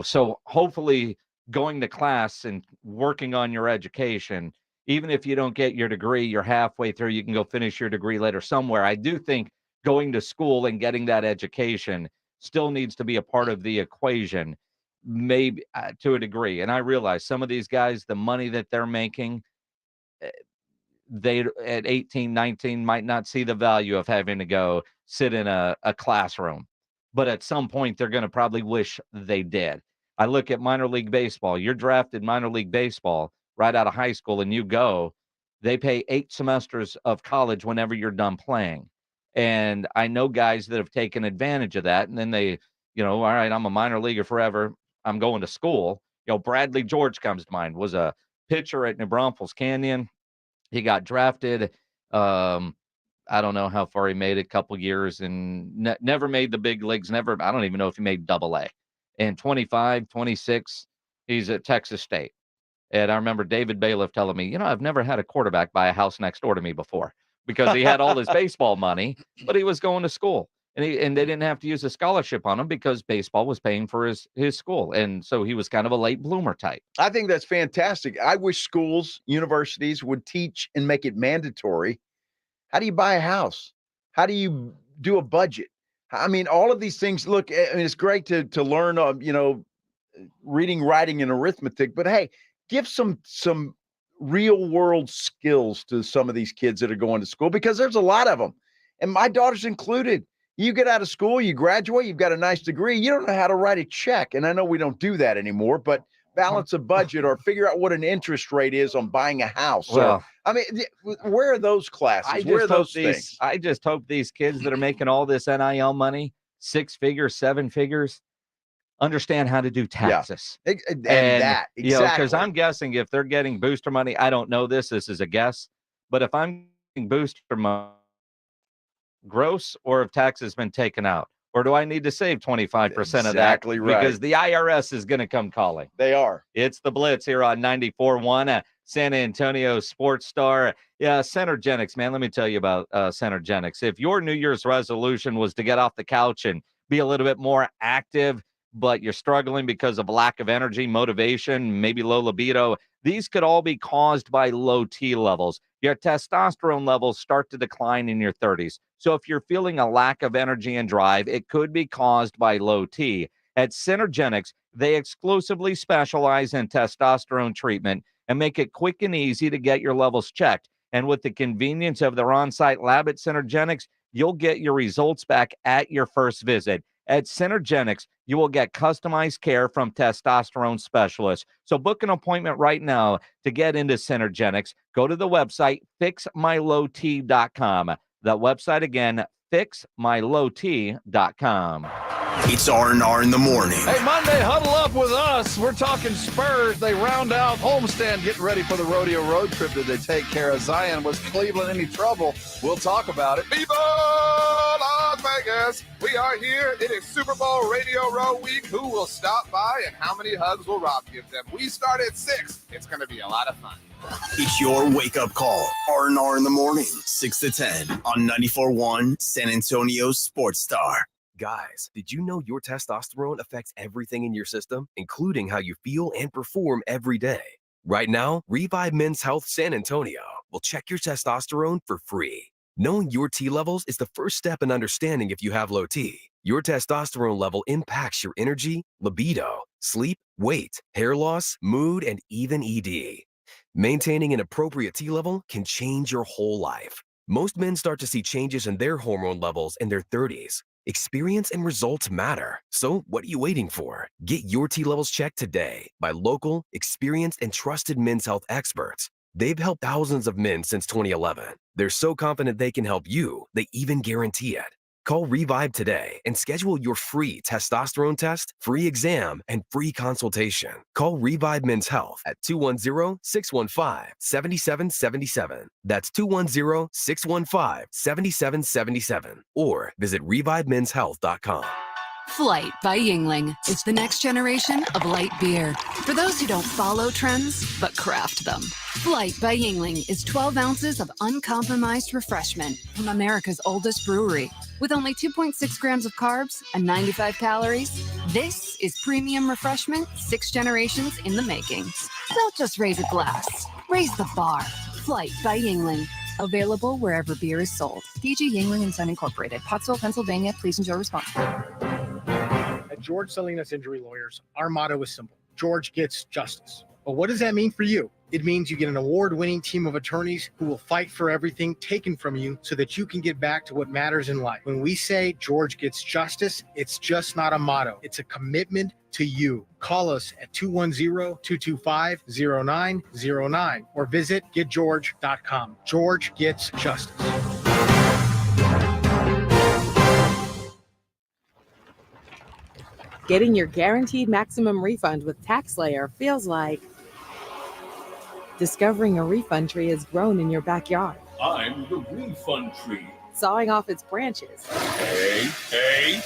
So hopefully going to class and working on your education, even if you don't get your degree, you're halfway through, you can go finish your degree later somewhere. I do think going to school and getting that education still needs to be a part of the equation, maybe to a degree. And I realize some of these guys, the money that they're making, they at 18, 19 might not see the value of having to go sit in a classroom. But at some point, they're going to probably wish they did. I look at minor league baseball. You're drafted minor league baseball right out of high school and you go, they pay 8 semesters of college whenever you're done playing. And I know guys that have taken advantage of that. And then they, all right, I'm a minor leaguer forever. I'm going to school. Bradley George comes to mind, was a pitcher at New Braunfels Canyon. He got drafted. I don't know how far he made it, a couple years, and never made the big leagues. I don't even know if he made AA. And 25, 26, he's at Texas State. And I remember David Bailiff telling me, I've never had a quarterback buy a house next door to me before because he had all his baseball money, but he was going to school. And they didn't have to use a scholarship on him because baseball was paying for his school. And so he was kind of a late bloomer type. I think that's fantastic. I wish schools, universities would teach and make it mandatory. How do you buy a house? How do you do a budget? I mean, all of these things, look, it's great to learn, reading, writing, and arithmetic, but hey, give some real world skills to some of these kids that are going to school, because there's a lot of them. And my daughter's included. You get out of school, you graduate, you've got a nice degree. You don't know how to write a check. And I know we don't do that anymore, but balance a budget or figure out what an interest rate is on buying a house. Well, where are those classes? Where are those things? I just hope these kids that are making all this NIL money, 6 figures, 7 figures, understand how to do taxes. Yeah. And that, exactly. Because I'm guessing if they're getting booster money, I don't know this is a guess, but if I'm getting booster money, gross, or if tax has been taken out, or do I need to save 25% of that? Exactly right. Because the IRS is going to come calling. They are. It's the Blitz here on 94.1, San Antonio Sports Star. Yeah, Centergenics, man. Let me tell you about Centergenics. If your New Year's resolution was to get off the couch and be a little bit more active, but you're struggling because of lack of energy, motivation, maybe low libido, these could all be caused by low T levels. Your testosterone levels start to decline in your 30s. So if you're feeling a lack of energy and drive, it could be caused by low T. At Centergenics, they exclusively specialize in testosterone treatment and make it quick and easy to get your levels checked. And with the convenience of their on-site lab at Centergenics, you'll get your results back at your first visit. At Centergenics, you will get customized care from testosterone specialists. So book an appointment right now to get into Centergenics. Go to the website, fixmylowt.com. That website again, fixmylowt.com. It's R&R in the morning. Hey, Monday, huddle up with us. We're talking Spurs. They round out homestand, getting ready for the rodeo road trip. Did they take care of Zion? Was Cleveland any trouble? We'll talk about it. Viva Las Vegas! We are here. It is Super Bowl Radio Row week. Who will stop by and how many hugs will Rob give them? We start at 6. It's going to be a lot of fun. It's your wake-up call. R&R in the morning, 6 to 10 on 94.1 San Antonio Sports Star. Guys, did you know your testosterone affects everything in your system, including how you feel and perform every day? Right now, Revive Men's Health San Antonio will check your testosterone for free. Knowing your T levels is the first step in understanding if you have low T. Your testosterone level impacts your energy, libido, sleep, weight, hair loss, mood, and even ED. Maintaining an appropriate T level can change your whole life. Most men start to see changes in their hormone levels in their 30s. Experience and results matter. So what are you waiting for? Get your T levels checked today by local, experienced, and trusted men's health experts. They've helped thousands of men since 2011. They're so confident they can help you, they even guarantee it. Call Revive today and schedule your free testosterone test, free exam, and free consultation. Call Revive Men's Health at 210-615-7777. That's 210-615-7777. Or visit revivemenshealth.com. Flight by Yingling is the next generation of light beer. For those who don't follow trends, but craft them. Flight by Yingling is 12 ounces of uncompromised refreshment from America's oldest brewery. With only 2.6 grams of carbs and 95 calories, this is premium refreshment 6 generations in the making. Don't just raise a glass, raise the bar. Flight by Yingling. Available wherever beer is sold. DG Yingling & Son Incorporated, Pottsville, Pennsylvania. Please enjoy responsibly. At George Salinas Injury Lawyers, our motto is simple. George gets justice. But what does that mean for you? It means you get an award-winning team of attorneys who will fight for everything taken from you so that you can get back to what matters in life. When we say George gets justice, it's just not a motto. It's a commitment to you. Call us at 210-225-0909 or visit getgeorge.com. George gets justice. Getting your guaranteed maximum refund with TaxSlayer feels like discovering a refund tree has grown in your backyard. I'm the refund tree. Sawing off its branches. Hey.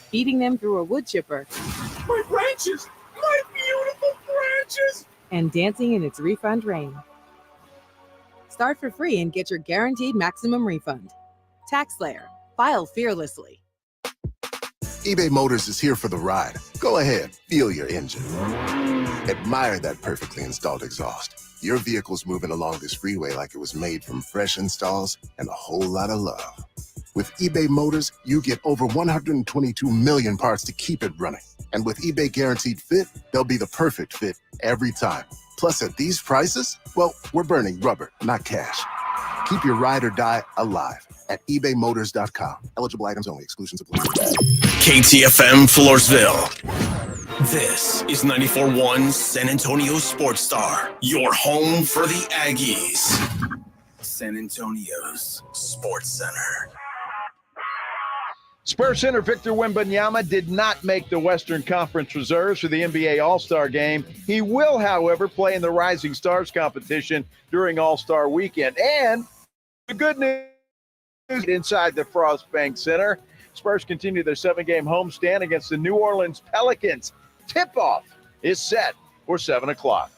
Feeding them through a wood chipper. My branches! My beautiful branches! And dancing in its refund rain. Start for free and get your guaranteed maximum refund. TaxSlayer. File fearlessly. eBay Motors is here for the ride. Go ahead, feel your engine. Admire that perfectly installed exhaust. Your vehicle's moving along this freeway like it was made from fresh installs and a whole lot of love. With eBay Motors, you get over 122 million parts to keep it running. And with eBay Guaranteed Fit, they'll be the perfect fit every time. Plus, at these prices, well, we're burning rubber, not cash. Keep your ride or die alive at ebaymotors.com. Eligible items only. Exclusions apply. KTFM Floresville. This is 94.1 San Antonio Sports Star, your home for the Aggies. San Antonio's Sports Center. Spurs center Victor Wembanyama did not make the Western Conference reserves for the NBA All-Star game. He will, however, play in the Rising Stars competition during All-Star weekend. And the good news inside the Frostbank Center, Spurs continue their 7-game homestand against the New Orleans Pelicans. Tip-off is set for 7 o'clock.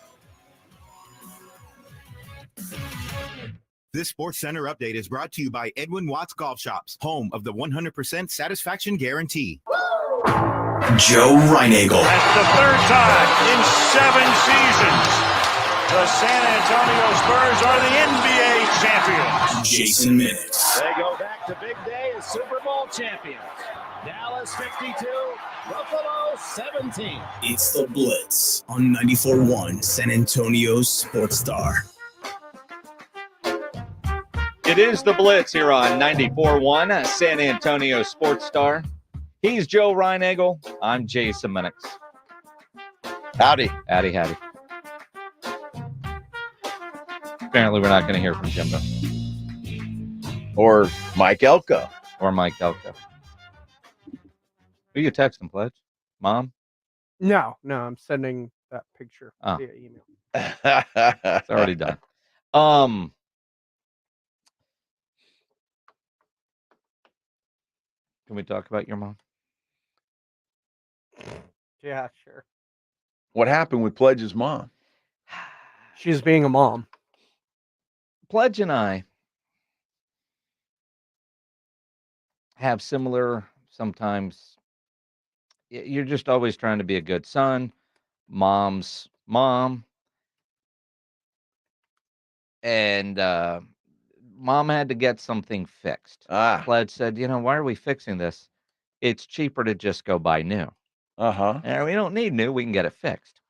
This Sports Center update is brought to you by Edwin Watts Golf Shops, home of the 100% satisfaction guarantee. Joe Reinagel. That's the third time in 7 seasons the San Antonio Spurs are the NBA champions. Jason Minutes. They go back to big day as Super Bowl champions. Dallas 52, Buffalo 17. It's the Blitz on 94.1 San Antonio Sports Star. It is the Blitz here on 94.1 San Antonio Sports Star. He's Joe Reinagel. I'm Jason Minix. Howdy. Howdy. Apparently, we're not going to hear from Jimbo. Or Mike Elko. Who you texting, Pledge? Mom? No, I'm sending that picture via email. It's already done. Can we talk about your mom? Yeah, sure. What happened with Pledge's mom? She's being a mom. Pledge and I have similar, sometimes you're just always trying to be a good son, mom's mom. And mom had to get something fixed. Pledge said, why are we fixing this? It's cheaper to just go buy new. And we don't need new. We can get it fixed.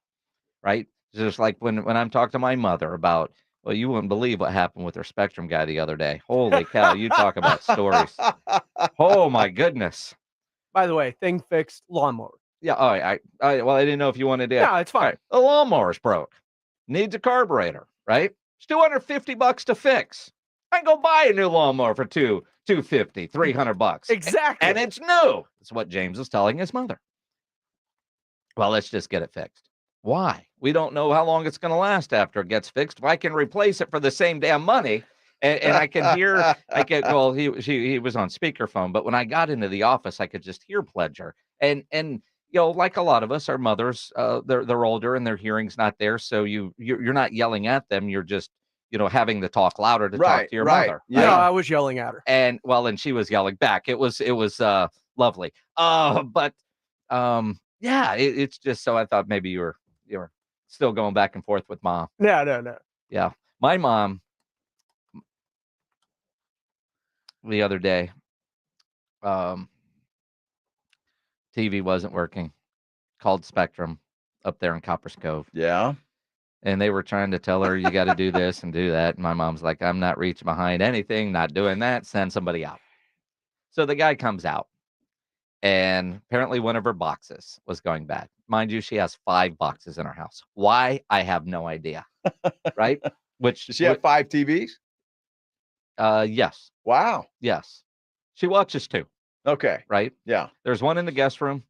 Right? It's just like when I'm talking to my mother about, well, you wouldn't believe what happened with her Spectrum guy the other day. Holy cow, you talk about stories. Oh, my goodness. By the way, thing fixed, lawnmower. Yeah, I didn't know if you wanted to. No, it's fine. Right. The lawnmower's broke. Needs a carburetor, right? It's $250 to fix. I can go buy a new lawnmower for $250, $300. Exactly. And it's new. That's what James was telling his mother. Well, let's just get it fixed. Why? We don't know how long it's going to last after it gets fixed. If I can replace it for the same damn money, and I can hear, well, he was on speakerphone, but when I got into the office, I could just hear Pledger. And like a lot of us, our mothers, they're older and their hearing's not there, so you're not yelling at them. You're just having to talk louder to talk to your mother. Yeah, no, I was yelling at her, and she was yelling back. It was lovely. Yeah, it's just so I thought maybe you were still going back and forth with mom. No. Yeah, my mom the other day, TV wasn't working. Called Spectrum up there in Copper's Cove. Yeah. And they were trying to tell her, you got to do this and do that. And my mom's like, I'm not reaching behind anything, not doing that. Send somebody out. So the guy comes out. And apparently one of her boxes was going bad. Mind you, she has 5 boxes in her house. Why? I have no idea. Right? Does she have 5 TVs? Yes. Wow. Yes. She watches 2. Okay. Right? Yeah. There's one in the guest room.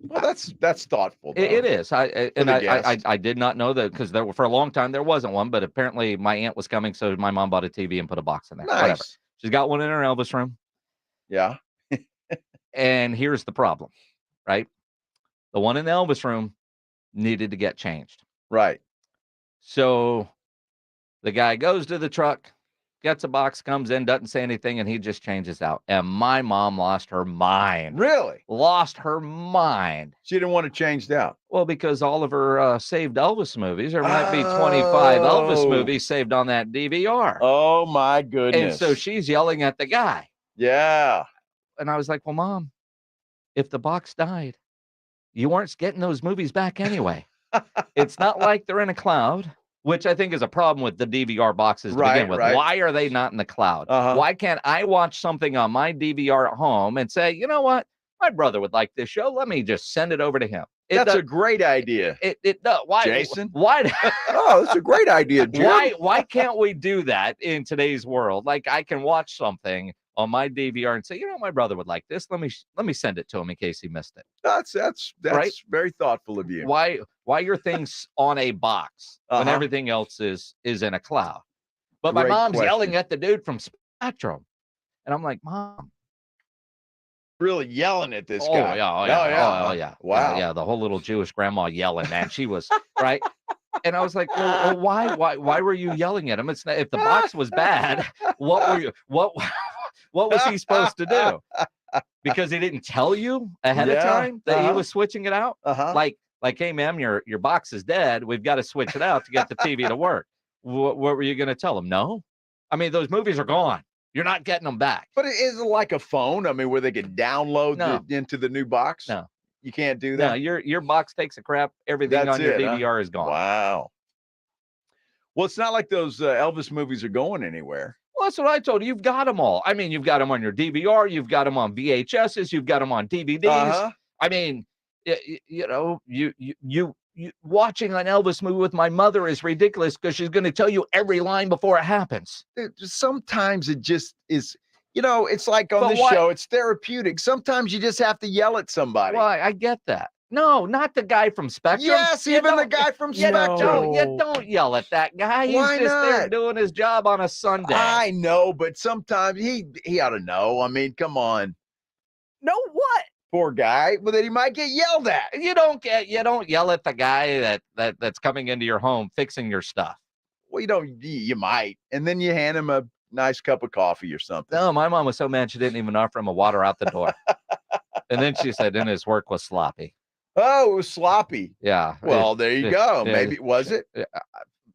Well, that's thoughtful. It is. I did not know that because for a long time there wasn't one, but apparently my aunt was coming, so my mom bought a TV and put a box in there. Nice. Whatever. She's got one in her Elvis room. Yeah. And here's the problem, right? The one in the Elvis room needed to get changed. Right. So the guy goes to the truck, gets a box, comes in, doesn't say anything, and he just changes out. And my mom lost her mind. Really? Lost her mind. She didn't want to change out. Well, because all of her saved Elvis movies, there might be 25 Elvis movies saved on that DVR. Oh, my goodness. And so she's yelling at the guy. Yeah. And I was like, well, Mom, if the box died, you weren't getting those movies back anyway. It's not like they're in a cloud, which I think is a problem with the DVR boxes to begin with. Why are they not in the cloud? Why can't I watch something on my DVR at home and say, you know what? My brother would like this show. Let me just send it over to him. That's a great idea. It does. Why, Jason? Why? Oh, that's a great idea, Jim. Why can't we do that in today's world? Like I can watch something on my DVR and say, you know, my brother would like this. Let me send it to him in case he missed it. That's right? Very thoughtful of you. Why your thing's on a box when everything else is in a cloud? But my mom's yelling at the dude from Spectrum, and I'm like, Mom, really yelling at this guy. Oh yeah. Wow. Yeah, the whole little Jewish grandma yelling, man. She was right. And I was like, well, why were you yelling at him? It's not, if the box was bad, what was he supposed to do? Because he didn't tell you ahead of time that he was switching it out. Like, hey, ma'am, your box is dead. We've got to switch it out to get the TV to work. What were you going to tell him? No. I mean, those movies are gone. You're not getting them back. But it isn't like a phone. I mean, where they can download into the new box. No. You can't do that. No, your box takes a crap. Everything on your DVR is gone. Wow. Well, it's not like those Elvis movies are going anywhere. Well, that's what I told you. You've got them all. I mean, you've got them on your DVR. You've got them on VHSs. You've got them on DVDs. I mean, you watching an Elvis movie with my mother is ridiculous because she's going to tell you every line before it happens. Sometimes it just is. It's like on the show, it's therapeutic. Sometimes you just have to yell at somebody. Well, I get that. No, not the guy from Spectrum. Yes, even the guy from Spectrum. You don't yell at that guy. He's just there doing his job on a Sunday. I know, but sometimes he ought to know. I mean, come on. Know what? Poor guy. Well, then he might get yelled at. You don't yell at the guy that's coming into your home fixing your stuff. Well, you might. And then you hand him a nice cup of coffee or something. No, my mom was so mad she didn't even offer him a water out the door. And then she said, then his work was sloppy. Oh, it was sloppy. Yeah. Well, there you go. Maybe was it?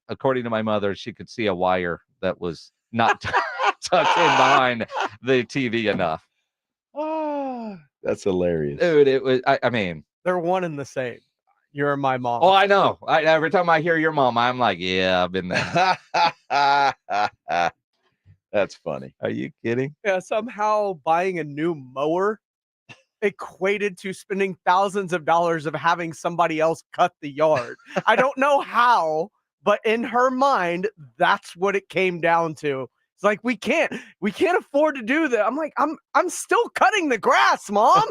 According to my mother, she could see a wire that was not tucked in behind the TV enough. Oh, that's hilarious. Dude, it was, I mean. They're one and the same. You're my mom. Oh, I know. Every time I hear your mom, I'm like, yeah, I've been there. That's funny. Are you kidding? Yeah, somehow buying a new mower equated to spending thousands of dollars of having somebody else cut the yard. I don't know how, but in her mind, that's what it came down to. It's like we can't afford to do that. I'm like, I'm still cutting the grass, Mom.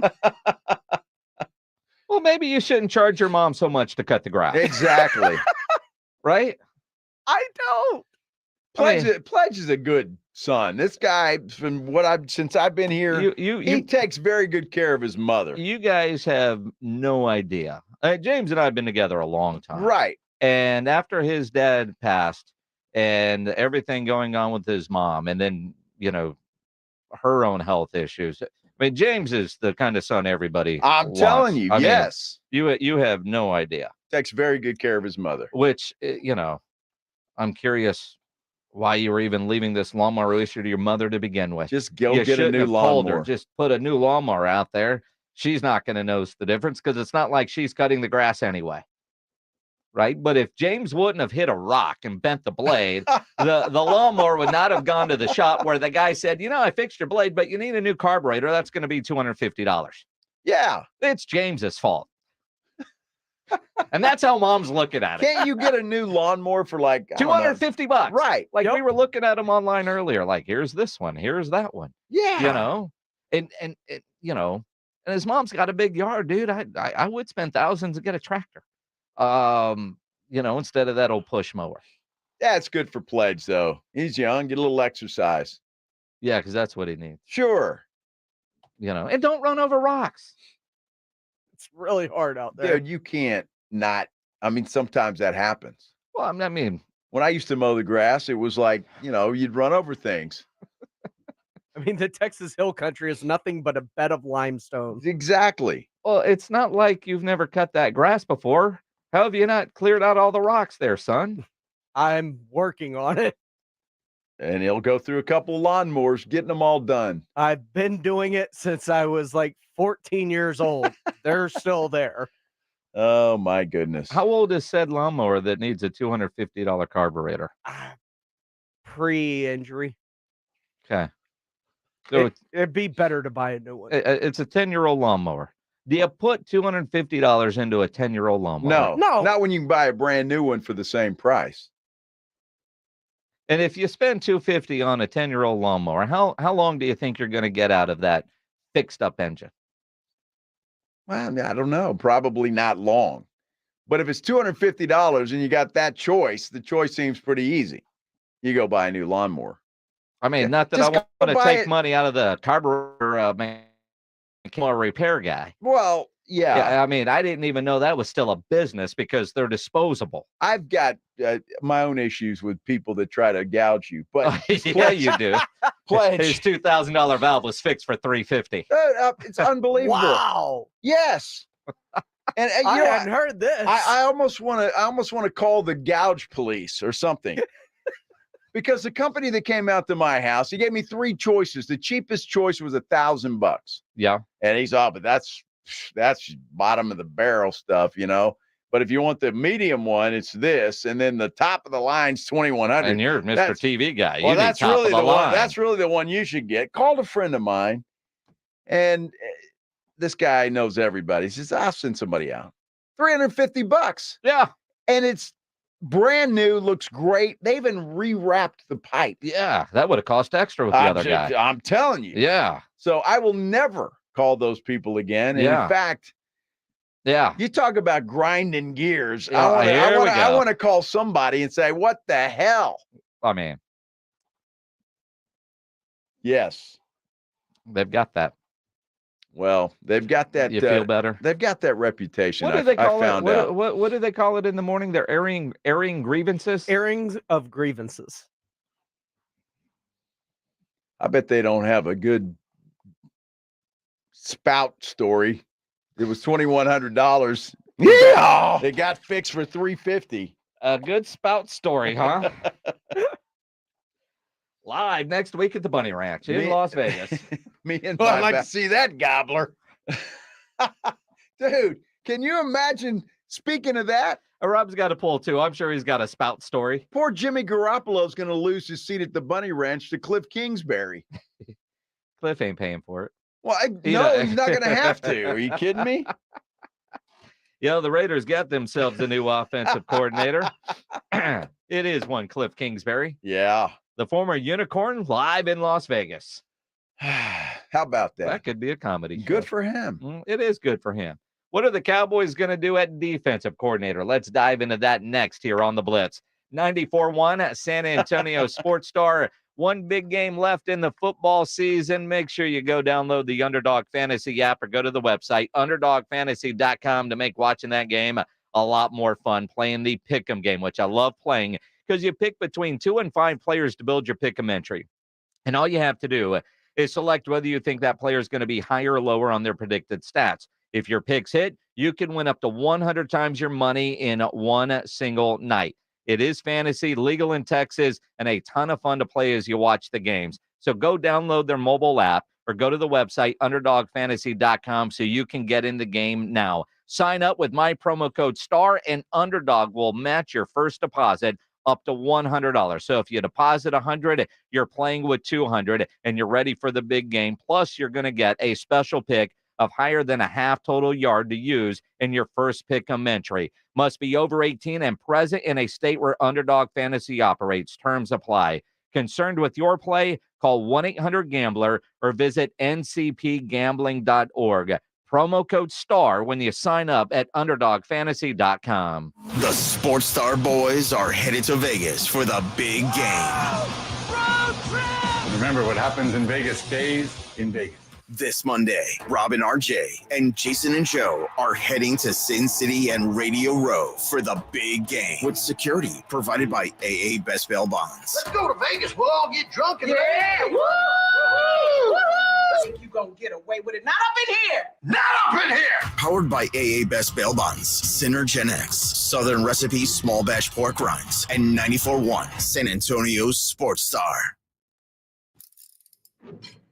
Well, maybe you shouldn't charge your mom so much to cut the grass. Exactly. Right? I don't. Pledge is a good son. This guy, since I've been here, he takes very good care of his mother. You guys have no idea. James and I have been together a long time. Right. And after his dad passed and everything going on with his mom, and then, her own health issues. I mean, James is the kind of son everybody I'm telling you, yes. You have no idea. Takes very good care of his mother. Which, I'm curious why you were even leaving this lawnmower issue to your mother to begin with. Just get a new lawnmower. Just put a new lawnmower out there. She's not going to notice the difference because it's not like she's cutting the grass anyway. Right? But if James wouldn't have hit a rock and bent the blade, the lawnmower would not have gone to the shop where the guy said, I fixed your blade, but you need a new carburetor. That's going to be $250. Yeah. It's James's fault. And that's how mom's looking at it. Can't you get a new lawnmower for like $250? Right. Like we were looking at them online earlier. Like, here's this one. Here's that one. Yeah. And his mom's got a big yard, dude. I would spend thousands to get a tractor. Instead of that old push mower. Yeah, it's good for Pledge, though. He's young, get a little exercise. Yeah, because that's what he needs. Sure. And don't run over rocks. It's really hard out there. Dude, you can't not. I mean, sometimes that happens. Well, I mean, when I used to mow the grass, it was like, you'd run over things. I mean, the Texas Hill Country is nothing but a bed of limestone. Exactly. Well, it's not like you've never cut that grass before. How have you not cleared out all the rocks there, son? I'm working on it. And he'll go through a couple of lawnmowers, getting them all done. I've been doing it since I was like 14 years old. They're still there. Oh, my goodness. How old is said lawnmower that needs a $250 carburetor? Pre-injury. Okay. So it'd be better to buy a new one. It's a 10-year-old lawnmower. Do you put $250 into a 10-year-old lawnmower? No. Not when you can buy a brand new one for the same price. And if you spend $250 on a 10-year-old lawnmower, how long do you think you're going to get out of that fixed-up engine? Well, I don't know. Probably not long. But if it's $250 and you got that choice, the choice seems pretty easy. You go buy a new lawnmower. I mean, not that I want to take money out of the carburetor repair guy. Well, yeah. I mean, I didn't even know that was still a business because they're disposable. I've got my own issues with people that try to gouge you, but yeah, you do. Pledge. His $2,000 valve was fixed for $350. It's unbelievable. Wow. Yes. And I hadn't heard this. I almost want to call the gouge police or something. Because the company that came out to my house, he gave me three choices. The cheapest choice was $1,000. Yeah. And he's but that's bottom of the barrel stuff, But if you want the medium one, it's this, and then the top of the line's $2,100. And you're Mr. TV guy. Well, that's really the one. That's really the one you should get. Called a friend of mine, and this guy knows everybody. He says, "I'll send somebody out." $350. Yeah. And it's brand new, looks great. They even rewrapped the pipe. Yeah, that would have cost extra with the other guy. I'm telling you. Yeah. So I will never call those people again. And in fact, you talk about grinding gears. I want to call somebody and say, what the hell? I mean, yes. They've got that. Well, they've got that. You feel better? They've got that reputation. What do they call it? What do they call it in the morning? They're airing grievances? Airings of grievances. I bet they don't have a good spout story. It was $2,100. Yeah. They got fixed for $350. A good spout story, huh? Live next week at the Bunny Ranch in Las Vegas. I'd like to see that gobbler. Dude, can you imagine, speaking of that? Rob's got a pull, too. I'm sure he's got a spout story. Poor Jimmy Garoppolo's going to lose his seat at the Bunny Ranch to Cliff Kingsbury. Cliff ain't paying for it. Well, he's not going to have to. Are you kidding me? The Raiders got themselves a new offensive coordinator. It is one Cliff Kingsbury. Yeah. the former Unicorn, live in Las Vegas. How about that? That could be a comedy show. Good for him. It is good for him. What are the Cowboys going to do at defensive coordinator? Let's dive into that next here on the Blitz. 94.1 San Antonio Sports Star. One big game left in the football season. Make sure you go download the Underdog Fantasy app or go to the website, underdogfantasy.com, to make watching that game a lot more fun. Playing the Pick'em game, which I love playing because you pick between 2 and 5 players to build your Pick'em entry. And all you have to do is select whether you think that player is going to be higher or lower on their predicted stats. If your picks hit, you can win up to 100 times your money in one single night. It is fantasy, legal in Texas, and a ton of fun to play as you watch the games. So go download their mobile app or go to the website, underdogfantasy.com, so you can get in the game now. Sign up with my promo code STAR, and Underdog will match your first deposit up to $100. So if you deposit $100, you're playing with $200, and you're ready for the big game. Plus, you're going to get a special pick of higher than a half total yard to use in your first Pick'em entry. Must be over 18 and present in a state where Underdog Fantasy operates. Terms apply. Concerned with your play? Call 1-800-GAMBLER or visit ncpgambling.org. Promo code STAR when you sign up at underdogfantasy.com. The Sports Star boys are headed to Vegas for the big game. Remember, what happens in Vegas stays in Vegas. This Monday, Robin, RJ, and Jason and Joe are heading to Sin City and Radio Row for the big game, with security provided by AA Best Bail Bonds. Let's go to Vegas. We'll all get drunk. And Woo! I think you gonna get away with it. Not up in here. Not up in here. Powered by AA Best Bail Bonds, Synergen X, Southern Recipe Small Batch Pork Rinds, and 94.1 San Antonio's Sports Star.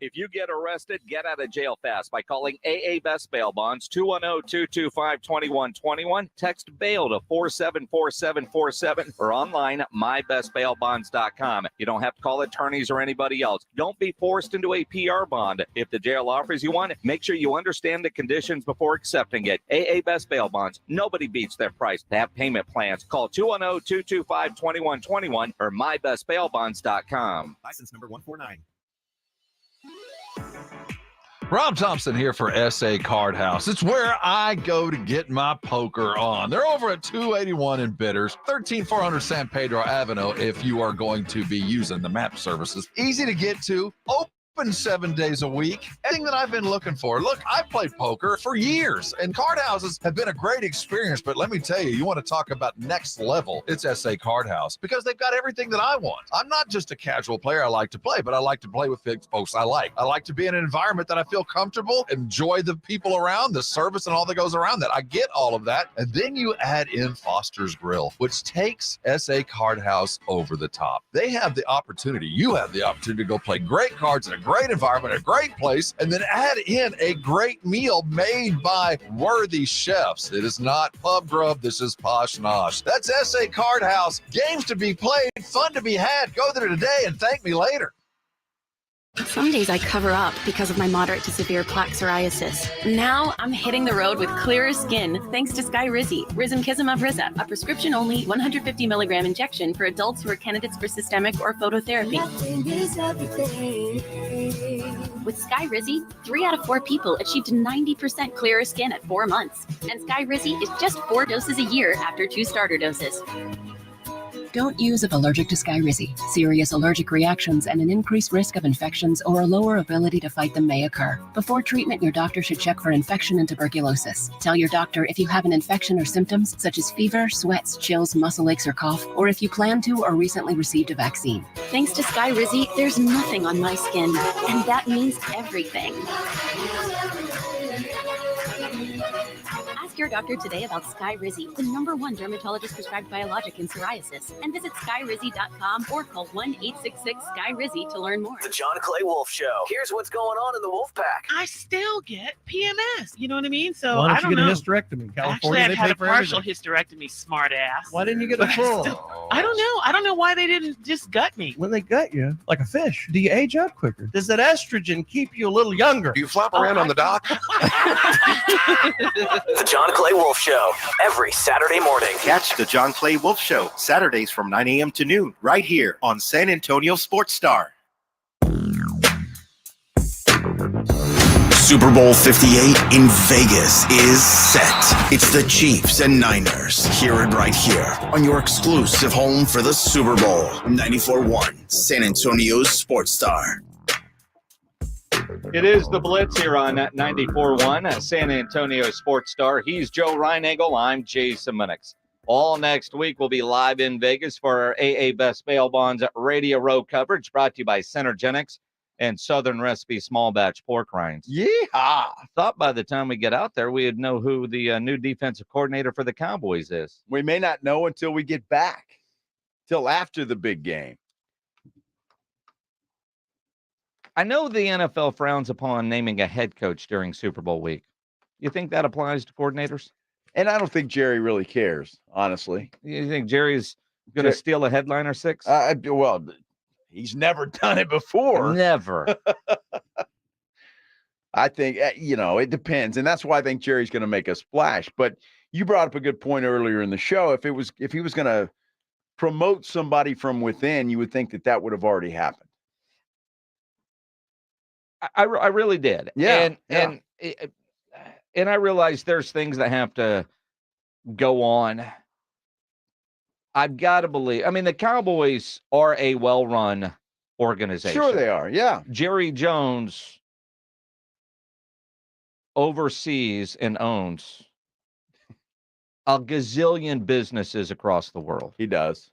If you get arrested, get out of jail fast by calling AA Best Bail Bonds, 210-225-2121. Text bail to 474747 or online, mybestbailbonds.com. You don't have to call attorneys or anybody else. Don't be forced into a PR bond. If the jail offers you one, make sure you understand the conditions before accepting it. AA Best Bail Bonds. Nobody beats their price. They have payment plans. Call 210-225-2121 or mybestbailbonds.com. License number 149. Rob Thompson here for SA Card House. It's where I go to get my poker on. They're over at 281 in Bitters, 13400 San Pedro Avenue if you are going to be using the map services. Easy to get to, open 7 days a week. Everything that I've been looking for. Look, I've played poker for years, and card houses have been a great experience, but let me tell you, you want to talk about next level, it's SA Card House, because they've got everything that I want. I'm not just a casual player. I like to play, but I like to play with folks I like. I like to be in an environment that I feel comfortable, enjoy the people around, the service and all that goes around that. I get all of that, and then you add in Foster's Grill, which takes SA Card House over the top. They have the opportunity, you have the opportunity to go play great cards in a great environment, a great place, and then add in a great meal made by worthy chefs. It is not pub grub. This is posh nosh. That's SA Card House. Games to be played, fun to be had. Go there today and thank me later. Some days I cover up because of my moderate to severe plaque psoriasis. Now I'm hitting the road with clearer skin thanks to Skyrizi, Risankizumab Riza, a prescription-only 150 milligram injection for adults who are candidates for systemic or phototherapy. With Skyrizi, 3 out of 4 people achieved 90% clearer skin at 4 months. And Skyrizi is just 4 doses a year after 2 starter doses. Don't use if allergic to Skyrizi. Serious allergic reactions and an increased risk of infections or a lower ability to fight them may occur. Before treatment, your doctor should check for infection and tuberculosis. Tell your doctor if you have an infection or symptoms such as fever, sweats, chills, muscle aches, or cough, or if you plan to or recently received a vaccine. Thanks to Skyrizi, there's nothing on my skin, and that means everything. Ask your doctor today about Skyrizi, the #1 dermatologist prescribed biologic in psoriasis, and visit skyrizi.com or call 1-866-SKY-RIZZI to learn more. The John Clay Wolf Show. Here's what's going on in the Wolf Pack. I still get PMS. You know what I mean? So Why I don't don't you get know. a hysterectomy? California, Actually, I've they had pay a for partial everything. hysterectomy, smart ass. Why didn't you get a But full? I don't know. I don't know why they didn't just gut me. When they gut you, like a fish, do you age out quicker? Does that estrogen keep you a little younger? Do you flop around on the dock? The John John Clay Wolf Show every Saturday morning. Catch the John Clay Wolf Show Saturdays from 9 a.m. to noon right here on San Antonio Sports Star. Super Bowl 58 in Vegas is set. It's the Chiefs and Niners. Hear it right here on your exclusive home for the Super Bowl. 94.1 San Antonio Sports Star. It is the Blitz here on 94.1 San Antonio Sports Star. He's Joe Reinagle. I'm Jason Minix. All next week, we'll be live in Vegas for our AA Best Bail Bonds Radio Row coverage, brought to you by Synergenics and Southern Recipe Small Batch Pork Rinds. Yeehaw! Thought by the time we get out there, we'd know who the new defensive coordinator for the Cowboys is. We may not know until we get back, till after the big game. I know the NFL frowns upon naming a head coach during Super Bowl week. You think that applies to coordinators? And I don't think Jerry really cares, honestly. You think Jerry's going to steal a headline or six? Well, he's never done it before. Never. I think, it depends. And that's why I think Jerry's going to make a splash. But you brought up a good point earlier in the show. If he was going to promote somebody from within, you would think that would have already happened. I really did. Yeah. And I realize there's things that have to go on. I've got to believe. I mean, the Cowboys are a well-run organization. Sure they are, yeah. Jerry Jones oversees and owns a gazillion businesses across the world. He does.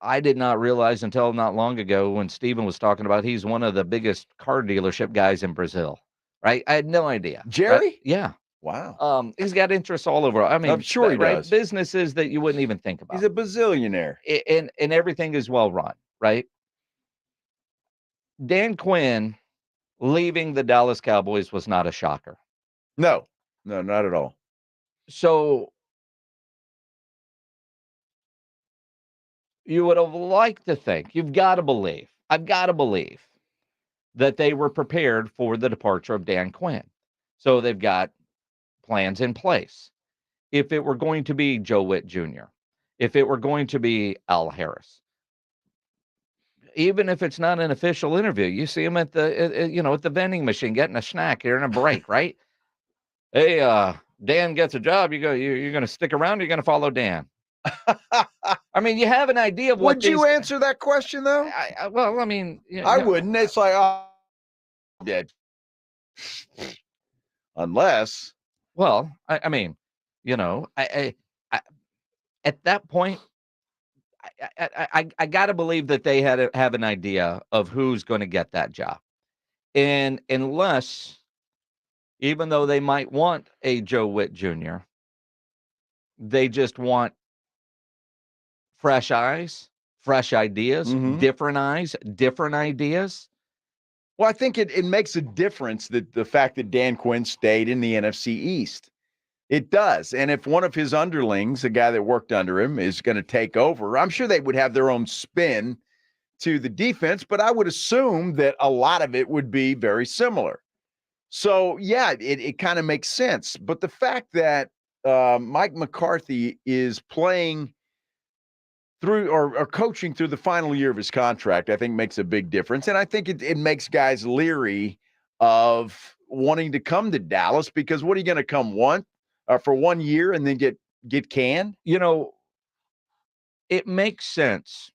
I did not realize until not long ago when Steven was talking about he's one of the biggest car dealership guys in Brazil, right? I had no idea. Jerry? Right? Yeah. Wow. He's got interests all over. I mean, I'm sure he does. Businesses that you wouldn't even think about. He's a bazillionaire. And everything is well run, right? Dan Quinn leaving the Dallas Cowboys was not a shocker. No, not at all. So you would have liked to think, I've got to believe that they were prepared for the departure of Dan Quinn. So they've got plans in place. If it were going to be Joe Witt Jr., if it were going to be Al Harris, even if it's not an official interview, you see him at the vending machine getting a snack here in a break, right? Hey, Dan gets a job. You're going to stick around. Or you're going to follow Dan. I mean, you have an idea of what. Would you answer that question though? I wouldn't. It's like, dead. Unless. Well, I mean, I at that point, I got to believe that they have an idea of who's going to get that job, and unless, even though they might want a Joe Witt Jr., they just want fresh eyes, fresh ideas, different eyes, different ideas. Well, I think it makes a difference that the fact that Dan Quinn stayed in the NFC East. It does. And if one of his underlings, a guy that worked under him, is going to take over, I'm sure they would have their own spin to the defense, but I would assume that a lot of it would be very similar. So, yeah, it kind of makes sense. But the fact that Mike McCarthy is playing through or coaching through the final year of his contract, I think makes a big difference. And I think it makes guys leery of wanting to come to Dallas, because what are you going to come for 1 year and then get canned? It makes sense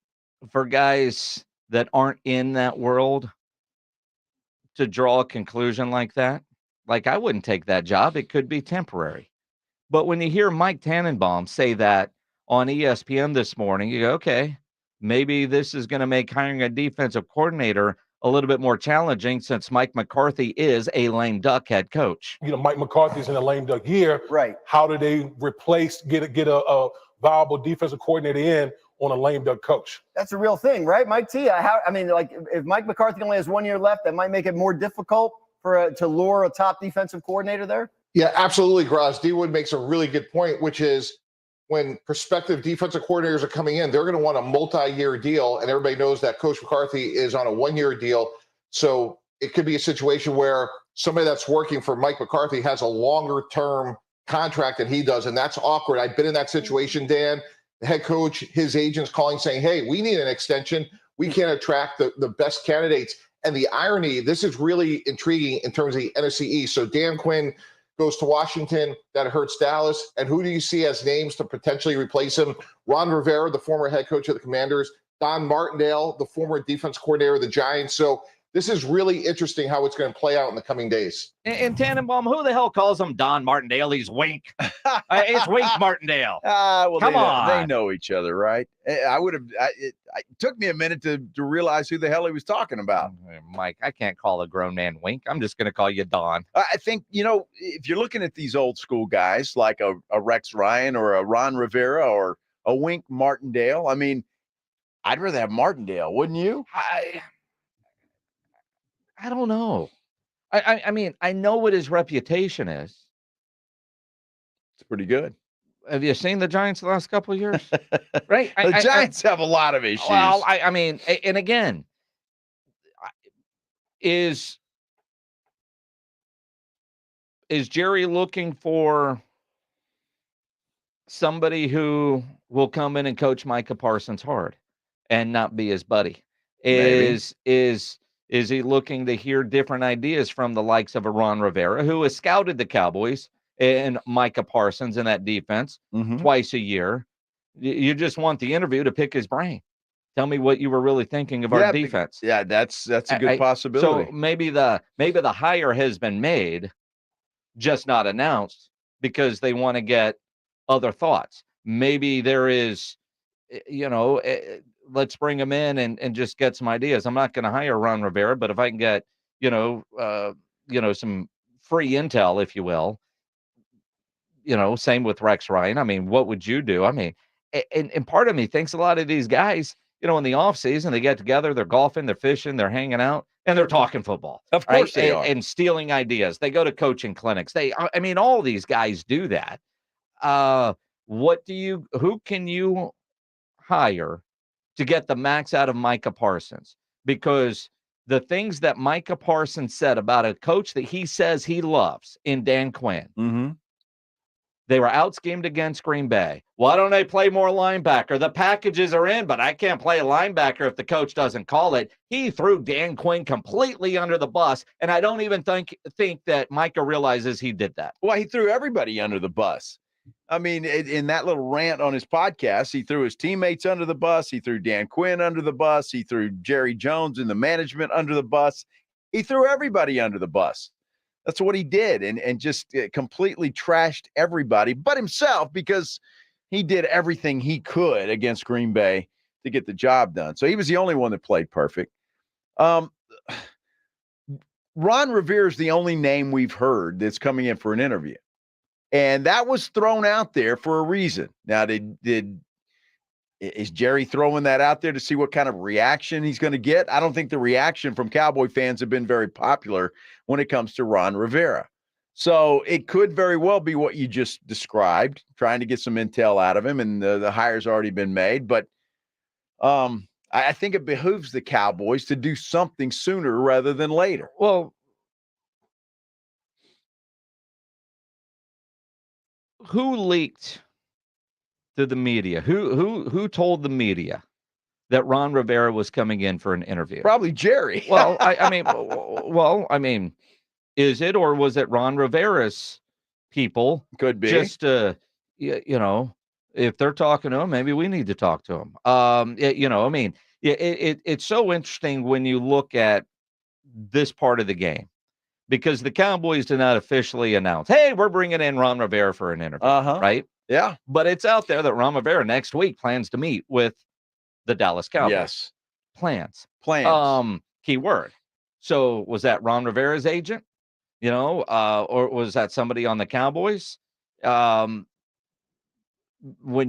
for guys that aren't in that world to draw a conclusion like that. Like, I wouldn't take that job. It could be temporary. But when you hear Mike Tannenbaum say that on ESPN this morning, you go, okay, maybe this is going to make hiring a defensive coordinator a little bit more challenging, since Mike McCarthy is a lame duck head coach. Mike McCarthy's in a lame duck year. Right. How do they get a viable defensive coordinator in on a lame duck coach? That's a real thing, right, Mike T? If Mike McCarthy only has 1 year left, that might make it more difficult to lure a top defensive coordinator there. Yeah, absolutely, Graz. D-Wood makes a really good point, which is when prospective defensive coordinators are coming in, they're going to want a multi-year deal, and everybody knows that Coach McCarthy is on a 1 year deal. So it could be a situation where somebody that's working for Mike McCarthy has a longer term contract than he does, and that's awkward. I've been in that situation, Dan. The head coach, his agent's calling saying, hey, we need an extension. We can't attract the best candidates. And the irony, this is really intriguing in terms of the NFC East. So Dan Quinn goes to Washington. That hurts Dallas. And who do you see as names to potentially replace him? Ron Rivera, the former head coach of the Commanders. Don Martindale, the former defense coordinator of the Giants. So this is really interesting how it's going to play out in the coming days. And Tannenbaum, who the hell calls him Don Martindale? He's Wink. It's Wink Martindale. Well, Come on. They know each other, right? I would have. It took me a minute to realize who the hell he was talking about. Mike, I can't call a grown man Wink. I'm just going to call you Don. I think, if you're looking at these old school guys like a Rex Ryan or a Ron Rivera or a Wink Martindale, I mean, I'd rather have Martindale, wouldn't you? I don't know. I mean, I know what his reputation is. It's pretty good. Have you seen the Giants the last couple of years? Right? The Giants have a lot of issues. Well, I mean, and again, is Jerry looking for somebody who will come in and coach Micah Parsons hard and not be his buddy? Is he looking to hear different ideas from the likes of a Ron Rivera, who has scouted the Cowboys and Micah Parsons in that defense twice a year? You just want the interview to pick his brain. Tell me what you were really thinking of our defense. Yeah, that's a good possibility. So maybe the hire has been made, just not announced, because they want to get other thoughts. Maybe there is, let's bring him in and just get some ideas. I'm not going to hire Ron Rivera, but if I can get, some free intel, if you will, same with Rex Ryan. I mean, what would you do? I mean, and part of me thinks a lot of these guys, in the off season, they get together, they're golfing, they're fishing, they're hanging out, and they're talking football. Of course they are. And stealing ideas. They go to coaching clinics. All these guys do that. Who can you hire to get the max out of Micah Parsons? Because the things that Micah Parsons said about a coach that he says he loves in Dan Quinn, they were out-schemed against Green Bay. Why don't they play more linebacker? The packages are in, but I can't play a linebacker if the coach doesn't call it. He threw Dan Quinn completely under the bus, and I don't even think that Micah realizes he did that. Well, he threw everybody under the bus. I mean, in that little rant on his podcast, he threw his teammates under the bus. He threw Dan Quinn under the bus. He threw Jerry Jones and the management under the bus. He threw everybody under the bus. That's what he did, and just completely trashed everybody but himself, because he did everything he could against Green Bay to get the job done. So he was the only one that played perfect. Ron Rivera is the only name we've heard that's coming in for an interview. And that was thrown out there for a reason. Now, is Jerry throwing that out there to see what kind of reaction he's going to get? I don't think the reaction from Cowboy fans have been very popular when it comes to Ron Rivera. So it could very well be what you just described, trying to get some intel out of him, and the hire's already been made. But I think it behooves the Cowboys to do something sooner rather than later. Well, who leaked to the media? Who told the media that Ron Rivera was coming in for an interview? Probably Jerry. Well, I mean, is it, or was it Ron Rivera's people? Could be. Just if they're talking to him, maybe we need to talk to him. It's so interesting when you look at this part of the game, because the Cowboys did not officially announce, hey, we're bringing in Ron Rivera for an interview, right? Yeah. But it's out there that Ron Rivera next week plans to meet with the Dallas Cowboys. Yes. Plans. Key word. So was that Ron Rivera's agent? Or was that somebody on the Cowboys? When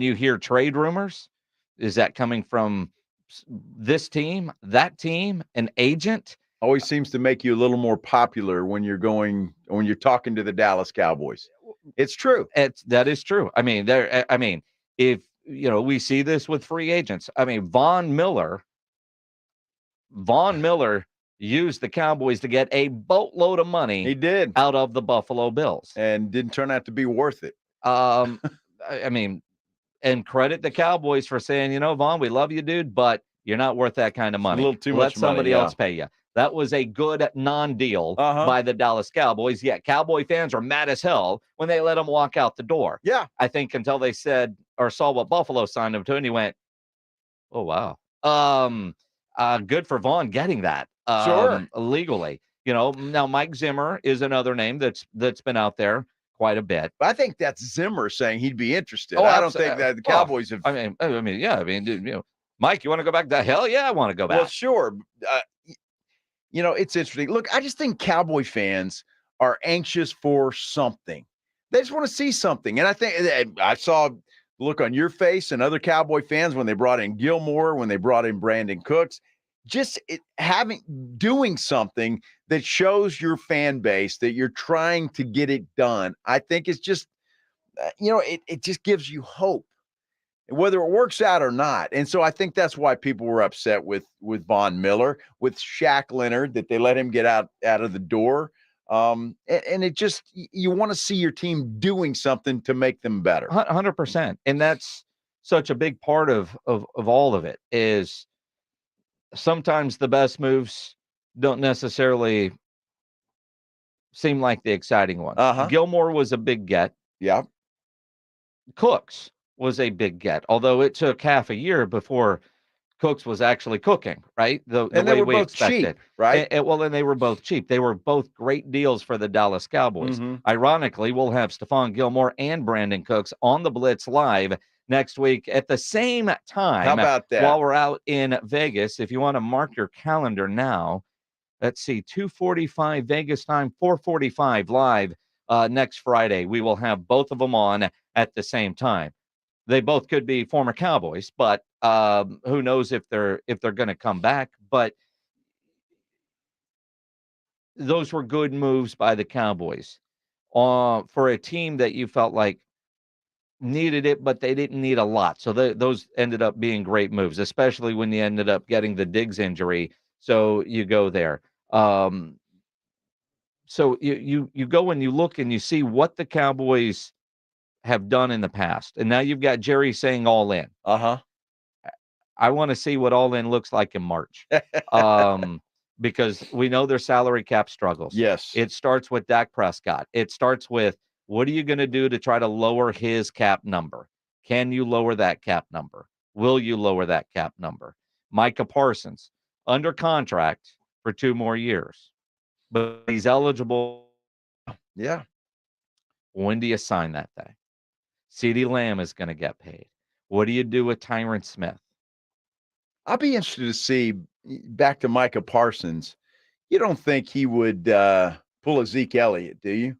you hear trade rumors, is that coming from this team, that team, an agent? Always seems to make you a little more popular when you're talking to the Dallas Cowboys. It's true. That is true. I mean, if we see this with free agents. I mean, Von Miller used the Cowboys to get a boatload of money. He did. Out of the Buffalo Bills. And didn't turn out to be worth it. I mean, and credit the Cowboys for saying, you know, Vaughn, we love you, dude, but you're not worth that kind of money. A little too Let much money, somebody yeah. else pay you. That was a good non-deal by the Dallas Cowboys. Yet Cowboy fans are mad as hell when they let him walk out the door. Yeah. I think until they said or saw what Buffalo signed him to, and he went, oh, wow. Good for Vaughn getting that legally. You know, now Mike Zimmer is another name that's been out there quite a bit. But I think that's Zimmer saying he'd be interested. Oh, I don't think that the Cowboys have. I mean, yeah. I mean, dude, you know, Mike, you want to go back? Hell yeah, I want to go back. Well, sure. You know, it's interesting. Look, I just think Cowboy fans are anxious for something. They just want to see something. And I think I saw the look on your face and other Cowboy fans when they brought in Gilmore, when they brought in Brandon Cooks, just doing something that shows your fan base that you're trying to get it done. I think it's just, you know, it just gives you hope, whether it works out or not. And so I think that's why people were upset with Von Miller, with Shaq Leonard, that they let him get out of the door. And it just, you want to see your team doing something to make them better. 100%. And that's such a big part of all of it is sometimes the best moves don't necessarily seem like the exciting ones. Gilmore was a big get. Yeah. Cooks was a big get, although it took half a year before Cooks was actually cooking, right? The way we expected. Cheap, right? And they were both cheap. They were both great deals for the Dallas Cowboys. Ironically, we'll have Stephon Gilmore and Brandon Cooks on the Blitz live next week at the same time. How about that? While we're out in Vegas, if you want to mark your calendar now, let's see, 2:45 Vegas time, 4:45 live next Friday. We will have both of them on at the same time. They both could be former Cowboys, but who knows if they're going to come back. But those were good moves by the Cowboys for a team that you felt like needed it, but they didn't need a lot. So those ended up being great moves, especially when you ended up getting the Diggs injury. So you go there. So you go and you look and you see what the Cowboys have done in the past. And now you've got Jerry saying all in. I want to see what all in looks like in March. Because we know their salary cap struggles. Yes. It starts with Dak Prescott. It starts with, what are you going to do to try to lower his cap number? Can you lower that cap number? Will you lower that cap number? Micah Parsons, under contract for 2 more years, but he's eligible. Yeah. When do you sign that thing? CeeDee Lamb is going to get paid. What do you do with Tyron Smith? I'll be interested to see, back to Micah Parsons, you don't think he would pull a Zeke Elliott, do you?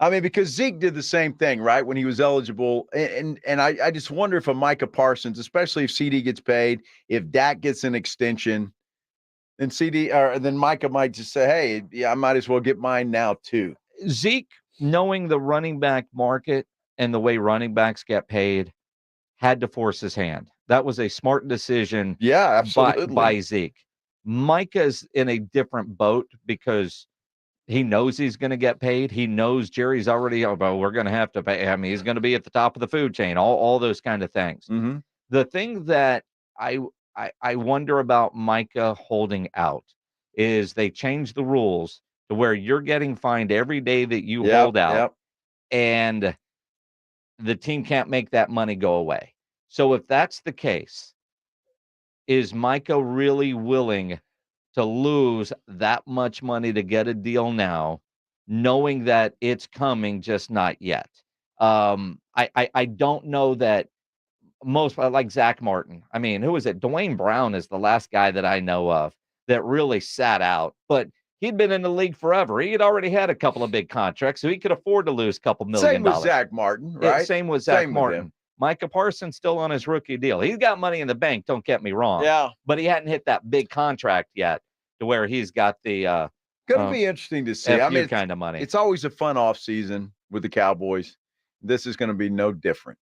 I mean, because Zeke did the same thing, right, when he was eligible. And I just wonder if a Micah Parsons, especially if CD gets paid, if Dak gets an extension, then Micah might just say, hey, yeah, I might as well get mine now too. Zeke, knowing the running back market and the way running backs get paid, had to force his hand. That was a smart decision. Yeah, absolutely. By Zeke. Micah's in a different boat because he knows he's going to get paid. He knows Jerry's already, we're going to have to pay. I mean, he's going to be at the top of the food chain, all those kind of things. The thing that I wonder about Micah holding out is they changed the rules to where you're getting fined every day that you hold out, and the team can't make that money go away. So if that's the case, is Micah really willing to lose that much money to get a deal now, knowing that it's coming, just not yet? I don't know that most, like Zach Martin. I mean, who is it? Dwayne Brown is the last guy that I know of that really sat out, but he'd been in the league forever. He had already had a couple of big contracts, so he could afford to lose a couple $1 million. Same with Zach Martin, right? Yeah, same with Zach Martin. Micah Parsons still on his rookie deal. He's got money in the bank, don't get me wrong. Yeah. But he hadn't hit that big contract yet to where he's got the going to be interesting to see. I mean, kind of money. It's always a fun off season with the Cowboys. This is going to be no different.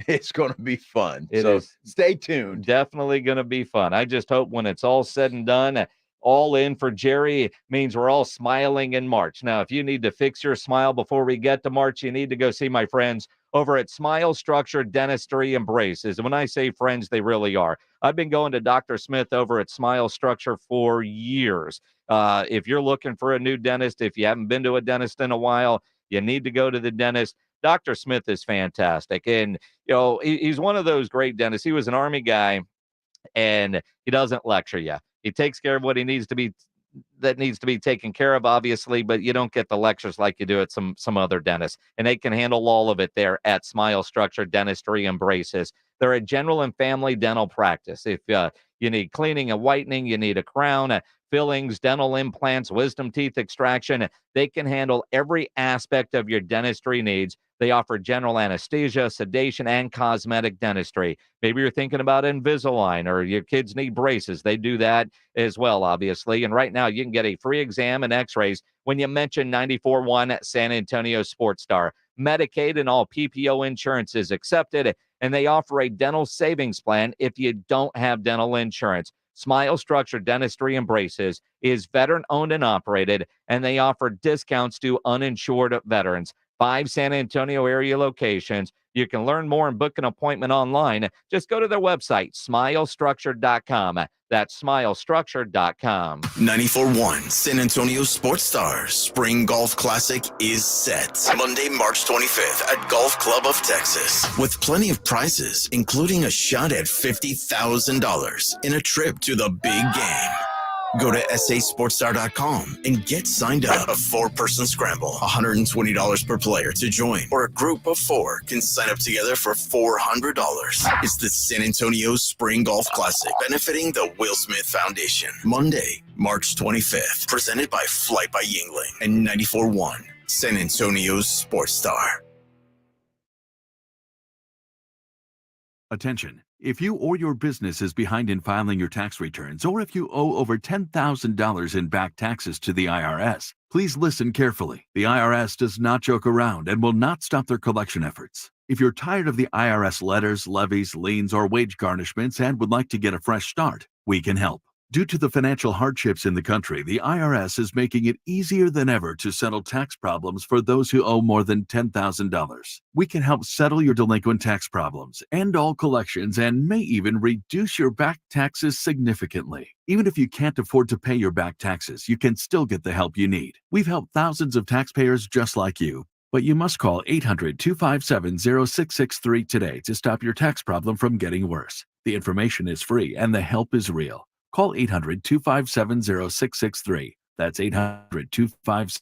It's going to be fun. It is. Stay tuned. Definitely going to be fun. I just hope when it's all said and done, All in for Jerry means we're all smiling in March. Now, if you need to fix your smile before we get to March, you need to go see my friends over at Smile Structure Dentistry and Braces. And when I say friends, they really are. I've been going to Dr. Smith over at Smile Structure for years. If you're looking for a new dentist, if you haven't been to a dentist in a while, you need to go to the dentist. Dr. Smith is fantastic. And, he's one of those great dentists. He was an Army guy, and he doesn't lecture you. He takes care of what needs to be taken care of, obviously, but you don't get the lectures like you do at some other dentists. And they can handle all of it there at Smile Structure Dentistry and Braces. They're a general and family dental practice. If you need cleaning and whitening, you need a crown, fillings, dental implants, wisdom teeth extraction, they can handle every aspect of your dentistry needs. They offer general anesthesia, sedation, and cosmetic dentistry. Maybe you're thinking about Invisalign or your kids need braces. They do that as well, obviously. And right now you can get a free exam and x-rays when you mention 94.1 San Antonio Sports Star. Medicaid and all PPO insurance is accepted, and they offer a dental savings plan if you don't have dental insurance. Smile Structure Dentistry and Braces is veteran-owned and operated, and they offer discounts to uninsured veterans. 5 San Antonio area locations. You can learn more and book an appointment online. Just go to their website, smilestructure.com. That's smilestructure.com. 94.1 San Antonio Sports Stars Spring Golf Classic is set. Monday, March 25th at Golf Club of Texas. With plenty of prizes, including a shot at $50,000 in a trip to the big game. Go to sasportstar.com and get signed up. A 4-person scramble, $120 per player to join, or a group of 4 can sign up together for $400. It's the San Antonio Spring Golf Classic, benefiting the Will Smith Foundation. Monday, March 25th, presented by Flight by Yingling and 94.1 San Antonio's Sports Star. Attention. If you or your business is behind in filing your tax returns, or if you owe over $10,000 in back taxes to the IRS, please listen carefully. The IRS does not joke around and will not stop their collection efforts. If you're tired of the IRS letters, levies, liens, or wage garnishments and would like to get a fresh start, we can help. Due to the financial hardships in the country, the IRS is making it easier than ever to settle tax problems for those who owe more than $10,000. We can help settle your delinquent tax problems, end all collections, and may even reduce your back taxes significantly. Even if you can't afford to pay your back taxes, you can still get the help you need. We've helped thousands of taxpayers just like you. But you must call 800-257-0663 today to stop your tax problem from getting worse. The information is free and the help is real. Call 800-257-0663. That's 800-257.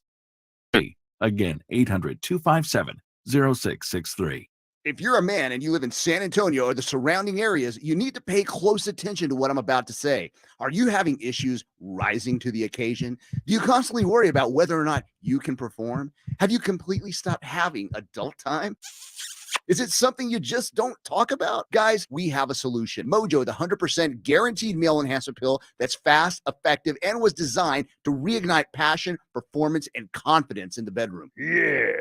Again, 800-257-0663. If you're a man and you live in San Antonio or the surrounding areas, you need to pay close attention to what I'm about to say. Are you having issues rising to the occasion? Do you constantly worry about whether or not you can perform? Have you completely stopped having adult time? Is it something you just don't talk about? Guys, we have a solution. Mojo, the 100% guaranteed male enhancement pill that's fast, effective, and was designed to reignite passion, performance, and confidence in the bedroom. Yeah.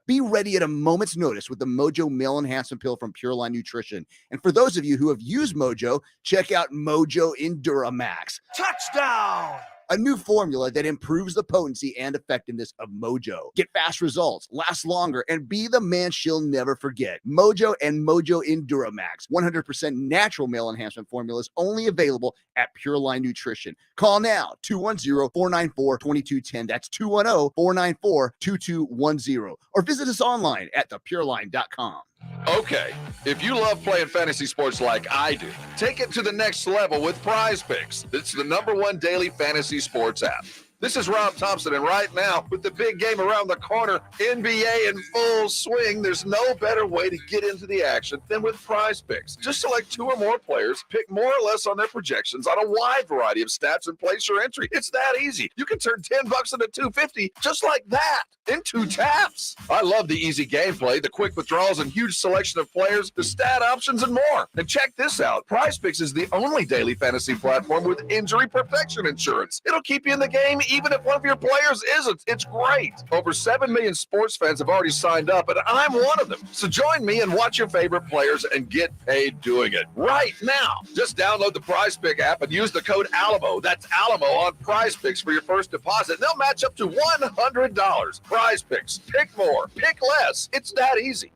Be ready at a moment's notice with the Mojo Male Enhancement Pill from Pure Line Nutrition. And for those of you who have used Mojo, check out Mojo Enduramax. Touchdown! A new formula that improves the potency and effectiveness of Mojo. Get fast results, last longer, and be the man she'll never forget. Mojo and Mojo Enduramax. 100% natural male enhancement formulas only available at Pure Line Nutrition. Call now, 210-494-2210. That's 210-494-2210. Or visit us online at thepureline.com. Okay, if you love playing fantasy sports like I do, take it to the next level with Prize Picks. It's the #1 daily fantasy sports app. This is Rob Thompson, and right now, with the big game around the corner, NBA in full swing, there's no better way to get into the action than with Prize Picks. Just select 2 or more players, pick more or less on their projections on a wide variety of stats, and place your entry. It's that easy. You can turn $10 into $250 just like that in 2 taps. I love the easy gameplay, the quick withdrawals, and huge selection of players, the stat options, and more. And check this out. Prize Picks is the only daily fantasy platform with injury perfection insurance. It'll keep you in the game even if one of your players isn't. It's great. Over 7 million sports fans have already signed up, and I'm one of them. So join me and watch your favorite players and get paid doing it right now. Just download the PrizePick app and use the code Alamo. That's Alamo on PrizePicks for your first deposit. They'll match up to $100. PrizePicks. Pick more. Pick less. It's that easy.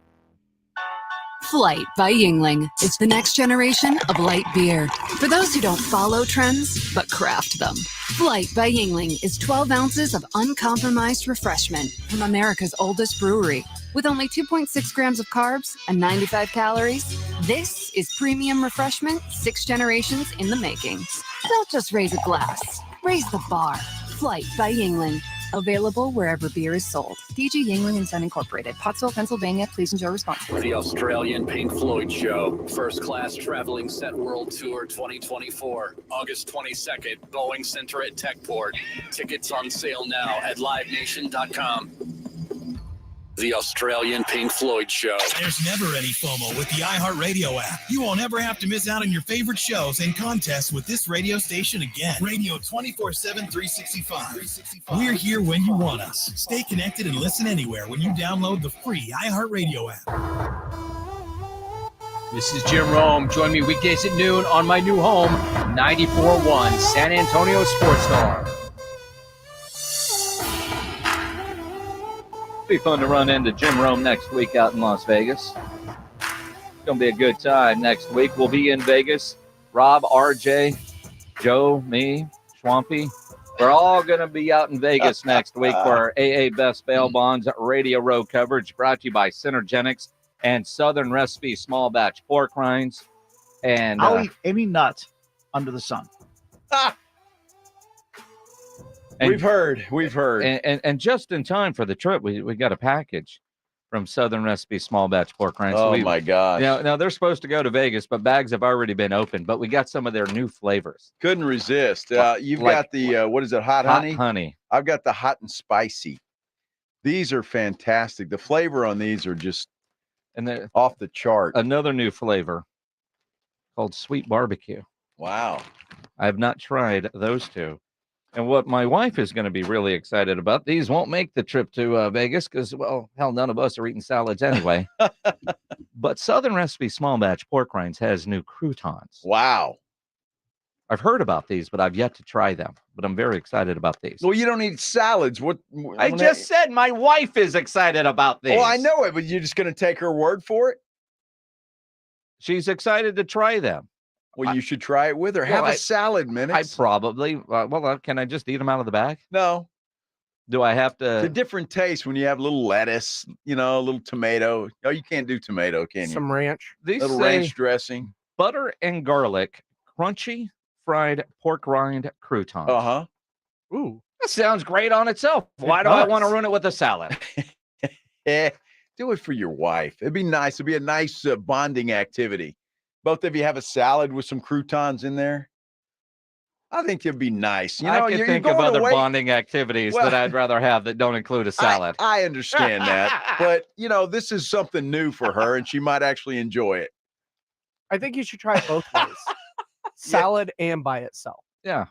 Flight by Yingling. It's the next generation of light beer. For those who don't follow trends, but craft them. Flight by Yingling is 12 ounces of uncompromised refreshment from America's oldest brewery. With only 2.6 grams of carbs and 95 calories, this is premium refreshment 6 generations in the making. Don't just raise a glass, raise the bar. Flight by Yingling. Available wherever beer is sold. DG Yingling and Son Incorporated, Pottsville, Pennsylvania. Please enjoy responsibly. The Australian Pink Floyd Show. First class traveling set world tour 2024. August 22nd, Boeing Center at Techport. Tickets on sale now at livenation.com. The Australian Pink Floyd Show. There's never any FOMO with the iHeartRadio app. You won't ever have to miss out on your favorite shows and contests with this radio station again. Radio 24/7, 365. We're here when you want us. Stay connected and listen anywhere when you download the free iHeartRadio app. This is Jim Rome. Join me weekdays at noon on my new home, 94.1 San Antonio Sports Star. Be fun to run into Jim Rome next week out in Las Vegas. It's going to be a good time next week. We'll be in Vegas. Rob, RJ, Joe, me, Swampy. We're all going to be out in Vegas next week for our AA Best Bail Bonds Radio Row coverage brought to you by Synergenics and Southern Recipe Small Batch Pork Rinds. And I'll eat any nut under the sun. We've heard. And just in time for the trip, we got a package from Southern Recipe Small Batch Pork Rinds. Oh, my gosh. Now they're supposed to go to Vegas, but bags have already been opened. But we got some of their new flavors. Couldn't resist. You've got the, what is it, hot honey? Hot honey. I've got the hot and spicy. These are fantastic. The flavor on these are just off the chart. Another new flavor called Sweet Barbecue. Wow. I have not tried those two. And what my wife is going to be really excited about, these won't make the trip to Vegas because, well, hell, none of us are eating salads anyway. But Southern Recipe Small Batch Pork Rinds has new croutons. Wow. I've heard about these, but I've yet to try them. But I'm very excited about these. Well, you don't eat salads. I just said my wife is excited about these. Well, I know it, but you're just going to take her word for it? She's excited to try them. Well, you should try it with her. Have a salad minute. I probably. Can I just eat them out of the bag? No. Do I have to? It's a different taste when you have a little lettuce, a little tomato. Oh, you can't do tomato, can you? Some ranch. These little ranch dressing. Butter and garlic, crunchy fried pork rind croutons. Uh-huh. Ooh. That sounds great on itself. Why do I want to ruin it with a salad? Do it for your wife. It'd be nice. It'd be a nice bonding activity. Both of you have a salad with some croutons in there. I think it'd be nice. I can think of other bonding activities that I'd rather have that don't include a salad. I understand that. But, this is something new for her, and she might actually enjoy it. I think you should try it both ways. Salad and by itself. Yeah.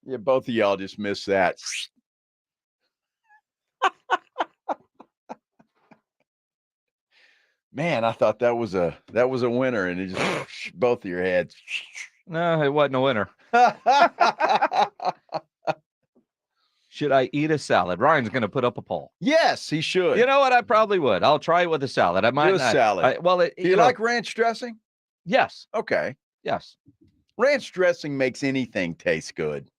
Yeah, both of y'all just missed that. Man, I thought that was a winner, and it just both of your heads. No, it wasn't a winner. Should I eat a salad? Ryan's going to put up a poll. Yes, he should. You know what? I probably would. I'll try it with a salad. I might do a salad. Do you like ranch dressing? Yes. Okay. Yes. Ranch dressing makes anything taste good.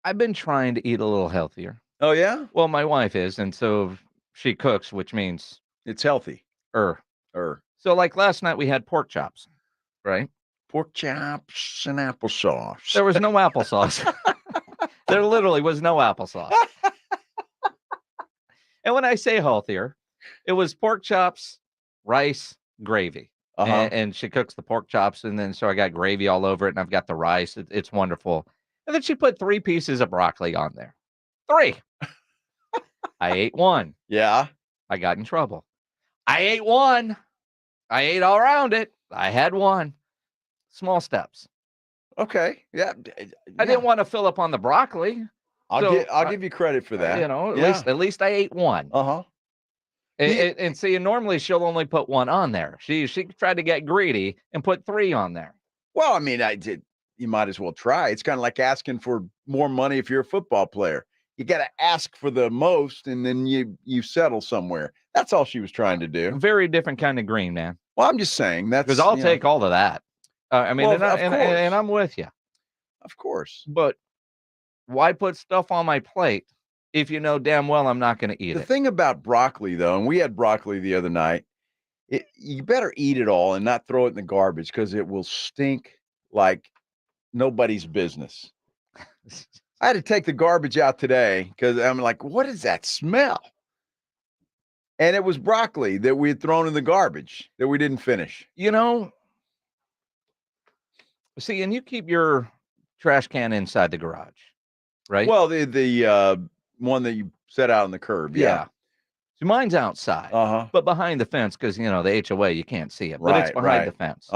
I've been trying to eat a little healthier. Oh, yeah? Well, my wife is, and so she cooks, which means it's healthy. So, like last night, we had pork chops, right? Pork chops and applesauce. There was no applesauce. There literally was no applesauce. And when I say healthier, it was pork chops, rice, gravy. And she cooks the pork chops, and then so I got gravy all over it, and I've got the rice. It's wonderful. And then she put 3 pieces of broccoli on there. 3. I ate 1. Yeah. I got in trouble. I ate 1. I ate all around it. I had 1. Small steps. Okay. Yeah. I didn't want to fill up on the broccoli. I'll give you credit for that. At least I ate one. Uh-huh. And see, normally she'll only put one on there. She tried to get greedy and put 3 on there. Well, I mean, you might as well try. It's kind of like asking for more money if you're a football player. You got to ask for the most, and then you settle somewhere. That's all she was trying to do. Very different kind of green, man. Well, I'm just saying that's because I'll take all of that. I mean, Well, and I'm with you. Of course. But why put stuff on my plate if you know damn well I'm not going to eat The it? thing about broccoli, though, and we had broccoli the other night, you better eat it all and not throw it in the garbage because it will stink like nobody's business. I had to take the garbage out today because I'm like, what is that smell? And it was broccoli that we had thrown in the garbage that we didn't finish. You know, see, and you keep your trash can inside the garage, right? Well, the one that you set out on the curb. Yeah. So mine's outside, but behind the fence because, the HOA, you can't see it, but it's behind the fence.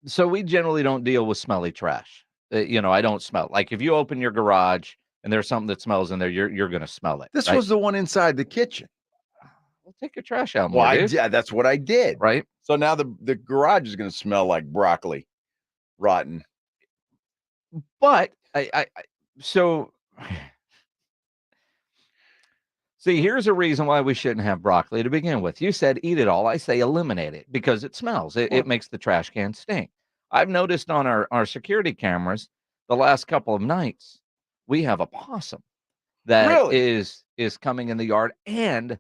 So we generally don't deal with smelly trash. I don't smell. Like if you open your garage and there's something that smells in there, you're going to smell it. This right? was the one inside the kitchen. Well, take your trash out more, dude. Yeah, that's what I did. Right. So now the garage is going to smell like broccoli, rotten. But so see, here's a reason why we shouldn't have broccoli to begin with. You said eat it all. I say eliminate it because it smells. It makes the trash can stink. I've noticed on our security cameras the last couple of nights, we have a possum that is coming in the yard. And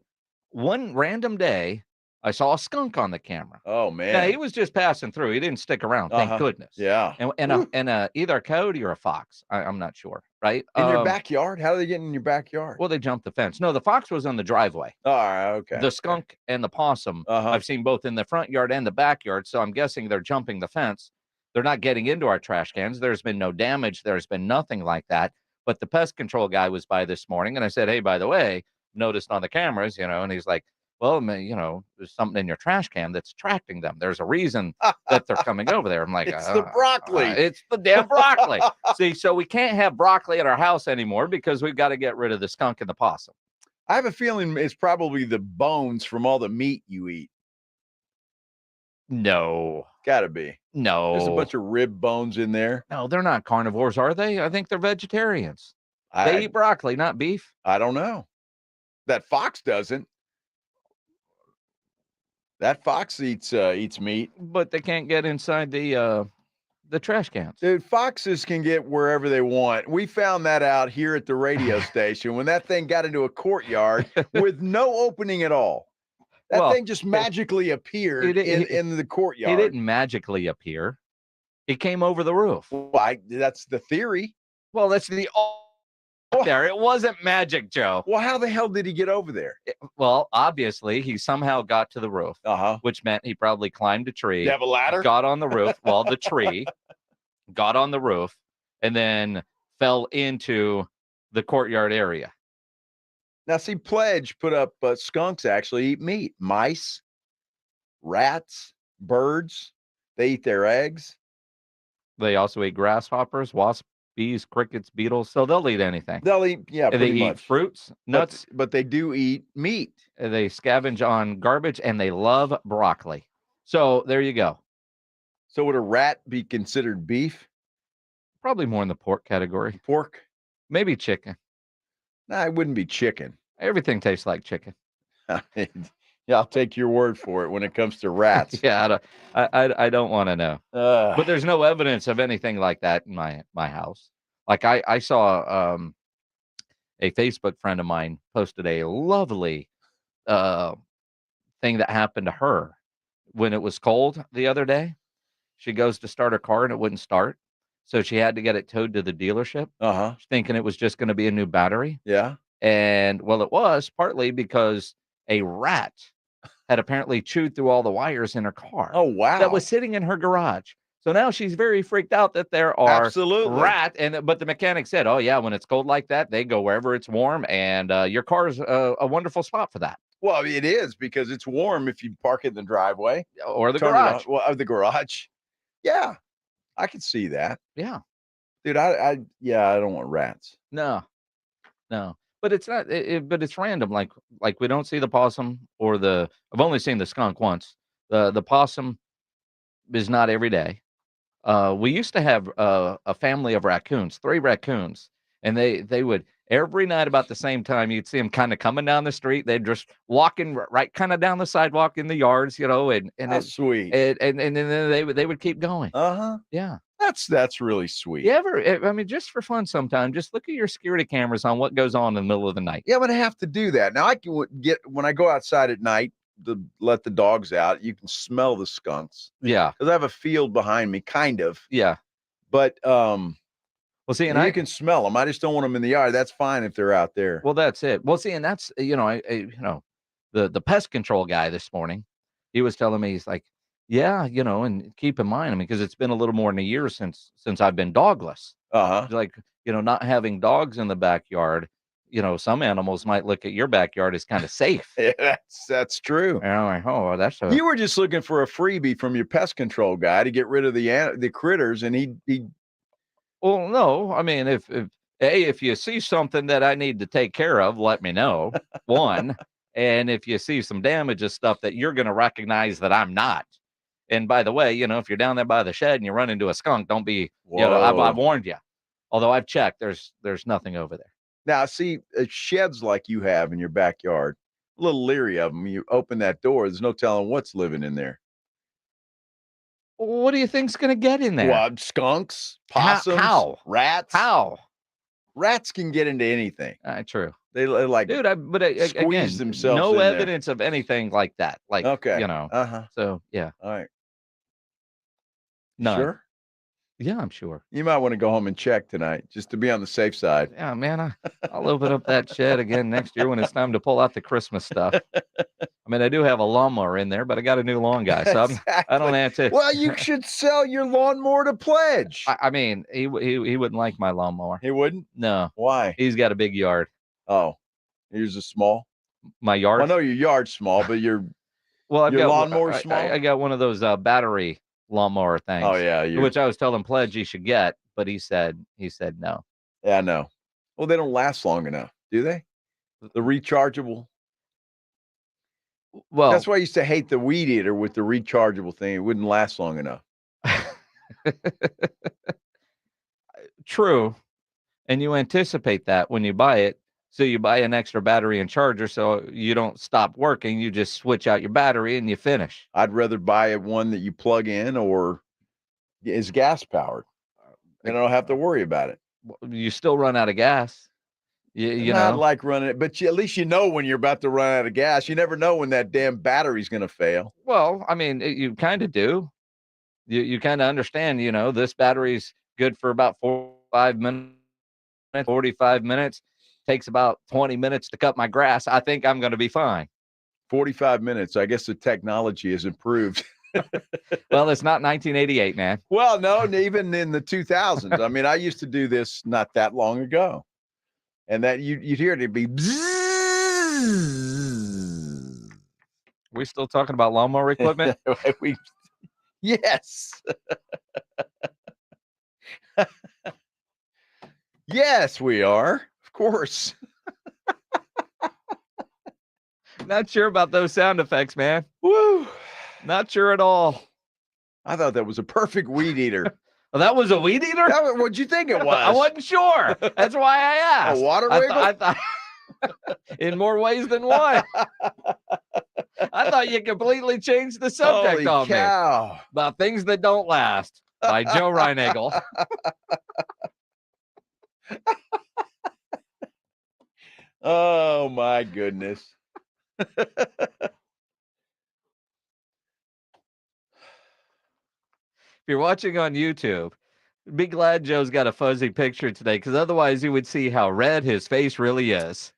one random day, I saw a skunk on the camera. Oh, man. Now, he was just passing through. He didn't stick around, thank goodness. Yeah. And either a coyote or a fox. I'm not sure, right? In your backyard? How are they getting in your backyard? Well, they jumped the fence. No, the fox was on the driveway. All right, okay. The skunk and the possum, I've seen both in the front yard and the backyard, so I'm guessing they're jumping the fence. They're not getting into our trash cans. There's been no damage. There's been nothing like that. But the pest control guy was by this morning, and I said, hey, by the way, noticed on the cameras, and he's like, well, there's something in your trash can that's attracting them. There's a reason that they're coming over there. I'm like, it's the broccoli. It's the damn broccoli. See, so we can't have broccoli at our house anymore because we've got to get rid of the skunk and the possum. I have a feeling it's probably the bones from all the meat you eat. No. Gotta be. No. There's a bunch of rib bones in there. No, they're not carnivores, are they? I think they're vegetarians. They eat broccoli, not beef. I don't know. That fox doesn't. That fox eats meat, but they can't get inside the trash cans. Dude, foxes can get wherever they want. We found that out here at the radio station when that thing got into a courtyard with no opening at all. That thing just magically appeared in the courtyard. It didn't magically appear. It came over the roof. Well, that's the theory. Well, that's the there. It wasn't magic, Joe. Well, how the hell did he get over there? Well, obviously, he somehow got to the roof, which meant he probably climbed a tree. Did you have a ladder? Got on the roof. Well, the tree got on the roof and then fell into the courtyard area. Now, see, Pledge put up skunks actually eat meat. Mice, rats, birds, they eat their eggs. They also eat grasshoppers, wasps, bees, crickets, beetles. So they'll eat anything. They'll eat, they pretty eat much. Fruits, nuts. But they do eat meat. They scavenge on garbage, and they love broccoli. So there you go. So would a rat be considered beef? Probably more in the pork category. Pork? Maybe chicken. Nah, it wouldn't be chicken. Everything tastes like chicken. Yeah, I'll take your word for it when it comes to rats. Yeah, I don't want to know. But there's no evidence of anything like that in my house. Like I saw a Facebook friend of mine posted a lovely thing that happened to her when it was cold the other day. She goes to start her car and it wouldn't start. So she had to get it towed to the dealership, thinking it was just going to be a new battery. Yeah. And well, it was partly because a rat had apparently chewed through all the wires in her car. Oh, wow. That was sitting in her garage. So now she's very freaked out that there are but the mechanic said, oh yeah, when it's cold like that, they go wherever it's warm, and your car is a wonderful spot for that. Well, it is because it's warm if you park it in the driveway or the garage. Or the garage. Yeah, I can see that. Yeah. Dude, I don't want rats. No. But it's not. But it's random. Like we don't see the possum or the. I've only seen the skunk once. The possum is not every day. We used to have a family of raccoons, 3 raccoons, and they would every night about the same time you'd see them kind of coming down the street. They'd just walking right kind of down the sidewalk in the yards, and That's sweet. And then they would keep going. Yeah. That's really sweet. You ever? I mean, just for fun, sometime just look at your security cameras on what goes on in the middle of the night. Yeah, I'm gonna have to do that. Now I can get when I go outside at night to let the dogs out. You can smell the skunks. Yeah, because I have a field behind me, kind of. Yeah, but well, see, and you can smell them. I just don't want them in the yard. That's fine if they're out there. Well, that's it. Well, see, and that's the pest control guy this morning, he was telling me, he's like, yeah, and keep in mind, I mean, because it's been a little more than a year since I've been dogless. Like, not having dogs in the backyard, some animals might look at your backyard as kind of safe. Yeah, that's true. And I'm like, oh, that's you were just looking for a freebie from your pest control guy to get rid of the critters, and he. Well, no, I mean, if you see something that I need to take care of, let me know. One, and if you see some damages, stuff that you're going to recognize that I'm not. And by the way, if you're down there by the shed and you run into a skunk, don't be, I've warned you. Although I've checked, there's nothing over there. Now, see, sheds like you have in your backyard, a little leery of them. You open that door, there's no telling what's living in there. What do you think's going to get in there? Well, skunks, possums, rats. How? Rats can get into anything. True. They like, dude, squeeze again, themselves. No in evidence of anything like that. Like, okay. So, yeah. All right. None. Sure? Yeah, I'm sure. You might want to go home and check tonight just to be on the safe side. Yeah, man. I'll open up that shed again next year when it's time to pull out the Christmas stuff. I mean, I do have a lawnmower in there, but I got a new lawn guy, so I don't have to. Well, you should sell your lawnmower to pledge. I mean, he wouldn't like my lawnmower. He wouldn't? No. Why? He's got a big yard. Oh, yours is small? My yard? I know your yard's small, but your lawnmower's small? I got one of those battery lawnmower things. Oh, yeah. Which I was telling Pledge he should get, but he said no. Yeah, no. Well, they don't last long enough, do they? The rechargeable. Well, that's why I used to hate the weed eater with the rechargeable thing. It wouldn't last long enough. True. And you anticipate that when you buy it. So you buy an extra battery and charger so you don't stop working. You just switch out your battery and you finish. I'd rather buy one that you plug in or is gas powered. Then I don't have to worry about it. You still run out of gas. You Not know, like running it, but at least you know when you're about to run out of gas. You never know when that damn battery's going to fail. Well, I mean, you kind of do. You kind of understand, this battery's good for about 45 minutes. Takes about 20 minutes to cut my grass. I think I'm going to be fine. 45 minutes. I guess the technology has improved. Well, it's not 1988, man. Well, no, even in the 2000s. I mean, I used to do this not that long ago. And that you'd hear it be bzzz. We still talking about lawnmower equipment? Yes. Yes, we are. Of course. Not sure about those sound effects, man. Woo. Not sure at all. I thought that was a perfect weed eater. Well, that was a weed eater? What'd you think it was? I wasn't sure. That's why I asked. A water wiggle? I thought in more ways than one. I thought you completely changed the subject on me. About things that don't last by Joe Reinagel. Oh, my goodness. If you're watching on YouTube, be glad Joe's got a fuzzy picture today, because otherwise you would see how red his face really is.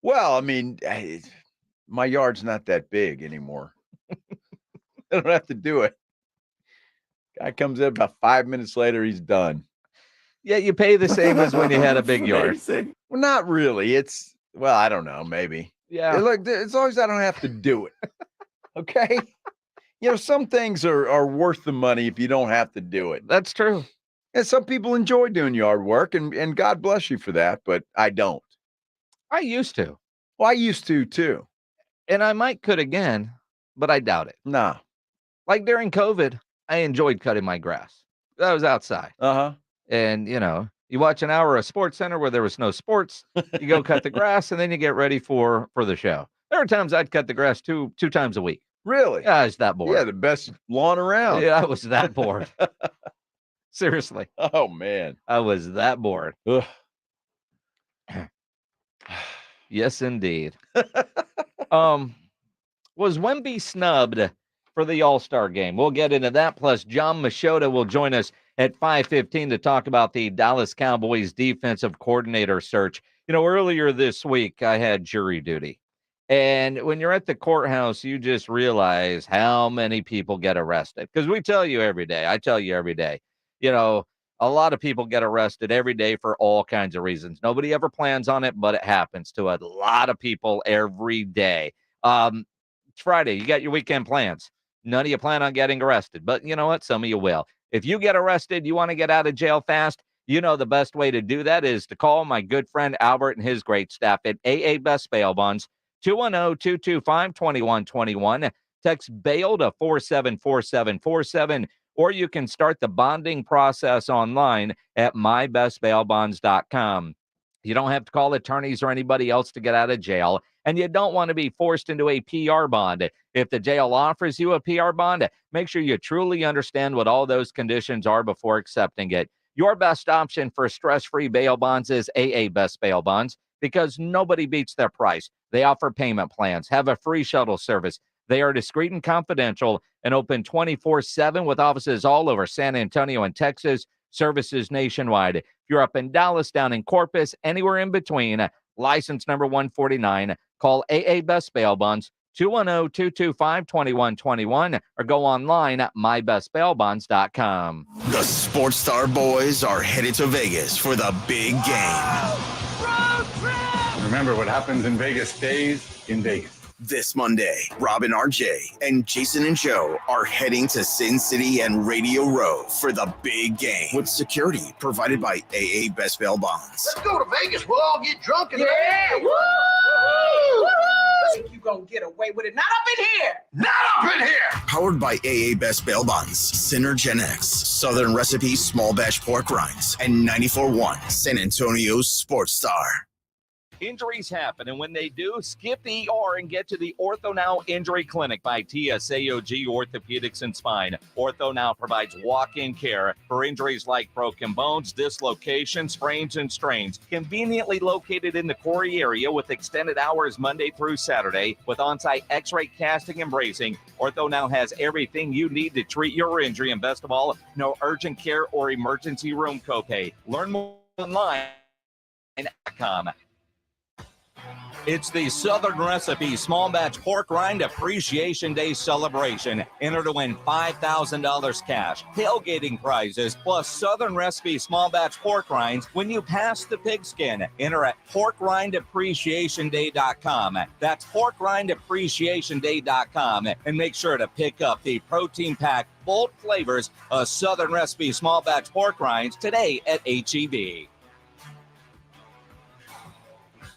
Well, I mean, my yard's not that big anymore. I don't have to do it. Guy comes in about 5 minutes later, he's done. Yeah, you pay the same as when you had a big yard. Well, not really. Well, I don't know, maybe. Yeah. Look, as long as I don't have to do it. Okay? Some things are worth the money if you don't have to do it. That's true. And some people enjoy doing yard work, and God bless you for that, but I don't. I used to. Well, I used to too. And I could again, but I doubt it. Nah. Like during COVID, I enjoyed cutting my grass. I was outside. Uh-huh. And, you watch an hour of Sports Center where there was no sports, you go cut the grass, and then you get ready for the show. There were times I'd cut the grass two times a week. Really? Yeah, I was that bored. Yeah, the best lawn around. Yeah, I was that bored. Seriously. Oh, man. I was that bored. Ugh. Yes, indeed. Was Wemby snubbed for the All-Star game? We'll get into that. Plus, Jon Machota will join us at 5:15 to talk about the Dallas Cowboys defensive coordinator search. Earlier this week, I had jury duty. And when you're at the courthouse, you just realize how many people get arrested. Because we tell you every day. I tell you every day. A lot of people get arrested every day for all kinds of reasons. Nobody ever plans on it, but it happens to a lot of people every day. It's Friday. You got your weekend plans. None of you plan on getting arrested, but you know what? Some of you will. If you get arrested, you want to get out of jail fast, the best way to do that is to call my good friend Albert and his great staff at AA Best Bail Bonds, 210-225-2121. Text bail to 474747. Or you can start the bonding process online at mybestbailbonds.com. You don't have to call attorneys or anybody else to get out of jail, and you don't want to be forced into a PR bond. If the jail offers you a PR bond, make sure you truly understand what all those conditions are before accepting it. Your best option for stress-free bail bonds is AA Best Bail Bonds because nobody beats their price. They offer payment plans, have a free shuttle service. They are discreet and confidential and open 24/7 with offices all over San Antonio and Texas, services nationwide. If you're up in Dallas, down in Corpus, anywhere in between, license number 149, call AA Best Bail Bonds, 210-225-2121, or go online at mybestbailbonds.com. The Sports Star Boys are headed to Vegas for the big game. Remember, what happens in Vegas stays in Vegas. This Monday, Robin, RJ, and Jason and Joe are heading to Sin City and Radio Row for the big game with security provided by AA Best Bail Bonds. Let's go to Vegas. We'll all get drunk and Woo! Think you gonna get away with it? Not up in here. Not up in here. Powered by AA Best Bail Bonds, Synergen X, Southern Recipe Small Batch Pork Rinds, and 94.1 San Antonio's Sports Star. Injuries happen, and when they do, skip the ER and get to the Ortho Now Injury Clinic by TSAOG Orthopedics and Spine. Ortho Now provides walk-in care for injuries like broken bones, dislocations, sprains, and strains. Conveniently located in the Corey area with extended hours Monday through Saturday with on-site x-ray casting and bracing, Ortho Now has everything you need to treat your injury, and best of all, no urgent care or emergency room copay. Learn more online at .com. It's the Southern Recipe Small Batch Pork Rind Appreciation Day celebration. Enter to win $5,000 cash, tailgating prizes, plus Southern Recipe Small Batch Pork Rinds when you pass the pigskin. Enter at porkrindappreciationday.com. That's porkrindappreciationday.com. And make sure to pick up the protein-packed, bold flavors of Southern Recipe Small Batch Pork Rinds today at HEB.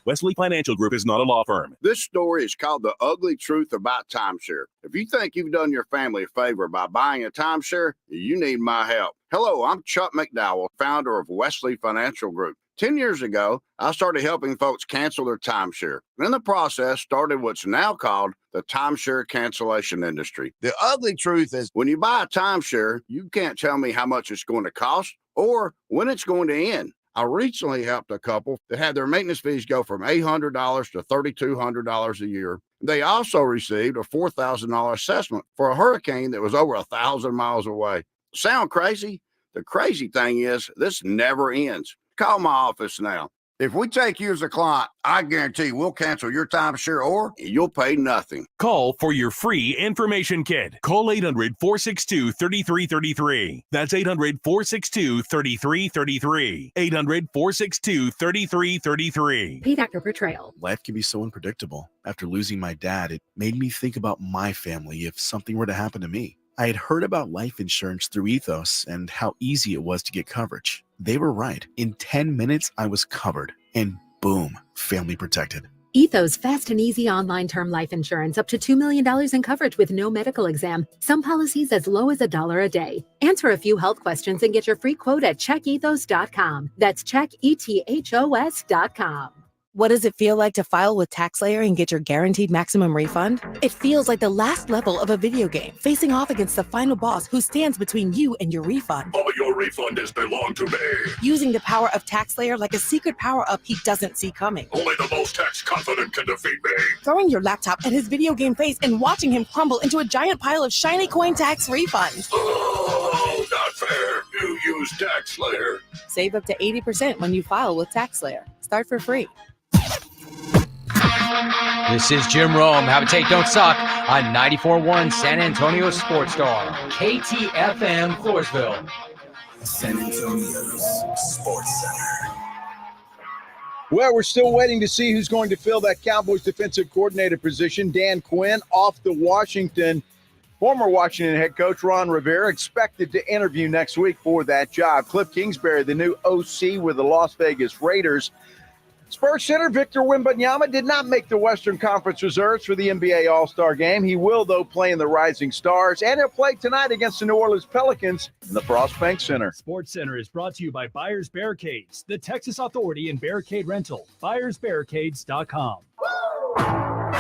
Wesley Financial Group is not a law firm. This story is called The Ugly Truth About Timeshare. If you think you've done your family a favor by buying a timeshare, you need my help. Hello, I'm Chuck McDowell, founder of Wesley Financial Group. 10 years ago, I started helping folks cancel their timeshare. And in the process, started what's now called the timeshare cancellation industry. The ugly truth is when you buy a timeshare, you can't tell me how much it's going to cost or when it's going to end. I recently helped a couple that had their maintenance fees go from $800 to $3,200 a year. They also received a $4,000 assessment for a hurricane that was over 1,000 miles away. Sound crazy? The crazy thing is this never ends. Call my office now. If we take you as a client, I guarantee we'll cancel your timeshare or you'll pay nothing. Call for your free information kit. Call 800-462-3333. That's 800-462-3333. 800-462-3333. Paid actor portrayal. Life can be so unpredictable. After losing my dad, it made me think about my family if something were to happen to me. I had heard about life insurance through Ethos and how easy it was to get coverage. They were right. In 10 minutes, I was covered. And boom, family protected. Ethos fast and easy online term life insurance up to $2 million in coverage with no medical exam. Some policies as low as $1 a day. Answer a few health questions and get your free quote at checkethos.com. That's checkethos.com. What does it feel like to file with TaxSlayer and get your guaranteed maximum refund? It feels like the last level of a video game, facing off against the final boss who stands between you and your refund. All your refund is belong to me. Using the power of TaxSlayer like a secret power-up he doesn't see coming. Only the most tax confident can defeat me. Throwing your laptop at his video game face and watching him crumble into a giant pile of shiny coin tax refunds. Oh, not fair. You use TaxSlayer. Save up to 80% when you file with TaxSlayer. Start for free. This is Jim Rome. Have a take, don't suck on 94.1 San Antonio Sports Star, KTFM, Floresville. San Antonio's Sports Center. Well, we're still waiting to see who's going to fill that Cowboys defensive coordinator position. Dan Quinn off to Washington. Former Washington head coach Ron Rivera expected to interview next week for that job. Cliff Kingsbury, the new OC with the Las Vegas Raiders. Spurs center Victor Wembanyama did not make the Western Conference reserves for the NBA All-Star game. He will, though, play in the Rising Stars, and he'll play tonight against the New Orleans Pelicans in the Frost Bank Center. Sports Center is brought to you by Buyers Barricades, the Texas Authority in Barricade Rental. BuyersBarricades.com.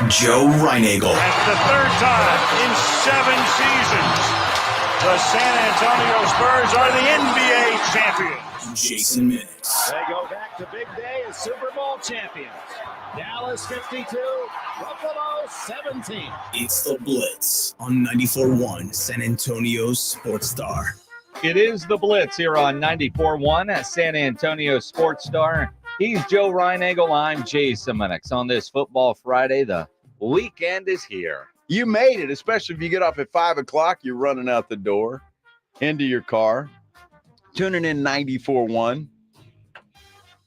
Joe Reinagel. That's the third time in 7 seasons the San Antonio Spurs are the NBA champions. Jason Minix. They go back to big day as Super Bowl champions. Dallas 52, Buffalo 17. It's the Blitz on 94.1 San Antonio Sports Star. It is the Blitz here on 94.1 at San Antonio Sports Star. He's Joe Reinagel. I'm Jason Minix. On this Football Friday, the weekend is here. You made it, especially if you get off at 5 o'clock. You're running out the door, into your car, tuning in 94.1.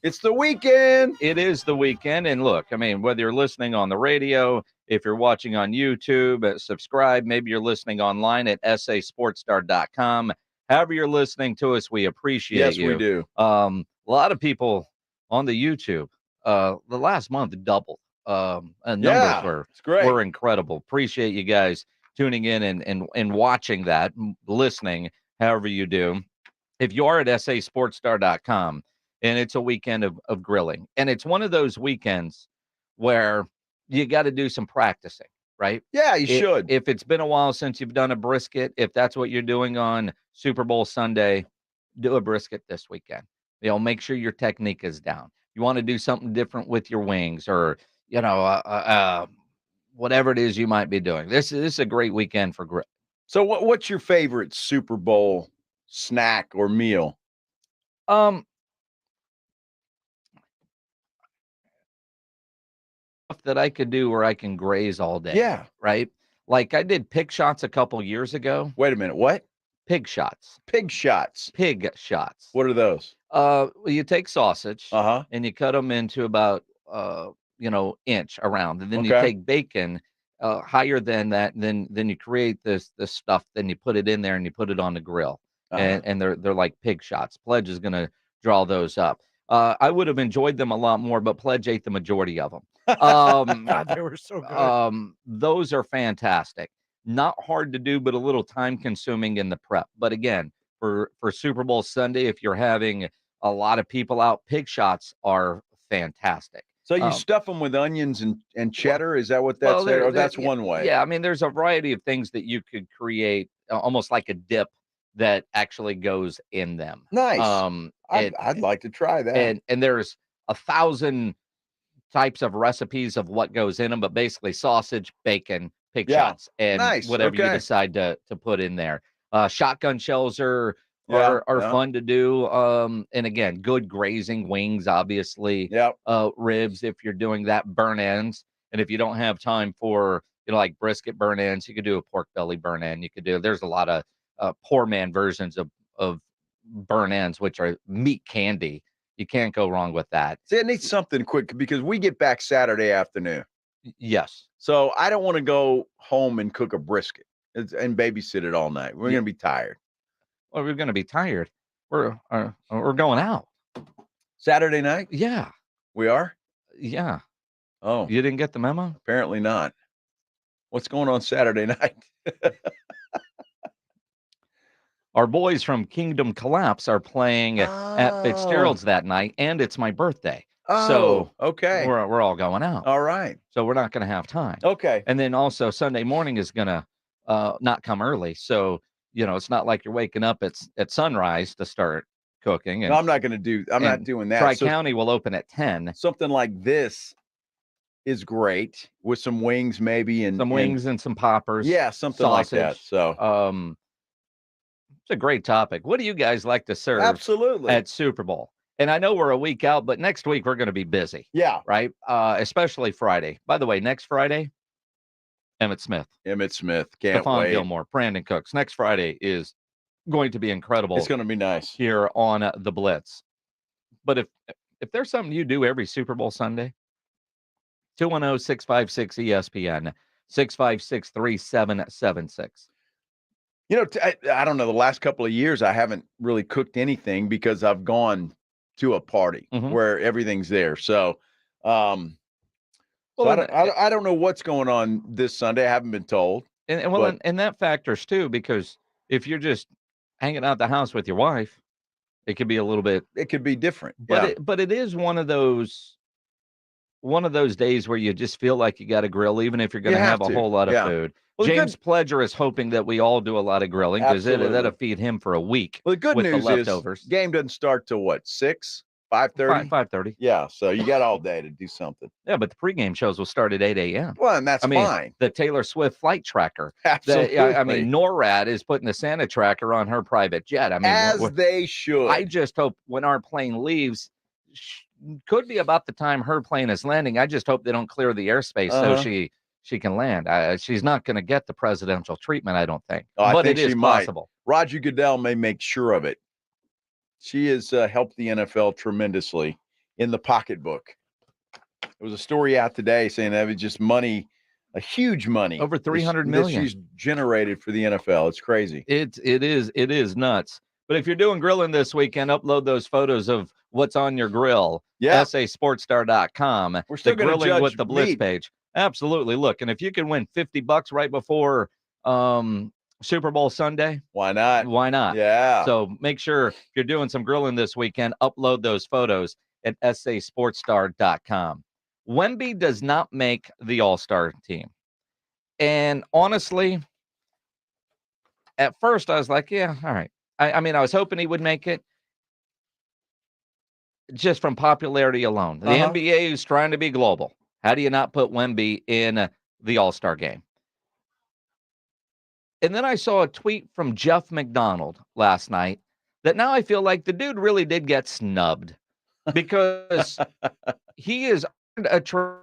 It's the weekend. It is the weekend. And look, I mean, whether you're listening on the radio, if you're watching on YouTube, subscribe. Maybe you're listening online at sasportstar.com. However you're listening to us, we appreciate you. Yes, we do. A lot of people on the YouTube, the last month doubled. Numbers were incredible. Appreciate you guys tuning in and watching that, listening, however you do. If you are at sasportstar.com, and it's a weekend of grilling, and it's one of those weekends where you got to do some practicing, right? Yeah, you should. If it's been a while since you've done a brisket, if that's what you're doing on Super Bowl Sunday, do a brisket this weekend. You know, make sure your technique is down. You want to do something different with your wings, or whatever it is you might be doing. This is a great weekend for grill. So what's your favorite Super Bowl snack or meal? That I could do where I can graze all day. Yeah. Right? Like I did pig shots a couple years ago. Wait a minute. What? Pig shots. Pig shots. Pig shots. What are those? Well, you take sausage Uh-huh. and you cut them into about inch around, and then you take bacon higher than that, and then you create this stuff, then you put it in there and you put it on the grill. And they're like pig shots. Pledge is gonna draw those up. I would have enjoyed them a lot more, but Pledge ate the majority of them. God, they were so good. Those are fantastic. Not hard to do, but a little time consuming in the prep. But again, for Super Bowl Sunday, if you're having a lot of people out, pig shots are fantastic. So you stuff them with onions and cheddar? Is that what that's there? Or that's one way? Yeah, I mean, there's a variety of things that you could create, almost like a dip that actually goes in them. Nice. I'd like to try that. And there's 1,000 types of recipes of what goes in them, but basically sausage, bacon, pig shots, and whatever you decide to put in there. Shotgun shells are are fun to do. And again, good grazing, wings, obviously. Ribs if you're doing that, burn ends. And if you don't have time for, like brisket burn ends, you could do a pork belly burn end. There's a lot of poor man versions of burn ends, which are meat candy. You can't go wrong with that. See, it needs something quick because we get back Saturday afternoon. Yes. So I don't want to go home and cook a brisket and babysit it all night. We're going to be tired. Well, we're going to be tired. We're going out. Saturday night? Yeah. We are? Yeah. Oh. You didn't get the memo? Apparently not. What's going on Saturday night? Our boys from Kingdom Collapse are playing at Fitzgerald's that night, and it's my birthday. So okay. We're all going out. All right. So we're not going to have time. Okay. And then also Sunday morning is going to not come early. So, it's not like you're waking up at sunrise to start cooking. And, no, I'm not going to do. I'm not doing that. Tri-County will open at 10. Something like this is great with some wings, maybe, and some wings and some poppers. Yeah, something sausage. like that. So, it's a great topic. What do you guys like to serve? Absolutely. At Super Bowl? And I know we're a week out, but next week we're going to be busy. Yeah. Right. Especially Friday. By the way, next Friday, Emmitt Smith. Can't Stephon wait. Gilmore, Brandon Cooks. Next Friday is going to be incredible. It's going to be nice here on the Blitz. But if there's something you do every Super Bowl Sunday, 210-656-ESPN, 656-3776. I don't know. The last couple of years, I haven't really cooked anything because I've gone to a party where everything's there. So, I don't know what's going on this Sunday. I haven't been told. And that factors too, because if you're just hanging out the house with your wife, it could be a little bit. It could be different. But it is one of those days where you just feel like you got to grill, even if you're going to have a whole lot of food. Well, James Pledger is hoping that we all do a lot of grilling because that'll feed him for a week. Well, the good news leftovers. Is game doesn't start till what, 6, 5:30? 5:30. Yeah, so you got all day to do something. Yeah, but the pregame shows will start at 8 a.m. Well, and that's fine. The Taylor Swift flight tracker. Absolutely. NORAD is putting the Santa tracker on her private jet. As they should. I just hope when our plane leaves, could be about the time her plane is landing. I just hope they don't clear the airspace so she can land. She's not going to get the presidential treatment, I don't think. But it is possible. Roger Goodell may make sure of it. She has helped the NFL tremendously in the pocketbook. There was a story out today saying that was just money, a huge money. Over $300 million. That she's generated for the NFL. It's crazy. It is nuts. But if you're doing grilling this weekend, upload those photos of what's on your grill. Yeah. SASportsStar.com. We're still going to grilling judge with the Blitz meat. page. Absolutely. Look, and if you can win $50 right before Super Bowl Sunday, why not? Why not? Yeah. So make sure if you're doing some grilling this weekend, upload those photos at SASportsStar.com. Wemby does not make the All-Star team. And honestly, at first I was like, yeah, all right. I mean, I was hoping he would make it just from popularity alone. The NBA is trying to be global. How do you not put Wemby in the All-Star game? And then I saw a tweet from Jeff McDonald last night that now I feel like the dude really did get snubbed because he is earned a trip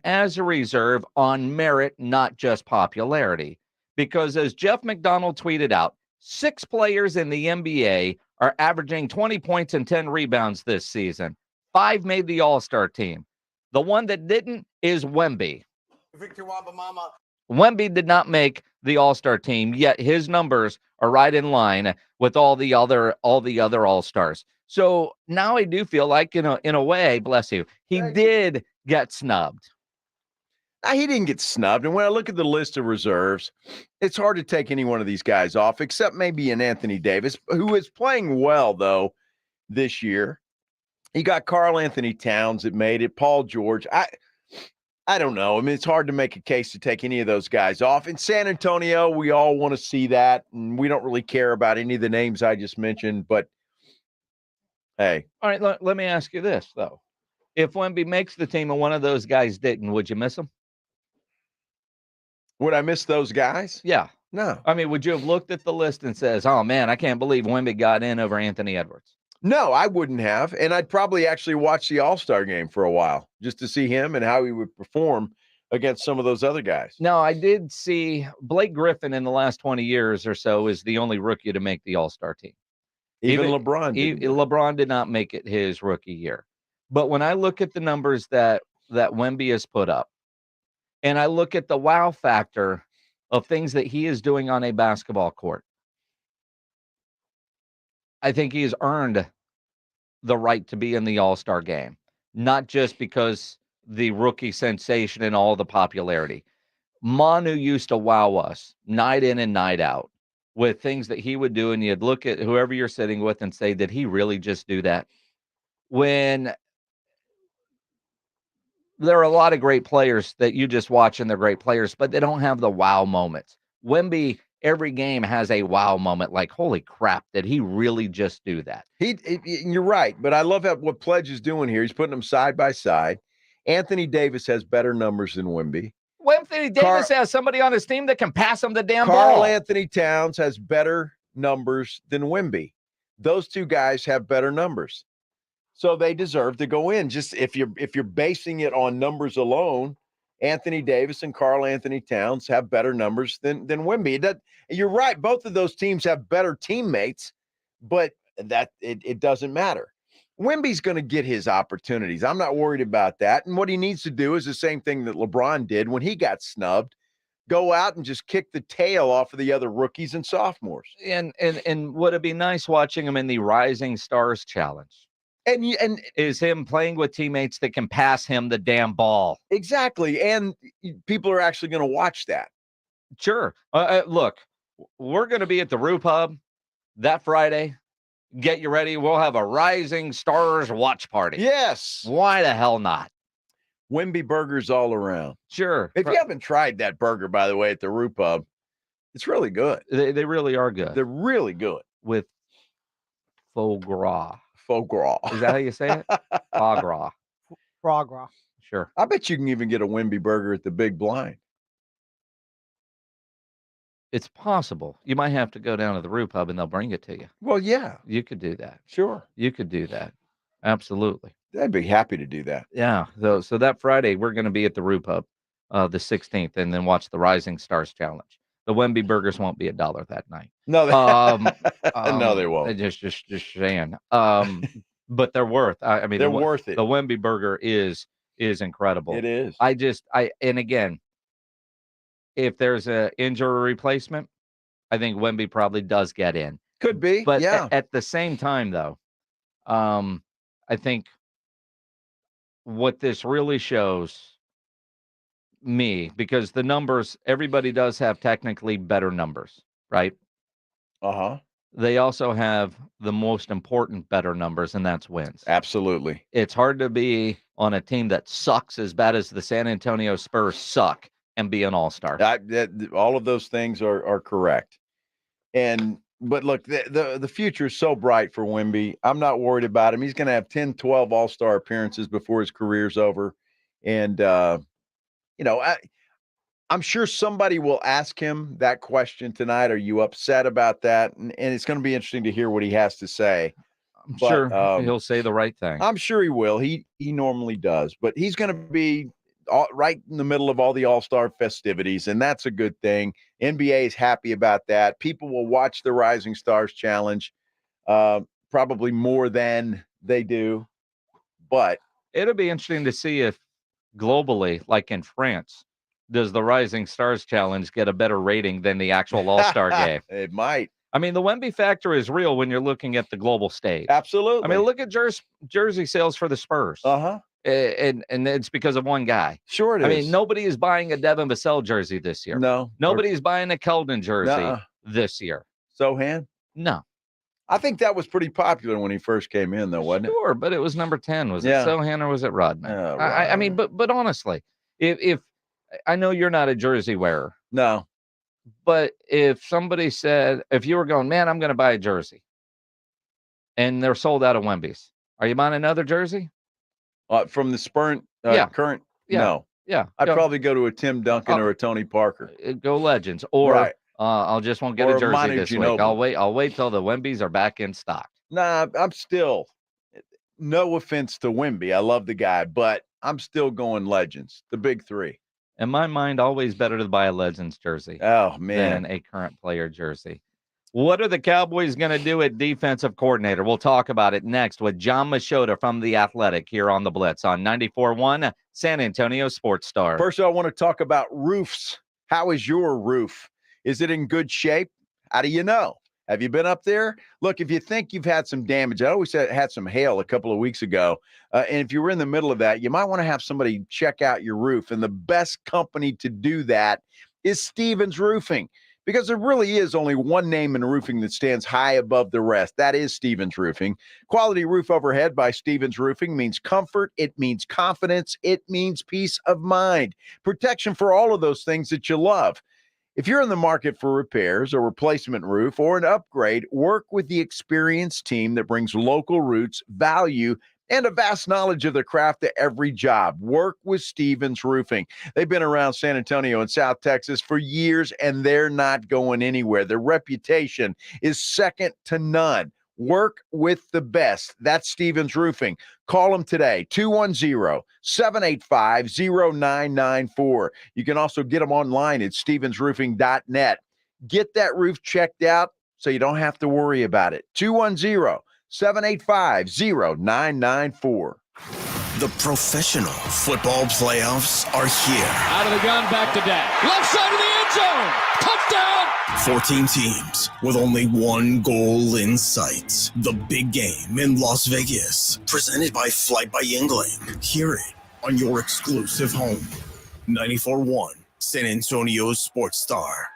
as a reserve on merit, not just popularity. Because as Jeff McDonald tweeted out, 6 players in the NBA are averaging 20 points and 10 rebounds this season. 5 made the All-Star team. The one that didn't is Wemby. Victor Wembanyama. Wemby did not make the All-Star team, yet his numbers are right in line with all the other All-Stars. So now I do feel like, in a way, bless you, he did get snubbed. Now, he didn't get snubbed. And when I look at the list of reserves, it's hard to take any one of these guys off, except maybe an Anthony Davis, who is playing well, though, this year. You got Karl Anthony Towns that made it, Paul George. I don't know. I mean, it's hard to make a case to take any of those guys off. In San Antonio, we all want to see that, and we don't really care about any of the names I just mentioned, but hey. All right, let me ask you this, though. If Wemby makes the team and one of those guys didn't, would you miss him? Would I miss those guys? Yeah. No. I mean, would you have looked at the list and says, "Oh man, I can't believe Wemby got in over Anthony Edwards"? No, I wouldn't have. And I'd probably actually watch the All-Star game for a while just to see him and how he would perform against some of those other guys. No, I did see Blake Griffin in the last 20 years or so is the only rookie to make the All-Star team. Even LeBron didn't. LeBron did not make it his rookie year. But when I look at the numbers that Wemby has put up, and I look at the wow factor of things that he is doing on a basketball court, I think he has earned the right to be in the All-Star game, not just because the rookie sensation and all the popularity. Manu used to wow us night in and night out with things that he would do, and you'd look at whoever you're sitting with and say, did he really just do that? When there are a lot of great players that you just watch and they're great players, but they don't have the wow moments. Wemby, every game has a wow moment, like, holy crap, did he really just do that? You're right, but I love what Pledge is doing here. He's putting them side by side. Anthony Davis has better numbers than Wemby. Anthony Davis has somebody on his team that can pass him the damn ball. Karl Anthony Towns has better numbers than Wemby. Those two guys have better numbers. So they deserve to go in. Just if you're basing it on numbers alone, Anthony Davis and Karl Anthony Towns have better numbers than Wemby. You're right. Both of those teams have better teammates, but it doesn't matter. Wemby's going to get his opportunities. I'm not worried about that. And what he needs to do is the same thing that LeBron did when he got snubbed. Go out and just kick the tail off of the other rookies and sophomores. And would it be nice watching him in the Rising Stars Challenge? And is him playing with teammates that can pass him the damn ball. Exactly. And people are actually going to watch that. Sure. Look, we're going to be at the Roo Pub that Friday. Get you ready. We'll have a Rising Stars watch party. Yes. Why the hell not? Wemby burgers all around. Sure. If you haven't tried that burger, by the way, at the Roo Pub, it's really good. They really are good. They're really good. With faux gras. Faux gras. Is that how you say it? Foie gras. Foie gras. Sure. I bet you can even get a Wemby burger at the Big Blind. It's possible. You might have to go down to the Roo Pub and they'll bring it to you. Well, yeah. You could do that. Sure. You could do that. Absolutely. I'd be happy to do that. Yeah. So that Friday, we're going to be at the Roo Pub, the 16th, and then watch the Rising Stars Challenge. The Wemby burgers won't be $1 that night. No, no, they won't. Just saying. But they're worth. I mean, they're worth it. The Wemby burger is incredible. It is. And again, if there's an injury replacement, I think Wemby probably does get in. Could be, but yeah. At the same time, though, I think what this really shows me, because the numbers, everybody does have technically better numbers, right? Uh-huh. They also have the most important better numbers, and that's wins. Absolutely. It's hard to be on a team that sucks as bad as the San Antonio Spurs suck and be an all-star. All of those things are correct. But look, the future is so bright for Wemby. I'm not worried about him. He's going to have 10, 12 all-star appearances before his career's over. And, I'm sure somebody will ask him that question tonight. Are you upset about that? And it's going to be interesting to hear what he has to say. I'm sure he'll say the right thing. I'm sure he will. He normally does. But he's going to be right in the middle of all the all-star festivities, and that's a good thing. NBA is happy about that. People will watch the Rising Stars Challenge probably more than they do. But it'll be interesting to see if globally, like in France, does the Rising Stars Challenge get a better rating than the actual All-Star game? It might. I mean, the Wemby factor is real when you're looking at the global stage. Absolutely. I mean, look at jersey sales for the Spurs. Uh-huh. And it's because of one guy. Sure it is. I mean, nobody is buying a Devin Vassell jersey this year. No. Nobody's buying a Keldon jersey this year. Sohan? No. I think that was pretty popular when he first came in, though, wasn't it? Sure, but it was number 10. Was it Sohan or was it Rodman? I mean, but honestly, if I know you're not a jersey wearer. No. But if somebody said, if you were going, man, I'm going to buy a jersey, and they're sold out of Wemby's, are you buying another jersey? From the current? Yeah. No. Yeah. I'd probably go to a Tim Duncan or a Tony Parker. Go Legends. Or I'll just won't get Or a jersey Manu this week. Ginobili. I'll wait till the Wembys are back in stock. Nah, I'm still, no offense to Wemby. I love the guy, but I'm still going Legends, the big three. In my mind, always better to buy a Legends jersey Oh, man. than a current player jersey. What are the Cowboys going to do at defensive coordinator? We'll talk about it next with Jon Machota from The Athletic here on The Blitz on 94.1 San Antonio Sports Star. First, I want to talk about roofs. How is your roof? Is it in good shape? How do you know? Have you been up there? Look, if you think you've had some damage, I always had some hail a couple of weeks ago. And if you were in the middle of that, you might want to have somebody check out your roof. And the best company to do that is Stevens Roofing, because there really is only one name in roofing that stands high above the rest. That is Stevens Roofing. Quality roof overhead by Stevens Roofing means comfort. It means confidence. It means peace of mind. Protection for all of those things that you love. If you're in the market for repairs, a replacement roof, or an upgrade, work with the experienced team that brings local roots, value, and a vast knowledge of the craft to every job. Work with Stevens Roofing. They've been around San Antonio and South Texas for years, and they're not going anywhere. Their reputation is second to none. Work with the best. That's Stevens Roofing. Call them today, 210-785-0994. You can also get them online at stevensroofing.net. Get that roof checked out so you don't have to worry about it. 210-785-0994. The professional football playoffs are here. Out of the gun, back to Dak. Left side of the end zone. Touchdown. 14 teams with only one goal in sight. The big game in Las Vegas. Presented by Flight by Yingling. Hear it on your exclusive home. 94.1 San Antonio Sports Star.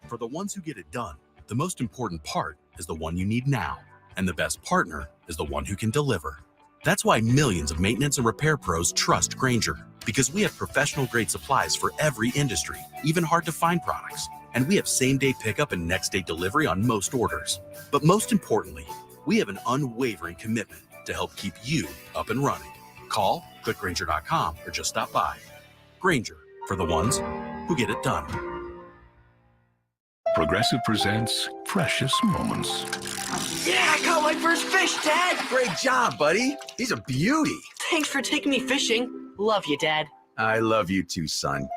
For the ones who get it done, the most important part is the one you need now. And the best partner is the one who can deliver. That's why millions of maintenance and repair pros trust Grainger, because we have professional-grade supplies for every industry, even hard-to-find products. And we have same-day pickup and next-day delivery on most orders. But most importantly, we have an unwavering commitment to help keep you up and running. Call, click Grainger.com, or just stop by. Grainger, for the ones who get it done. Progressive presents Precious Moments. Yeah, I caught my first fish, Dad. Great job, buddy. He's a beauty. Thanks for taking me fishing. Love you, Dad. I love you too, son.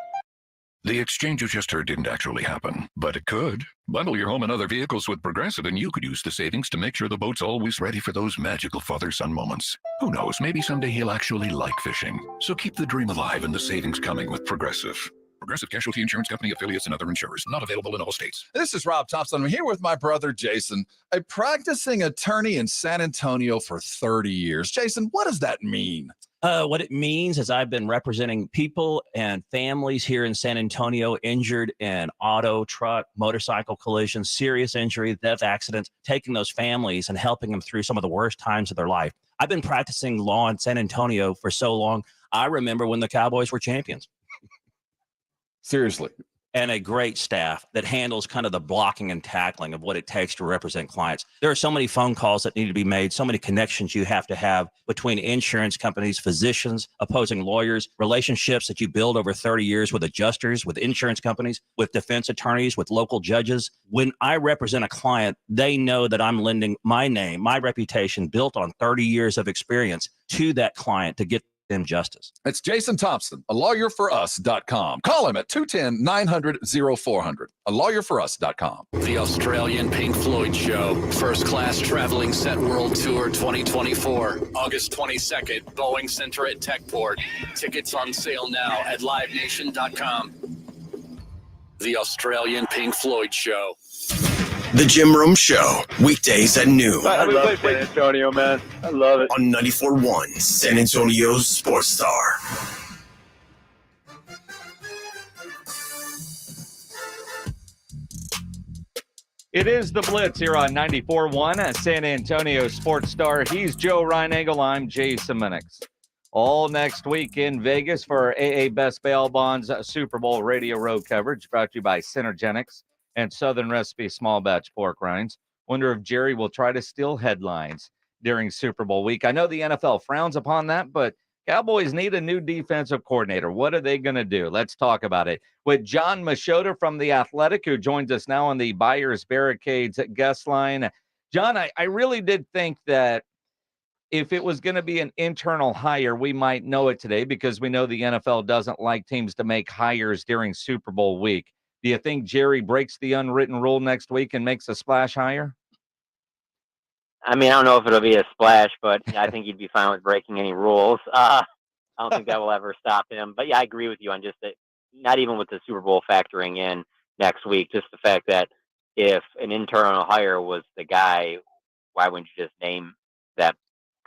The exchange you just heard didn't actually happen, but it could. Bundle your home and other vehicles with Progressive, and you could use the savings to make sure the boat's always ready for those magical father-son moments. Who knows, maybe someday he'll actually like fishing. So keep the dream alive and the savings coming with Progressive. Progressive Casualty Insurance Company, affiliates, and other insurers. Not available in all states. This is Rob Thompson. I'm here with my brother, Jason, a practicing attorney in San Antonio for 30 years. Jason, what does that mean? What it means is I've been representing people and families here in San Antonio injured in auto, truck, motorcycle collisions, serious injury, death accidents, taking those families and helping them through some of the worst times of their life. I've been practicing law in San Antonio for so long. I remember when the Cowboys were champions. Seriously. And a great staff that handles kind of the blocking and tackling of what it takes to represent clients. There are so many phone calls that need to be made, so many connections you have to have between insurance companies, physicians, opposing lawyers, relationships that you build over 30 years with adjusters, with insurance companies, with defense attorneys, with local judges. When I represent a client, they know that I'm lending my name, my reputation built on 30 years of experience to that client to get them justice. It's Jason Thompson, alawyer4us.com. Call him at 210-900-0400, alawyer4us.com. The Australian Pink Floyd Show, First Class Traveling Set World Tour 2024, August 22nd, Boeing Center at Techport. Tickets on sale now at livenation.com. The Australian Pink Floyd Show. The Jim Rome Show, weekdays at noon. I love San Antonio, man. I love it. On 94.1 San Antonio Sports Star. It is the Blitz here on 94.1 San Antonio Sports Star. He's Joe Reinagel. I'm Jason Minix. All next week in Vegas for our AA Best Bail Bonds Super Bowl radio road coverage brought to you by Synergenics and Southern Recipe small batch pork rinds. Wonder if Jerry will try to steal headlines during Super Bowl week. I know the NFL frowns upon that, but Cowboys need a new defensive coordinator. What are they going to do? Let's talk about it with Jon Machota from The Athletic, who joins us now on the Buyers Barricades guest line. John, I really did think that if it was going to be an internal hire, we might know it today because we know the NFL doesn't like teams to make hires during Super Bowl week. Do you think Jerry breaks the unwritten rule next week and makes a splash hire? I mean, I don't know if it'll be a splash, but I think he'd be fine with breaking any rules. I don't think that will ever stop him. But yeah, I agree with you on just that. Not even with the Super Bowl factoring in next week, just the fact that if an internal hire was the guy, why wouldn't you just name that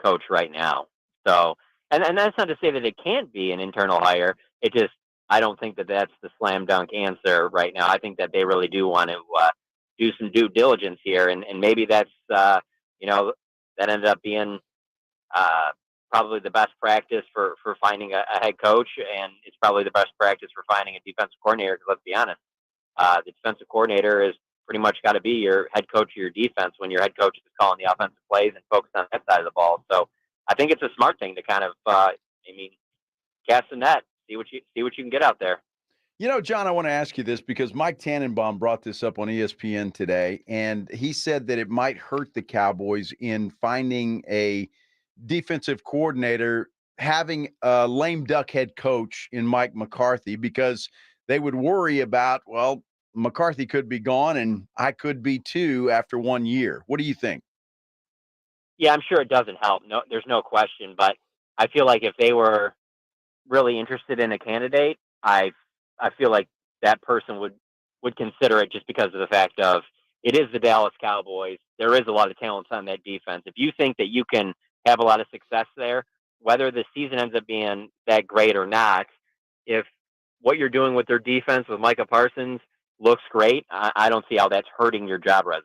coach right now? So, and that's not to say that it can't be an internal hire. It just, I don't think that that's the slam dunk answer right now. I think that they really do want to do some due diligence here, and maybe that's that ended up being probably the best practice for finding a head coach, and it's probably the best practice for finding a defensive coordinator. Because let's be honest, the defensive coordinator is pretty much got to be your head coach of your defense when your head coach is calling the offensive plays and focus on that side of the ball. So I think it's a smart thing to kind of, cast the net, see what you can get out there. John, I want to ask you this because Mike Tannenbaum brought this up on ESPN today, and he said that it might hurt the Cowboys in finding a defensive coordinator, having a lame duck head coach in Mike McCarthy, because they would worry about, well, McCarthy could be gone and I could be too after 1 year. What do you think? Yeah, I'm sure it doesn't help. No, there's no question. But I feel like if they were really interested in a candidate, I feel like that person would consider it just because of the fact of it is the Dallas Cowboys. There is a lot of talent on that defense. If you think that you can have a lot of success there, whether the season ends up being that great or not, if what you're doing with their defense with Micah Parsons looks great, I don't see how that's hurting your job resume.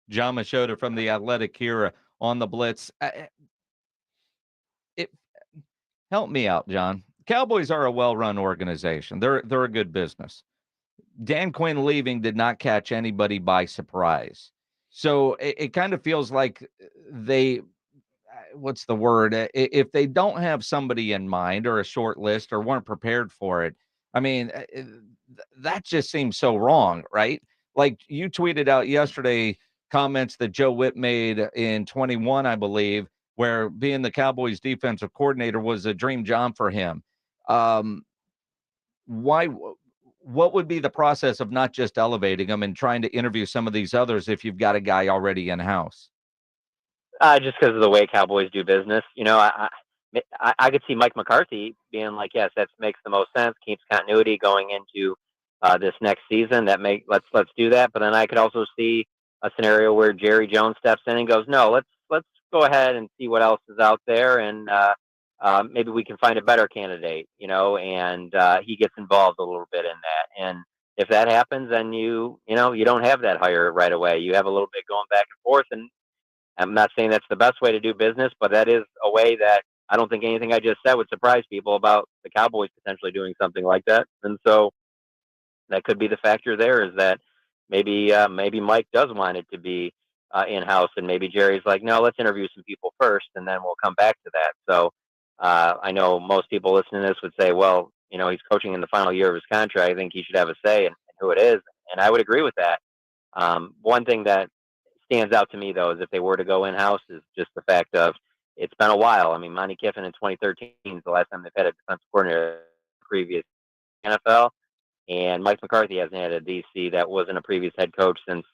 Jon Machota from The Athletic here on the Blitz. Help me out, John. Cowboys are a well-run organization. They're a good business. Dan Quinn leaving did not catch anybody by surprise. So it kind of feels like what's the word? If they don't have somebody in mind or a short list or weren't prepared for it, I mean, that just seems so wrong, right? Like you tweeted out yesterday comments that Joe Whitt made in 21, I believe, where being the Cowboys defensive coordinator was a dream job for him. What would be the process of not just elevating them and trying to interview some of these others if you've got a guy already in house? Just because of the way Cowboys do business, I could see Mike McCarthy being like, yes, that makes the most sense, keeps continuity going into this next season. Let's do that. But then I could also see a scenario where Jerry Jones steps in and goes, no, let's go ahead and see what else is out there, and maybe we can find a better candidate, and he gets involved a little bit in that. And if that happens, then you don't have that hire right away. You have a little bit going back and forth, and I'm not saying that's the best way to do business, but that is a way that I don't think anything I just said would surprise people about the Cowboys potentially doing something like that. And so that could be the factor there, is that maybe Mike does want it to be in-house, and maybe Jerry's like, no, let's interview some people first, and then we'll come back to that. So I know most people listening to this would say, well, he's coaching in the final year of his contract. I think he should have a say in who it is. And I would agree with that. One thing that stands out to me, though, is if they were to go in-house, is just the fact of it's been a while. I mean, Monty Kiffin in 2013 is the last time they've had a defensive coordinator in the previous NFL. And Mike McCarthy hasn't had a DC that wasn't a previous head coach since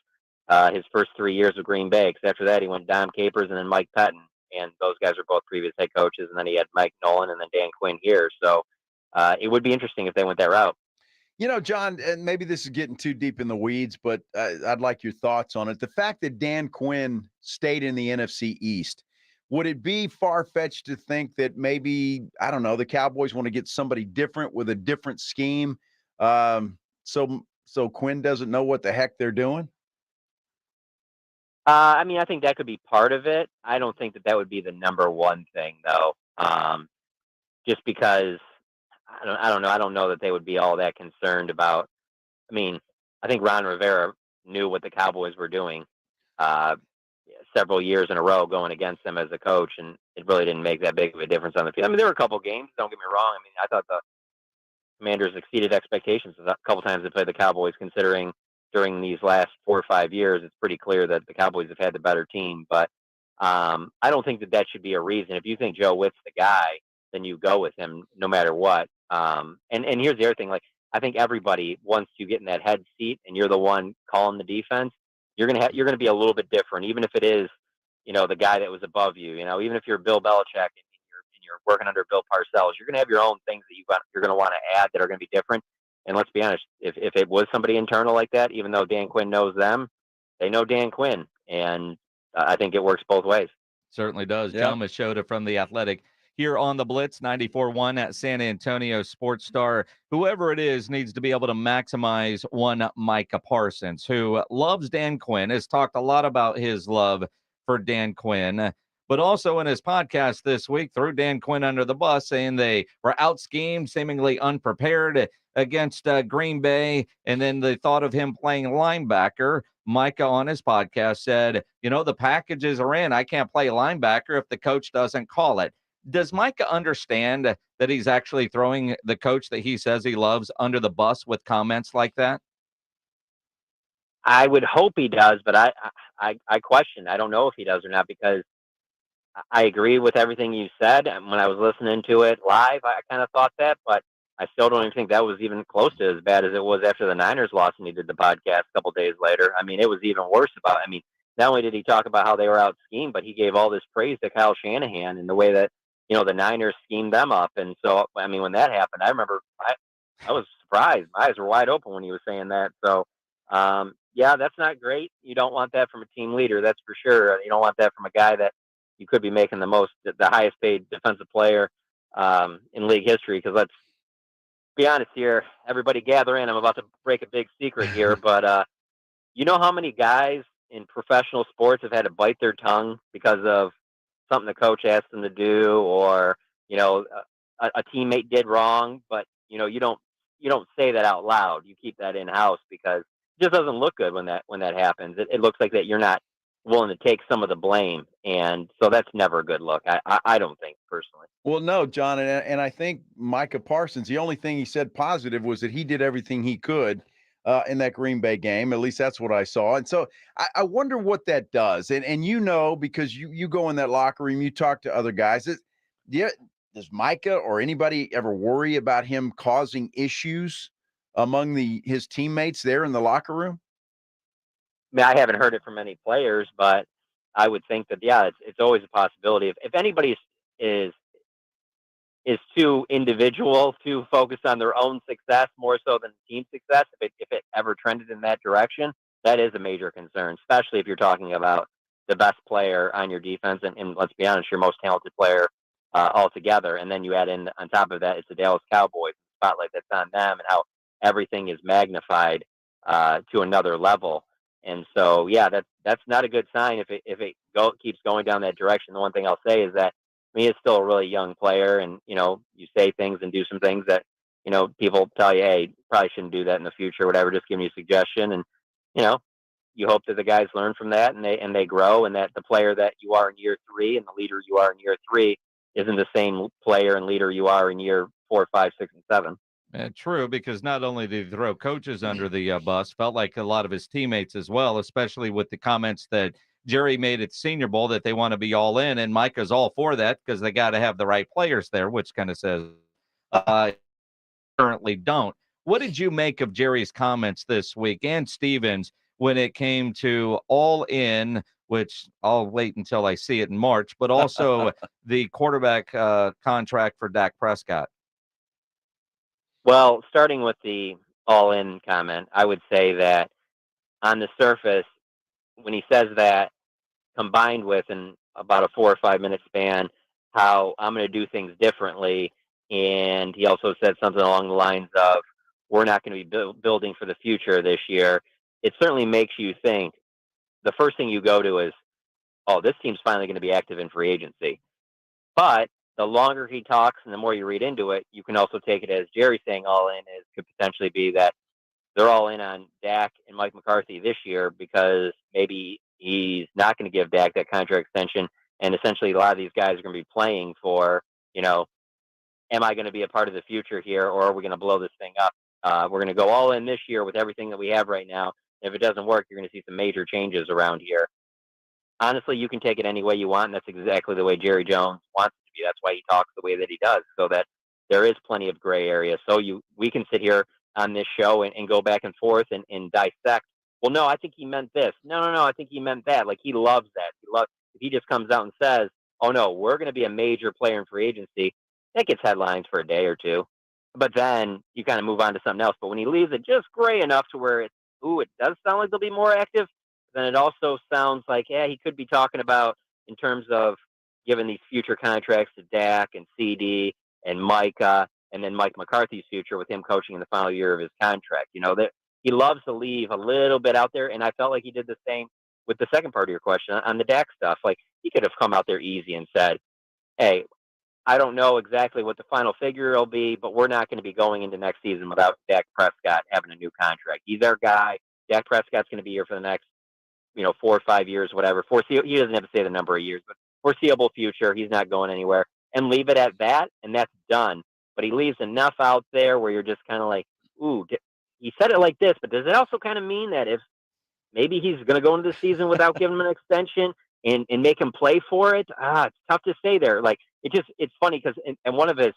his first 3 years with Green Bay. Because after that, he went Dom Capers and then Mike Pettin. And those guys are both previous head coaches. And then he had Mike Nolan and then Dan Quinn here. So it would be interesting if they went that route. John, and maybe this is getting too deep in the weeds, but I'd like your thoughts on it. The fact that Dan Quinn stayed in the NFC East, would it be far-fetched to think that maybe, I don't know, the Cowboys want to get somebody different with a different scheme, so Quinn doesn't know what the heck they're doing? I think that could be part of it. I don't think that would be the number one thing, though. Just because I don't know. I don't know that they would be all that concerned about. I think Ron Rivera knew what the Cowboys were doing. several years in a row going against him as a coach, and it really didn't make that big of a difference on the field. I mean, there were a couple games, don't get me wrong. I mean, I thought the Commanders exceeded expectations a couple times they played the Cowboys, considering during these last 4 or 5 years, it's pretty clear that the Cowboys have had the better team. But I don't think that should be a reason. If you think Joe Witt's the guy, then you go with him no matter what. And here's the other thing. Like, I think everybody, once you get in that head seat and you're the one calling the defense, you're gonna be a little bit different, even if it is, the guy that was above you. Even if you're Bill Belichick and you're working under Bill Parcells, you're gonna have your own things that you're gonna want to add that are gonna be different. And let's be honest, if it was somebody internal like that, even though Dan Quinn knows them, they know Dan Quinn, and I think it works both ways. Certainly does. Jon Machota from The Athletic here on the Blitz 94.1 at San Antonio Sports Star. Whoever it is needs to be able to maximize one Micah Parsons, who loves Dan Quinn, has talked a lot about his love for Dan Quinn, but also in his podcast this week threw Dan Quinn under the bus, saying they were out-schemed, seemingly unprepared against Green Bay, and then the thought of him playing linebacker. Micah on his podcast said, the packages are in. I can't play linebacker if the coach doesn't call it. Does Micah understand that he's actually throwing the coach that he says he loves under the bus with comments like that? I would hope he does, but I question. I don't know if he does or not, because I agree with everything you said. And when I was listening to it live, I kind of thought that, but I still don't even think that was even close to as bad as it was after the Niners lost and he did the podcast a couple days later. I mean, it was even worse not only did he talk about how they were out schemed, but he gave all this praise to Kyle Shanahan and the way that, the Niners schemed them up. And so, I mean, when that happened, I remember I was surprised. My eyes were wide open when he was saying that. So, that's not great. You don't want that from a team leader. That's for sure. You don't want that from a guy that you could be making the highest paid defensive player in league history. Because let's be honest here, everybody gather in. I'm about to break a big secret here, but you know how many guys in professional sports have had to bite their tongue because of something the coach asked them to do, or a teammate did wrong, but you don't say that out loud. You keep that in house because it just doesn't look good when that happens. It looks like that you're not willing to take some of the blame, and so that's never a good look. I don't think, personally. Well, no, John, and I think Micah Parsons, the only thing he said positive was that he did everything he could in that Green Bay game. At least that's what I saw. And so I wonder what that does. And because you go in that locker room, you talk to other guys. Does Micah or anybody ever worry about him causing issues among his teammates there in the locker room? I mean, I haven't heard it from any players, but I would think that, it's always a possibility. If anybody is too individual, too focused on their own success more so than team success, if it ever trended in that direction, that is a major concern, especially if you're talking about the best player on your defense and let's be honest, your most talented player altogether. And then you add in on top of that, it's the Dallas Cowboys, the spotlight that's on them and how everything is magnified to another level. And so, that's not a good sign if it keeps going down that direction. The one thing I'll say is that he is still a really young player, and you say things and do some things that people tell you, hey, probably shouldn't do that in the future, whatever. Just giving you a suggestion, and you hope that the guys learn from that and they grow, and that the player that you are in year 3 and the leader you are in year 3 isn't the same player and leader you are in year 4, 5, 6, and 7. True, because not only did he throw coaches under the bus, felt like a lot of his teammates as well, especially with the comments that Jerry made at Senior Bowl that they want to be all in, and Micah's all for that because they got to have the right players there, which kind of says currently don't. What did you make of Jerry's comments this week and Stevens when it came to all in, which I'll wait until I see it in March, but also the quarterback contract for Dak Prescott? Well, starting with the all-in comment, I would say that on the surface, when he says that, combined with in about a 4 or 5 minute span, how I'm going to do things differently, and he also said something along the lines of, we're not going to be building for the future this year, it certainly makes you think. The first thing you go to is, oh, this team's finally going to be active in free agency. But the longer he talks and the more you read into it, you can also take it as Jerry saying all in could potentially be that they're all in on Dak and Mike McCarthy this year because maybe He's not going to give Dak that contract extension. And essentially, a lot of these guys are going to be playing for, am I going to be a part of the future here, or are we going to blow this thing up? We're going to go all in this year with everything that we have right now. If it doesn't work, you're going to see some major changes around here. Honestly, you can take it any way you want, and that's exactly the way Jerry Jones wants it to be. That's why he talks the way that he does, so that there is plenty of gray area. So we can sit here on this show and go back and forth and dissect. Well, no, I think he meant this. No, I think he meant that. Like, he loves that. If he just comes out and says, oh, no, we're going to be a major player in free agency, that gets headlines for a day or two. But then you kind of move on to something else. But when he leaves it just gray enough to where it does sound like they'll be more active, then it also sounds like, he could be talking about in terms of giving these future contracts to Dak and CD and Micah, and then Mike McCarthy's future with him coaching in the final year of his contract. That he loves to leave a little bit out there, and I felt like he did the same with the second part of your question on the Dak stuff. Like, he could have come out there easy and said, hey, I don't know exactly what the final figure will be, but we're not going to be going into next season without Dak Prescott having a new contract. He's our guy. Dak Prescott's going to be here for the next 4 or 5 years, whatever. He doesn't have to say the number of years, but foreseeable future. He's not going anywhere, and leave it at that, and that's done. But he leaves enough out there where you're just kind of like, ooh, he said it like this, but does it also kind of mean that if maybe he's going to go into the season without giving him an extension and make him play for it? It's tough to say there. Like, it's funny because in one of his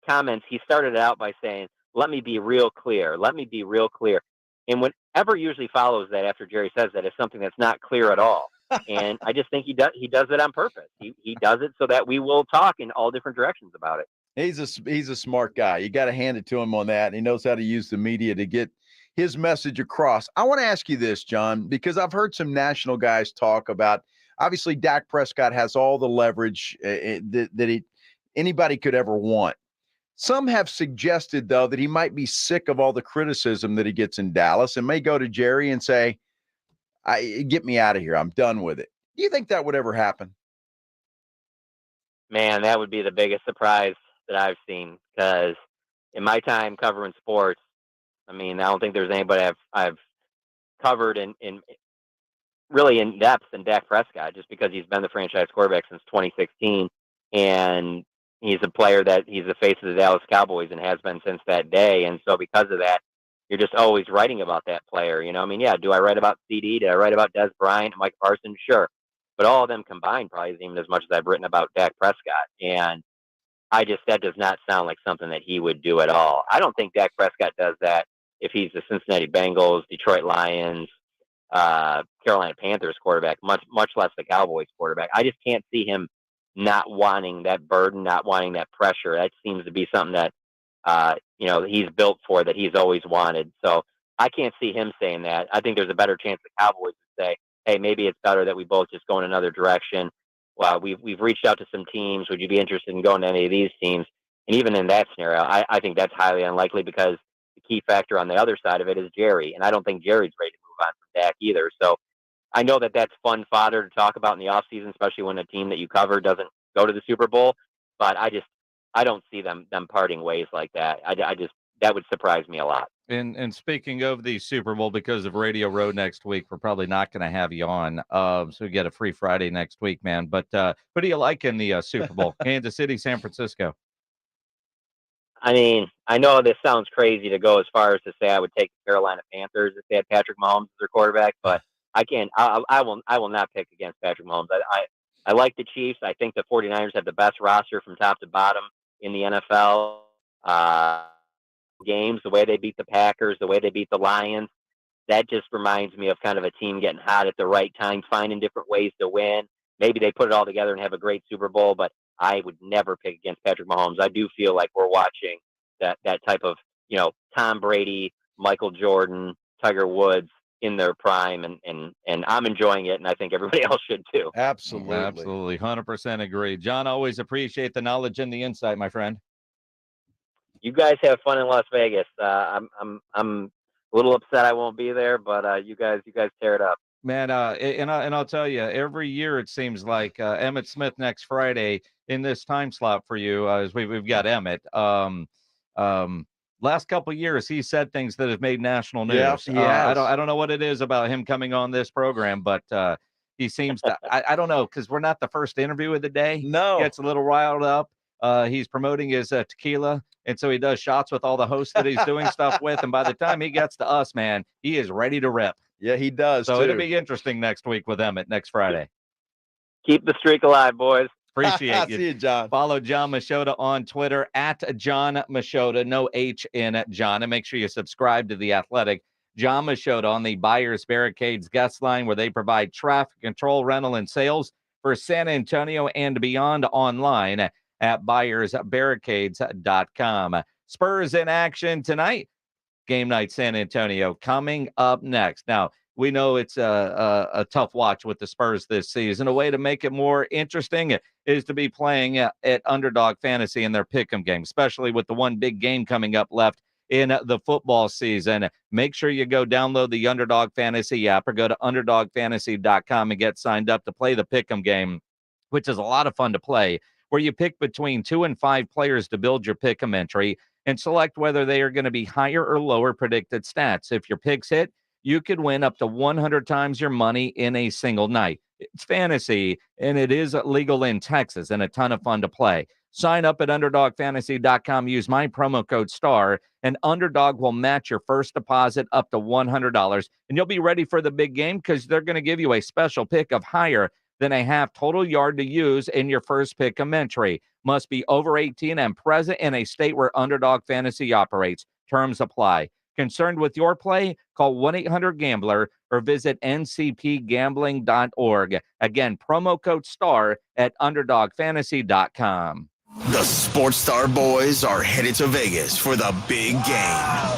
comments, he started out by saying, let me be real clear. Let me be real clear. And whatever usually follows that after Jerry says that is something that's not clear at all. And I just think he does it on purpose. He does it so that we will talk in all different directions about it. He's a smart guy. You got to hand it to him on that. He knows how to use the media to get his message across. I want to ask you this, John, because I've heard some national guys talk about, obviously Dak Prescott has all the leverage that anybody could ever want. Some have suggested, though, that he might be sick of all the criticism that he gets in Dallas and may go to Jerry and say, get me out of here. I'm done with it. Do you think that would ever happen? Man, that would be the biggest surprise that I've seen, because in my time covering sports, I don't think there's anybody I've covered in really in depth than Dak Prescott, just because he's been the franchise quarterback since 2016, and he's a player that he's the face of the Dallas Cowboys and has been since that day. And so because of that, you're just always writing about that player. Do I write about CD? Did I write about Des Bryant, Mike Parsons? Sure. But all of them combined probably isn't even as much as I've written about Dak Prescott. And that does not sound like something that he would do at all. I don't think Dak Prescott does that if he's the Cincinnati Bengals, Detroit Lions, Carolina Panthers quarterback, much less the Cowboys quarterback. I just can't see him not wanting that burden, not wanting that pressure. That seems to be something that, he's built for, that he's always wanted. So I can't see him saying that. I think there's a better chance the Cowboys would say, hey, maybe it's better that we both just go in another direction. Well, we've reached out to some teams. Would you be interested in going to any of these teams? And even in that scenario, I think that's highly unlikely, because the key factor on the other side of it is Jerry. And I don't think Jerry's ready to move on from Dak either. So I know that that's fun fodder to talk about in the offseason, especially when a team that you cover doesn't go to the Super Bowl. But I don't see them parting ways like that. That would surprise me a lot. And speaking of the Super Bowl, because of Radio Row next week, we're probably not going to have you on. So we get a free Friday next week, man. But who do you like in the Super Bowl? Kansas City, San Francisco? I know this sounds crazy to go as far as to say I would take the Carolina Panthers if they had Patrick Mahomes as their quarterback, but I can't. I will not pick against Patrick Mahomes. I like the Chiefs. I think the 49ers have the best roster from top to bottom in the NFL. Games, the way they beat the Packers, the way they beat the Lions, that just reminds me of kind of a team getting hot at the right time, finding different ways to win. Maybe they put it all together and have a great Super Bowl, but I would never pick against Patrick Mahomes. I do feel like we're watching that type of, Tom Brady, Michael Jordan, Tiger Woods in their prime, and I'm enjoying it, and I think everybody else should too. Absolutely. 100% agree. John, always appreciate the knowledge and the insight, my friend. You guys have fun in Las Vegas. I'm a little upset I won't be there, but you guys tear it up. Man, and I'll tell you, every year it seems like Emmitt Smith next Friday in this time slot for you, as we've got Emmitt. last couple of years, he said things that have made national news. Yeah, he has. I don't know what it is about him coming on this program, but he seems to. I don't know, because we're not the first interview of the day. No. He gets a little riled up. He's promoting his tequila, and so he does shots with all the hosts that he's doing stuff with. And by the time he gets to us, man, he is ready to rip. Yeah, he does. So too. it'll be interesting next week with Emmett next Friday. Keep the streak alive, boys. Appreciate you. See you, John. Follow Jon Machota on Twitter at Jon Machota, no H in John. And make sure you subscribe to The Athletic. Jon Machota on the Buyers Barricades guest line, where they provide traffic control, rental, and sales for San Antonio and beyond, online at buyersbarricades.com. Spurs in action tonight. Game night San Antonio coming up next. Now, we know it's a tough watch with the Spurs this season. A way to make it more interesting is to be playing at Underdog Fantasy in their pick'em game, especially with the one big game coming up left in the football season. Make sure you go download the Underdog Fantasy app or go to underdogfantasy.com and get signed up to play the pick'em game, which is a lot of fun to play, where you pick between 2 and 5 players to build your pick'em entry and select whether they are going to be higher or lower predicted stats. If your picks hit, you could win up to 100 times your money in a single night. It's fantasy, and it is legal in Texas, and a ton of fun to play. Sign up at UnderdogFantasy.com. Use my promo code STAR, and Underdog will match your first deposit up to $100. And you'll be ready for the big game, because they're going to give you a special pick of higher than a half total yard to use in your first pick'em entry. Must be over 18 and present in a state where Underdog Fantasy operates. Terms apply. Concerned with your play? Call 1-800-GAMBLER or visit ncpgambling.org. Again, promo code STAR at UnderdogFantasy.com. The Sports Star boys are headed to Vegas for the big game.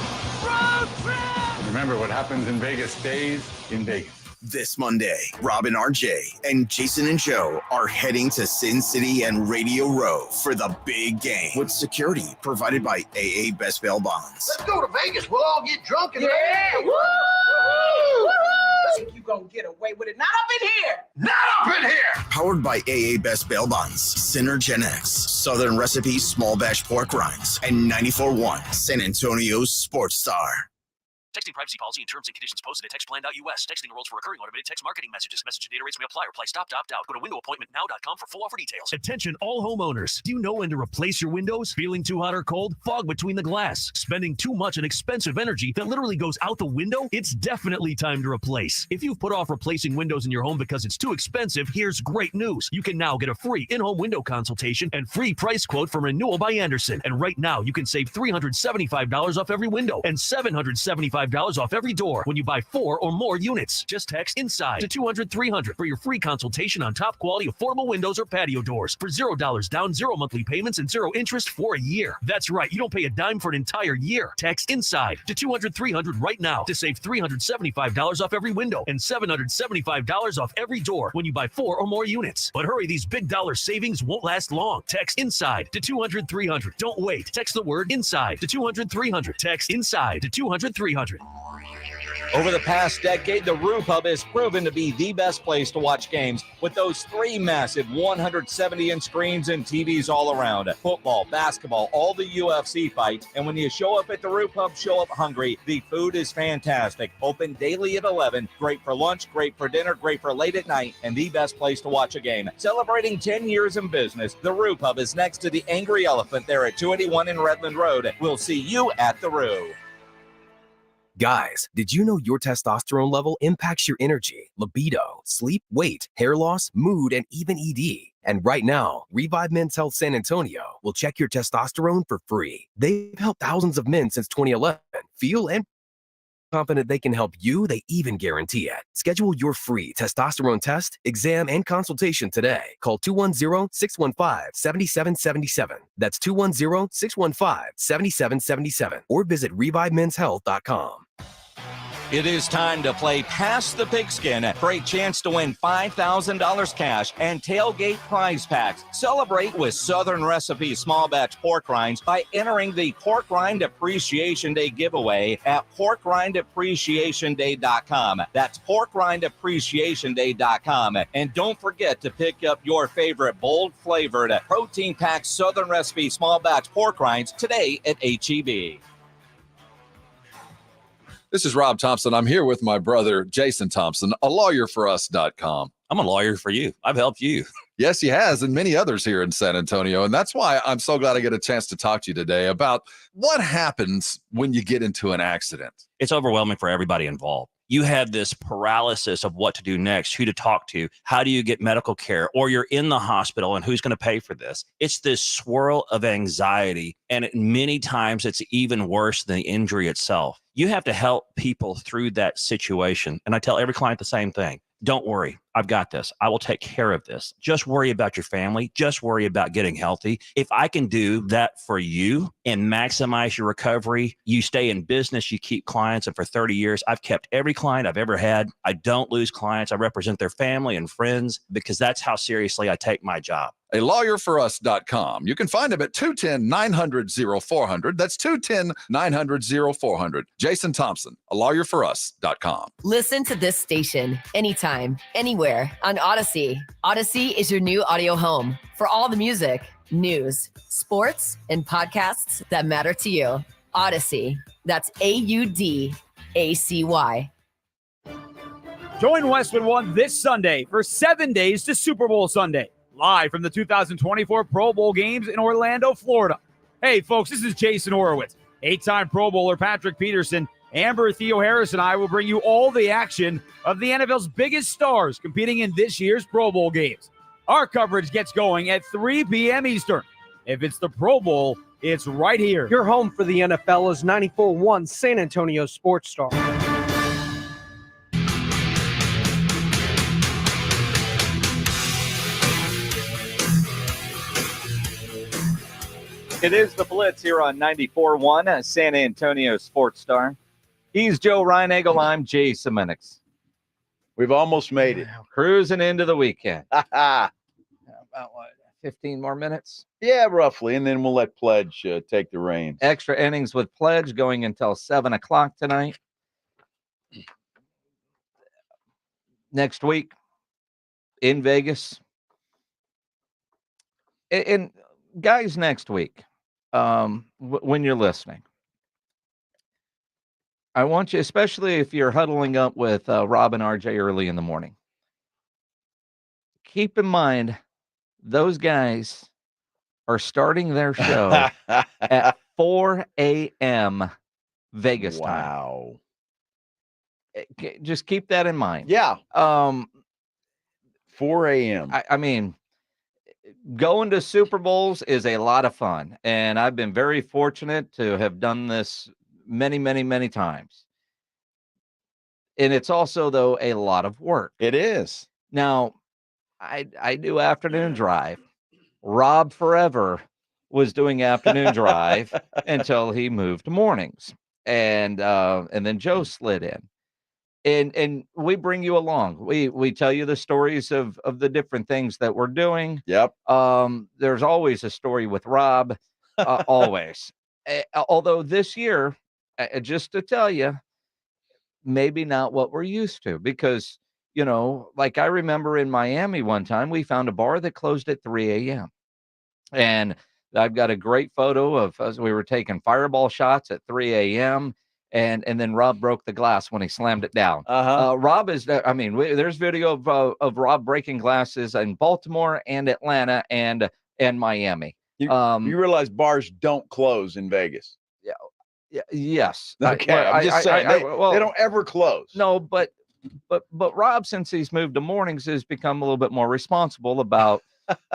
Remember, what happens in Vegas stays in Vegas. This Monday, Robin, RJ, and Jason and Joe are heading to Sin City and Radio Row for the big game, with security provided by AA Best Bail Bonds. Let's go to Vegas. We'll all get drunk and Woo! Think you gonna get away with it? Not up in here. Not up in here. Powered by AA Best Bail Bonds, Synergenics, Southern Recipe Small Batch Pork Rinds, and 94.1 San Antonio's Sports Star. Texting privacy policy and terms and conditions posted at textplan.us. Texting enrolls for recurring automated text marketing messages. Message and data rates may apply. Reply stop to opt out. Go to windowappointmentnow.com for full offer details. Attention all homeowners. Do you know when to replace your windows? Feeling too hot or cold? Fog between the glass? Spending too much and expensive energy that literally goes out the window? It's definitely time to replace. If you've put off replacing windows in your home because it's too expensive, here's great news. You can now get a free in-home window consultation and free price quote from Renewal by Andersen. And right now, you can save $375 off every window and $775 off every door when you buy 4 or more units. Just text INSIDE to 200-300 for your free consultation on top quality affordable windows or patio doors for $0 down, 0 monthly payments, and 0 interest for a year. That's right, you don't pay a dime for an entire year. Text INSIDE to 200-300 right now to save $375 off every window and $775 off every door when you buy 4 or more units. But hurry, these big dollar savings won't last long. Text INSIDE to 200-300. Don't wait. Text the word INSIDE to 200-300. Text INSIDE to 200-300. Over the past decade, the Roo Pub has proven to be the best place to watch games, with those 3 massive 170-inch screens and TVs all around. Football, basketball, all the UFC fights. And when you show up at the Roo Pub, show up hungry. The food is fantastic. Open daily at 11. Great for lunch, great for dinner, great for late at night, and the best place to watch a game. Celebrating 10 years in business, the Roo Pub is next to the Angry Elephant there at 281 in Redland Road. We'll see you at the Roo. Guys, did you know your testosterone level impacts your energy, libido, sleep, weight, hair loss, mood, and even ED? And right now, Revive Men's Health San Antonio will check your testosterone for free. They've helped thousands of men since 2011 feel and confident they can help you. They even guarantee it. Schedule your free testosterone test, exam, and consultation today. Call 210-615-7777. That's 210-615-7777. Or visit ReviveMen'sHealth.com. It is time to play Pass the Pigskin for a chance to win $5,000 cash and tailgate prize packs. Celebrate with Southern Recipe Small Batch Pork Rinds by entering the Pork Rind Appreciation Day giveaway at PorkrindAppreciationDay.com. That's PorkrindAppreciationDay.com. And don't forget to pick up your favorite bold-flavored, protein-packed Southern Recipe Small Batch Pork Rinds today at H-E-B. This is Rob Thompson. I'm here with my brother, Jason Thompson, a lawyerforus.com. I'm a lawyer for you. I've helped you. Yes, he has, and many others here in San Antonio. And that's why I'm so glad I get a chance to talk to you today about what happens when you get into an accident. It's overwhelming for everybody involved. You have this paralysis of what to do next, who to talk to, how do you get medical care, or you're in the hospital and who's going to pay for this? It's this swirl of anxiety, and many times it's even worse than the injury itself. You have to help people through that situation. And I tell every client the same thing. Don't worry. I've got this. I will take care of this. Just worry about your family. Just worry about getting healthy. If I can do that for you and maximize your recovery, you stay in business, you keep clients. And for 30 years, I've kept every client I've ever had. I don't lose clients. I represent their family and friends because that's how seriously I take my job. A lawyerforus.com. You can find him at 210-900-0400. That's 210-900-0400. Jason Thompson, a lawyerforus.com. Listen to this station anytime, anywhere on Odyssey. Odyssey is your new audio home for all the music, news, sports, and podcasts that matter to you. Odyssey. That's AUDACY. Join Westwood One this Sunday for 7 days to Super Bowl Sunday, live from the 2024 Pro Bowl games in Orlando, Florida. Hey, folks, this is Jason Horowitz. 8-time Pro Bowler Patrick Peterson, Amber Theo Harris, and I will bring you all the action of the NFL's biggest stars competing in this year's Pro Bowl games. Our coverage gets going at 3 p.m. Eastern. If it's the Pro Bowl, it's right here. Your home for the NFL is 94.1 San Antonio Sports Star. It is the Blitz here on 94.1 San Antonio Sports Star. He's Joe Reinagel. I'm Jay Semenix. We've almost made it. Cruising into the weekend. About what, 15 more minutes? Yeah, roughly. And then we'll let Pledge take the reins. Extra innings with Pledge going until 7 o'clock tonight. Next week in Vegas. And guys, next week, when you're listening, I want you, especially if you're huddling up with Rob and RJ early in the morning, keep in mind those guys are starting their show at 4 a.m. Vegas time. Wow. Just keep that in mind. Yeah. 4 a.m. I mean, going to Super Bowls is a lot of fun, and I've been very fortunate to have done this many, many, many times. And it's also, though, a lot of work. It is. Now, I do afternoon drive. Rob forever was doing afternoon drive until he moved to mornings, and then Joe slid in. And we bring you along. We tell you the stories of the different things that we're doing. Yep. There's always a story with Rob, always. Although this year, just to tell you, maybe not what we're used to, because, you know, like I remember in Miami one time, we found a bar that closed at 3 a.m. And I've got a great photo of us. We were taking fireball shots at 3 a.m. And then Rob broke the glass when he slammed it down. Rob is, I mean, there's video of Rob breaking glasses in Baltimore and Atlanta and Miami. You realize bars don't close in Vegas. Yes. Okay. I'm just saying they don't ever close. No, but Rob, since he's moved to mornings, has become a little bit more responsible about,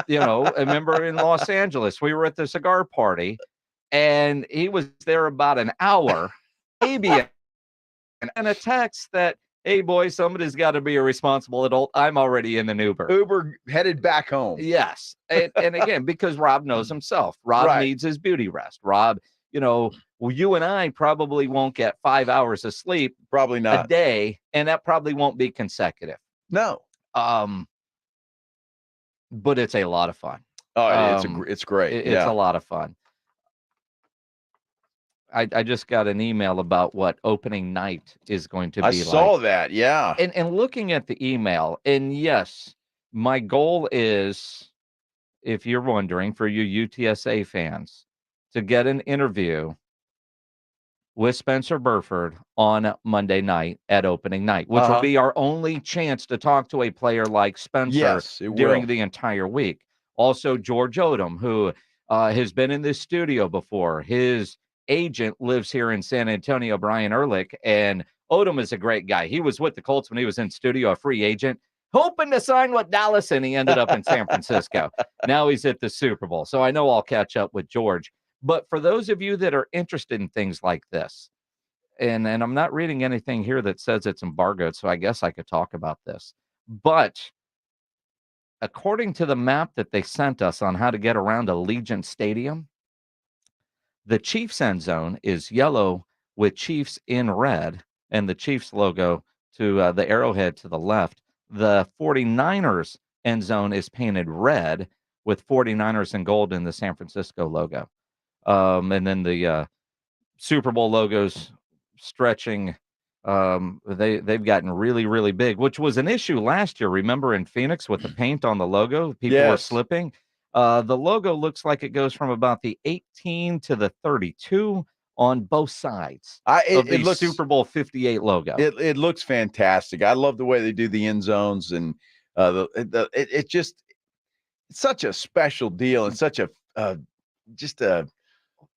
you know, I remember in Los Angeles, we were at the cigar party and he was there about an hour. Maybe and a text that, hey boys, somebody's got to be a responsible adult. I'm already in an Uber. Uber headed back home. Yes. And again, because Rob knows himself. Rob needs his beauty rest. Rob, you know, you and I probably won't get 5 hours of sleep. Probably not. A day. And that probably won't be consecutive. No. But it's a lot of fun. Oh, it's great. It's a lot of fun. I just got an email about what opening night is going to be like. I saw that, yeah. And looking at the email, and yes, my goal is, if you're wondering, for you UTSA fans, to get an interview with Spencer Burford on Monday night at opening night, which will be our only chance to talk to a player like Spencer Yes, it during will. the entire week. Also, George Odom, who has been in this studio before. His agent lives here in San Antonio, Brian Ehrlich, and Odom is a great guy. He was with the Colts when he was in studio, a free agent, hoping to sign with Dallas, and he ended up in San Francisco. Now he's at the Super Bowl. So I know I'll catch up with George. But for those of you that are interested in things like this, and I'm not reading anything here that says it's embargoed, so I guess I could talk about this. But according to the map that they sent us on how to get around Allegiant Stadium, the Chiefs end zone is yellow with Chiefs in red and the Chiefs logo to the arrowhead to the left. The 49ers end zone is painted red with 49ers in gold in the San Francisco logo. And then the Super Bowl logos stretching. They've gotten really, really big, which was an issue last year. Remember in Phoenix with the paint on the logo, people were slipping. The logo looks like it goes from about the 18 to the 32 on both sides of the Super Bowl 58 logo. It looks fantastic. I love the way they do the end zones, and it's such a special deal and such a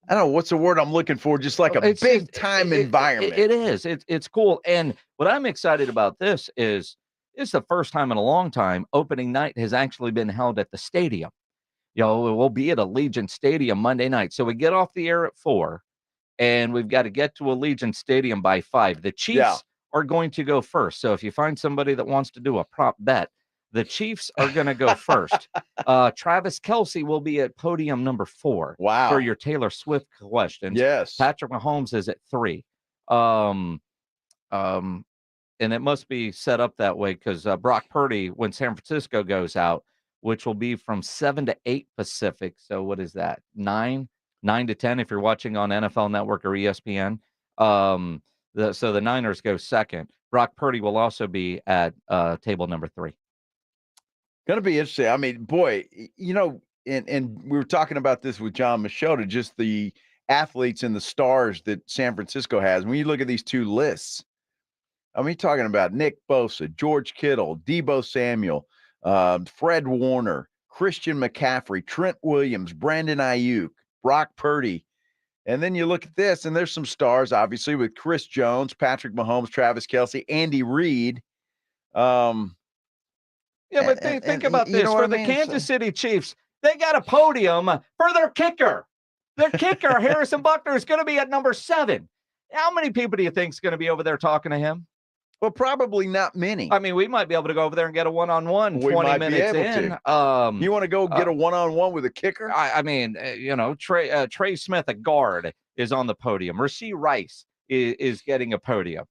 I don't know what's the word I'm looking for. Just like a big time environment. It is. It's cool. And what I'm excited about this is it's the first time in a long time opening night has actually been held at the stadium. We'll be at Allegiant Stadium Monday night. So we get off the air at 4, and we've got to get to Allegiant Stadium by 5. The Chiefs are going to go first. So if you find somebody that wants to do a prop bet, the Chiefs are going to go first. Travis Kelce will be at podium number 4. Wow. For your Taylor Swift questions. Yes. Patrick Mahomes is at 3. And it must be set up that way because Brock Purdy, when San Francisco goes out, which will be from 7 to 8 Pacific. So what is that? 9 to 10 if you're watching on NFL Network or ESPN. So the Niners go second. Brock Purdy will also be at table number 3. Going to be interesting. I mean, boy, and we were talking about this with Jon Machota, just the athletes and the stars that San Francisco has. When you look at these two lists, I mean, you're talking about Nick Bosa, George Kittle, Deebo Samuel, Fred Warner, Christian McCaffrey, Trent Williams, Brandon Ayuk, Brock Purdy. And then you look at this, and there's some stars, obviously, with Chris Jones, Patrick Mahomes, Travis Kelce, Andy Reid. Yeah, but think about this. For the Kansas City Chiefs, they got a podium for their kicker. Their kicker, Harrison Buckner, is going to be at number 7. How many people do you think is going to be over there talking to him? Well, probably not many. I mean, we might be able to go over there and get a one-on-one 20 minutes in. You want to go get a one-on-one with a kicker? I mean, Trey Smith, a guard, is on the podium. Rashee Rice is getting a podium,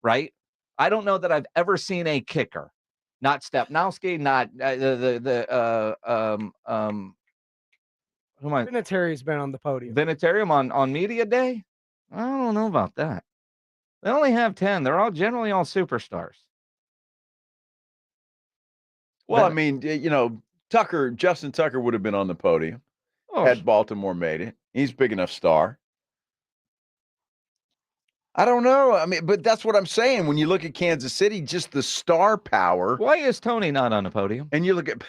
right? I don't know that I've ever seen a kicker. Not Stepnowski, not who am I? Vinatieri's been on the podium. Vinatieri on media day? I don't know about that. They only have 10. They're generally all superstars. Well, I mean, Justin Tucker would have been on the podium had Baltimore made it. He's a big enough star. I don't know. I mean, but that's what I'm saying. When you look at Kansas City, just the star power. Why is Tony not on the podium? And you look at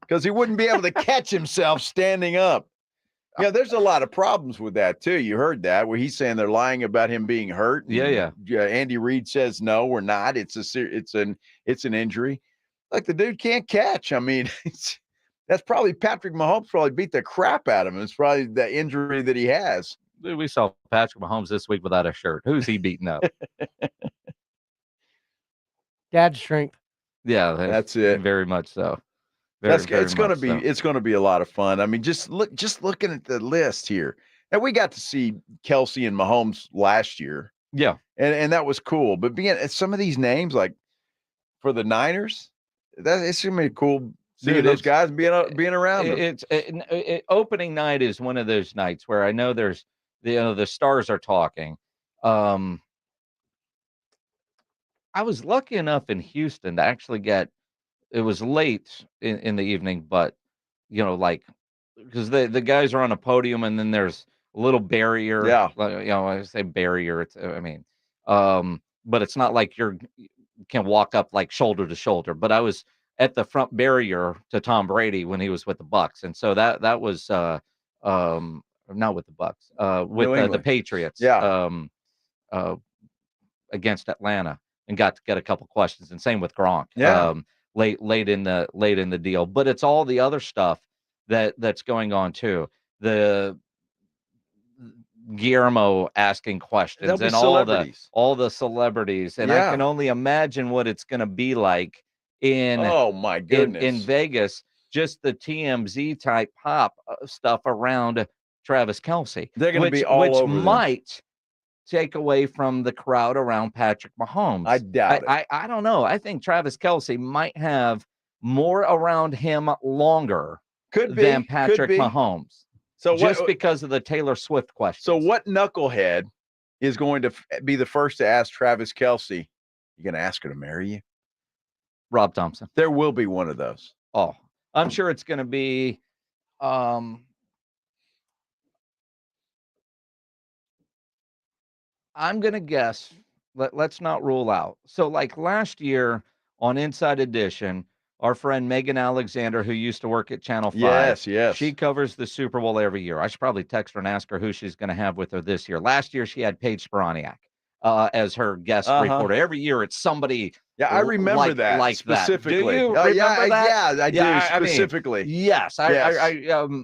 because he wouldn't be able to catch himself standing up. Yeah, there's a lot of problems with that too. You heard that where he's saying they're lying about him being hurt. Yeah. Andy Reid says no, we're not. It's an injury. Like the dude can't catch. I mean, that's probably Patrick Mahomes probably beat the crap out of him. It's probably the injury that he has. Dude, we saw Patrick Mahomes this week without a shirt. Who's he beating up? Dad strength. Yeah, that's it. Very much so. It's going to be a lot of fun. I mean, just looking at the list here, and we got to see Kelce and Mahomes last year. Yeah, and that was cool. But being some of these names, like for the Niners, it's going to be cool. Seeing those guys being around them. Opening night is one of those nights where I know there's the stars are talking. I was lucky enough in Houston to actually it was late in the evening, but because the guys are on a podium and then there's little barrier. Yeah. I say barrier. But it's not like you can walk up like shoulder to shoulder. But I was at the front barrier to Tom Brady when he was with the Bucks, and so that was not with the Bucks, with the Patriots. Yeah. Against Atlanta, and got to get a couple questions, and same with Gronk. Yeah. Late in the deal, but it's all the other stuff that's going on too. The Guillermo asking questions and all the celebrities, and I can only imagine what it's going to be like in my goodness in Vegas. Just the TMZ type pop stuff around Travis Kelce. They're going to be all over them. Might take away from the crowd around Patrick Mahomes. I doubt it. I don't know. I think Travis Kelce might have more around him longer than Patrick Mahomes. So just because of the Taylor Swift question. So what knucklehead is going to be the first to ask Travis Kelce, you going to ask her to marry you? Rob Thompson. There will be one of those. Oh, I'm sure it's going to be I'm going to guess, let's not rule out. So like last year on Inside Edition, our friend Megan Alexander, who used to work at Channel 5. Yes. She covers the Super Bowl every year. I should probably text her and ask her who she's going to have with her this year. Last year, she had Paige Sporaniak as her guest reporter. Every year, it's somebody. Yeah, I remember that specifically. Do you remember that? Yeah, I do specifically. Yes. I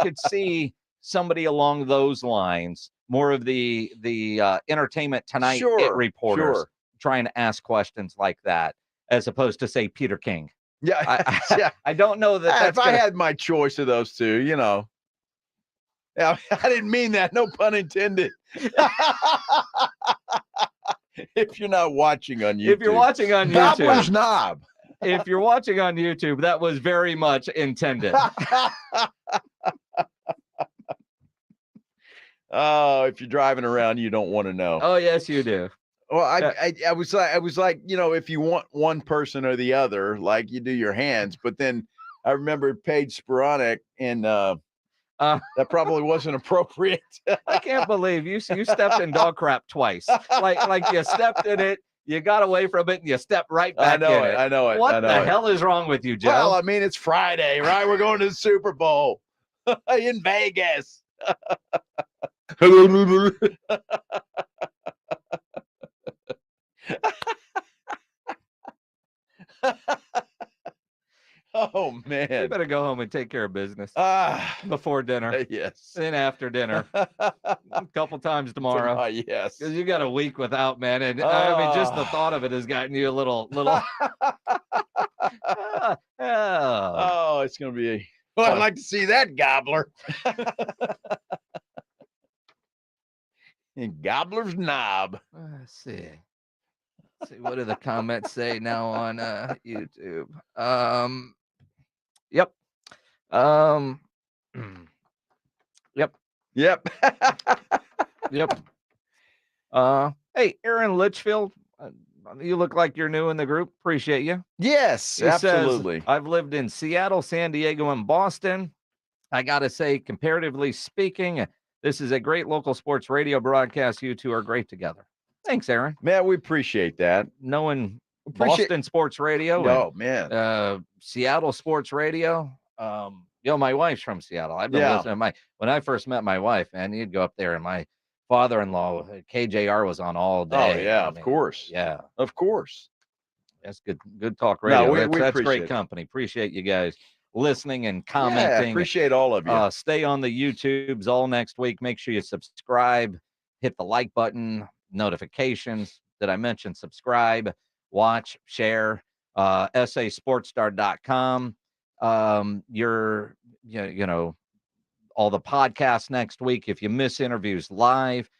could see somebody along those lines, more of the Entertainment Tonight reporters trying to ask questions like that, as opposed to say Peter King. Yeah, I don't know that. If I had my choice of those two, Yeah, I didn't mean that. No pun intended. If you're not watching on YouTube, Gobbler's Knob. If you're watching on YouTube, that was very much intended. Oh, if you're driving around, you don't want to know. Oh, yes, you do. Well, I was like, if you want one person or the other, like you do your hands. But then I remember Paige Sporaniak, and that probably wasn't appropriate. I can't believe you stepped in dog crap twice. Like you stepped in it, you got away from it, and you stepped right back in it. I know it. What the hell is wrong with you, Joe? Well, I mean, it's Friday, right? We're going to the Super Bowl in Vegas. Oh man, you better go home and take care of business before dinner. Yes, and after dinner, a couple times tomorrow. Yes, because you got a week without, man, and I mean, just the thought of it has gotten you a little. Oh, it's gonna be. Well, I'd like to see that gobbler. And Gobbler's Knob. Let's see. What do the comments say now on YouTube? Yep. Yep. Yep. Hey, Aaron Litchfield, you look like you're new in the group. Appreciate you. Yes, He absolutely. says, I've lived in Seattle, San Diego, and Boston. I got to say, comparatively speaking, this is a great local sports radio broadcast. You two are great together. Thanks, Aaron. Man, we appreciate that. Knowing Boston sports radio. Oh, man. Seattle sports radio. My wife's from Seattle. I've been listening to when I first met my wife, man, you'd go up there, and my father-in-law, KJR, was on all day. Oh, yeah, of course. Yeah. Of course. That's good talk radio. No, we that's appreciate great it. company. Appreciate you guys listening and commenting. Yeah, appreciate all of you. Stay on the YouTubes all next week. Make sure you subscribe, hit the like button, notifications. Did I mention subscribe, watch, share, sasportstar.com. All the podcasts next week. If you miss interviews live,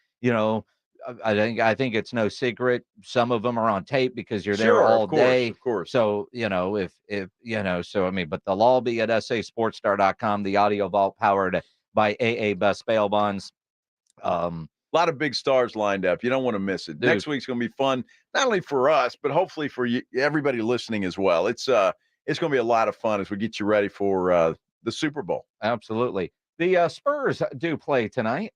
I think it's no secret. Some of them are on tape because you're there all day. Of course. So, but they'll all be at sasportstar.com, the audio vault powered by AA Best Bail Bonds. A lot of big stars lined up. You don't want to miss it. Dude. Next week's going to be fun, not only for us, but hopefully for you, everybody listening as well. It's going to be a lot of fun as we get you ready for the Super Bowl. Absolutely. The Spurs do play tonight.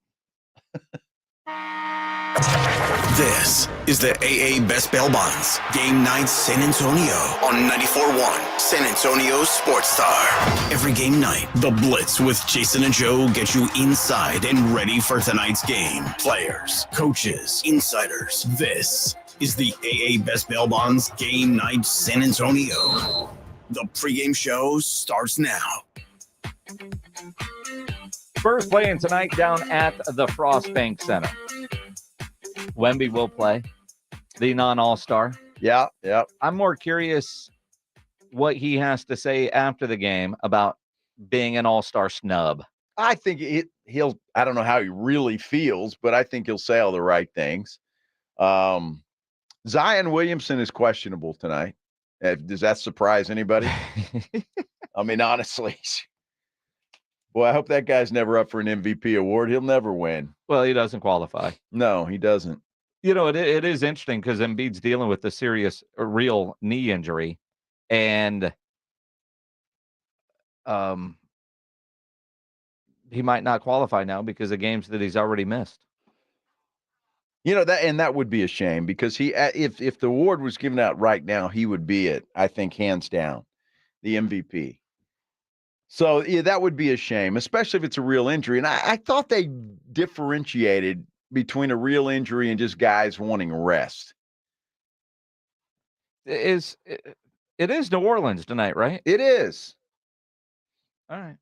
This is the AA Best Bail Bonds Game Night San Antonio on 94.1 San Antonio Sports Star. Every game night, the Blitz with Jason and Joe get you inside and ready for tonight's game. Players, coaches, insiders. This is the AA Best Bail Bonds Game Night San Antonio. The pregame show starts now. Spurs playing tonight down at the Frost Bank Center. Wemby will play, the non-all-star. Yeah. I'm more curious what he has to say after the game about being an all-star snub. I think he'll, I don't know how he really feels, but I think he'll say all the right things. Zion Williamson is questionable tonight. Does that surprise anybody? I mean, honestly. Boy, I hope that guy's never up for an MVP award. He'll never win. Well, he doesn't qualify. No, he doesn't. You know, it is interesting because Embiid's dealing with a serious, real knee injury. And he might not qualify now because of games that he's already missed. You know, that would be a shame because if the award was given out right now, he would be it, I think, hands down, the MVP. So, yeah, that would be a shame, especially if it's a real injury. And I thought they differentiated between a real injury and just guys wanting rest. It is New Orleans tonight, right? It is. All right.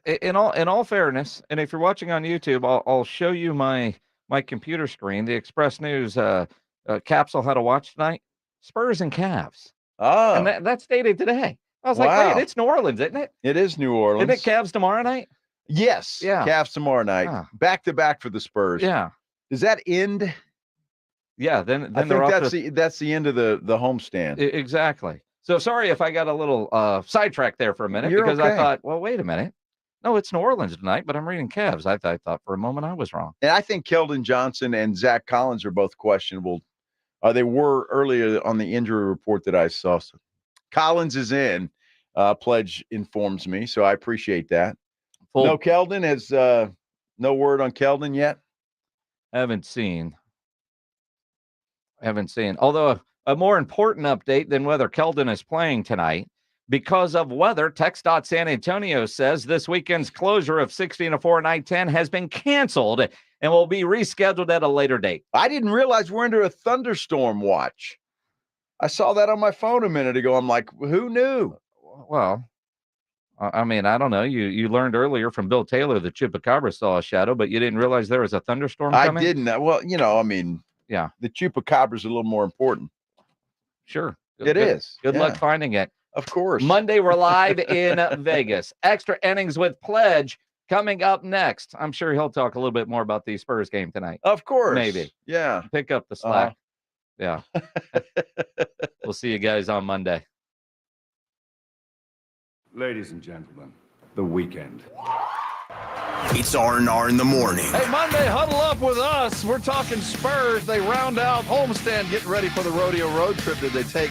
In all fairness, and if you're watching on YouTube, I'll show you my computer screen. The Express News capsule how to watch tonight. Spurs and Cavs. Oh. And that's dated today. I was Wow. like, wait, it's New Orleans, isn't it? It is New Orleans. Isn't it Cavs tomorrow night? Yes. Yeah. Cavs tomorrow night. Back-to-back for the Spurs. Yeah. Does that end? Yeah. Then I think that's the end of the homestand. Exactly. So sorry if I got a little sidetracked there for a minute because I thought, well, wait a minute. No, it's New Orleans tonight, but I'm reading Cavs. I thought for a moment I was wrong. And I think Keldon Johnson and Zach Collins are both questionable. They were earlier on the injury report that I saw. So Collins is in. Pledge informs me, so I appreciate that. No Keldon has no word on Keldon yet. Haven't seen. Although a more important update than whether Keldon is playing tonight. Because of weather, Tex.San Antonio says this weekend's closure of 16-4 Night 10 has been canceled and will be rescheduled at a later date. I didn't realize we're under a thunderstorm watch. I saw that on my phone a minute ago. I'm like, who knew? Well, I mean, I don't know. You learned earlier from Bill Taylor that Chupacabra saw a shadow, but you didn't realize there was a thunderstorm coming? I didn't. Well, you know, I mean, yeah, the Chupacabra's a little more important. Sure. It is. Good luck finding it. Of course. Monday, we're live in Vegas. Extra innings with Pledge coming up next. I'm sure he'll talk a little bit more about the Spurs game tonight. Of course. Maybe. Yeah. Pick up the slack. Yeah. We'll see you guys on Monday. Ladies and gentlemen, the weekend. It's R&R in the morning. Hey, Monday, huddle up with us. We're talking Spurs. They round out homestand, getting ready for the rodeo road trip that they take.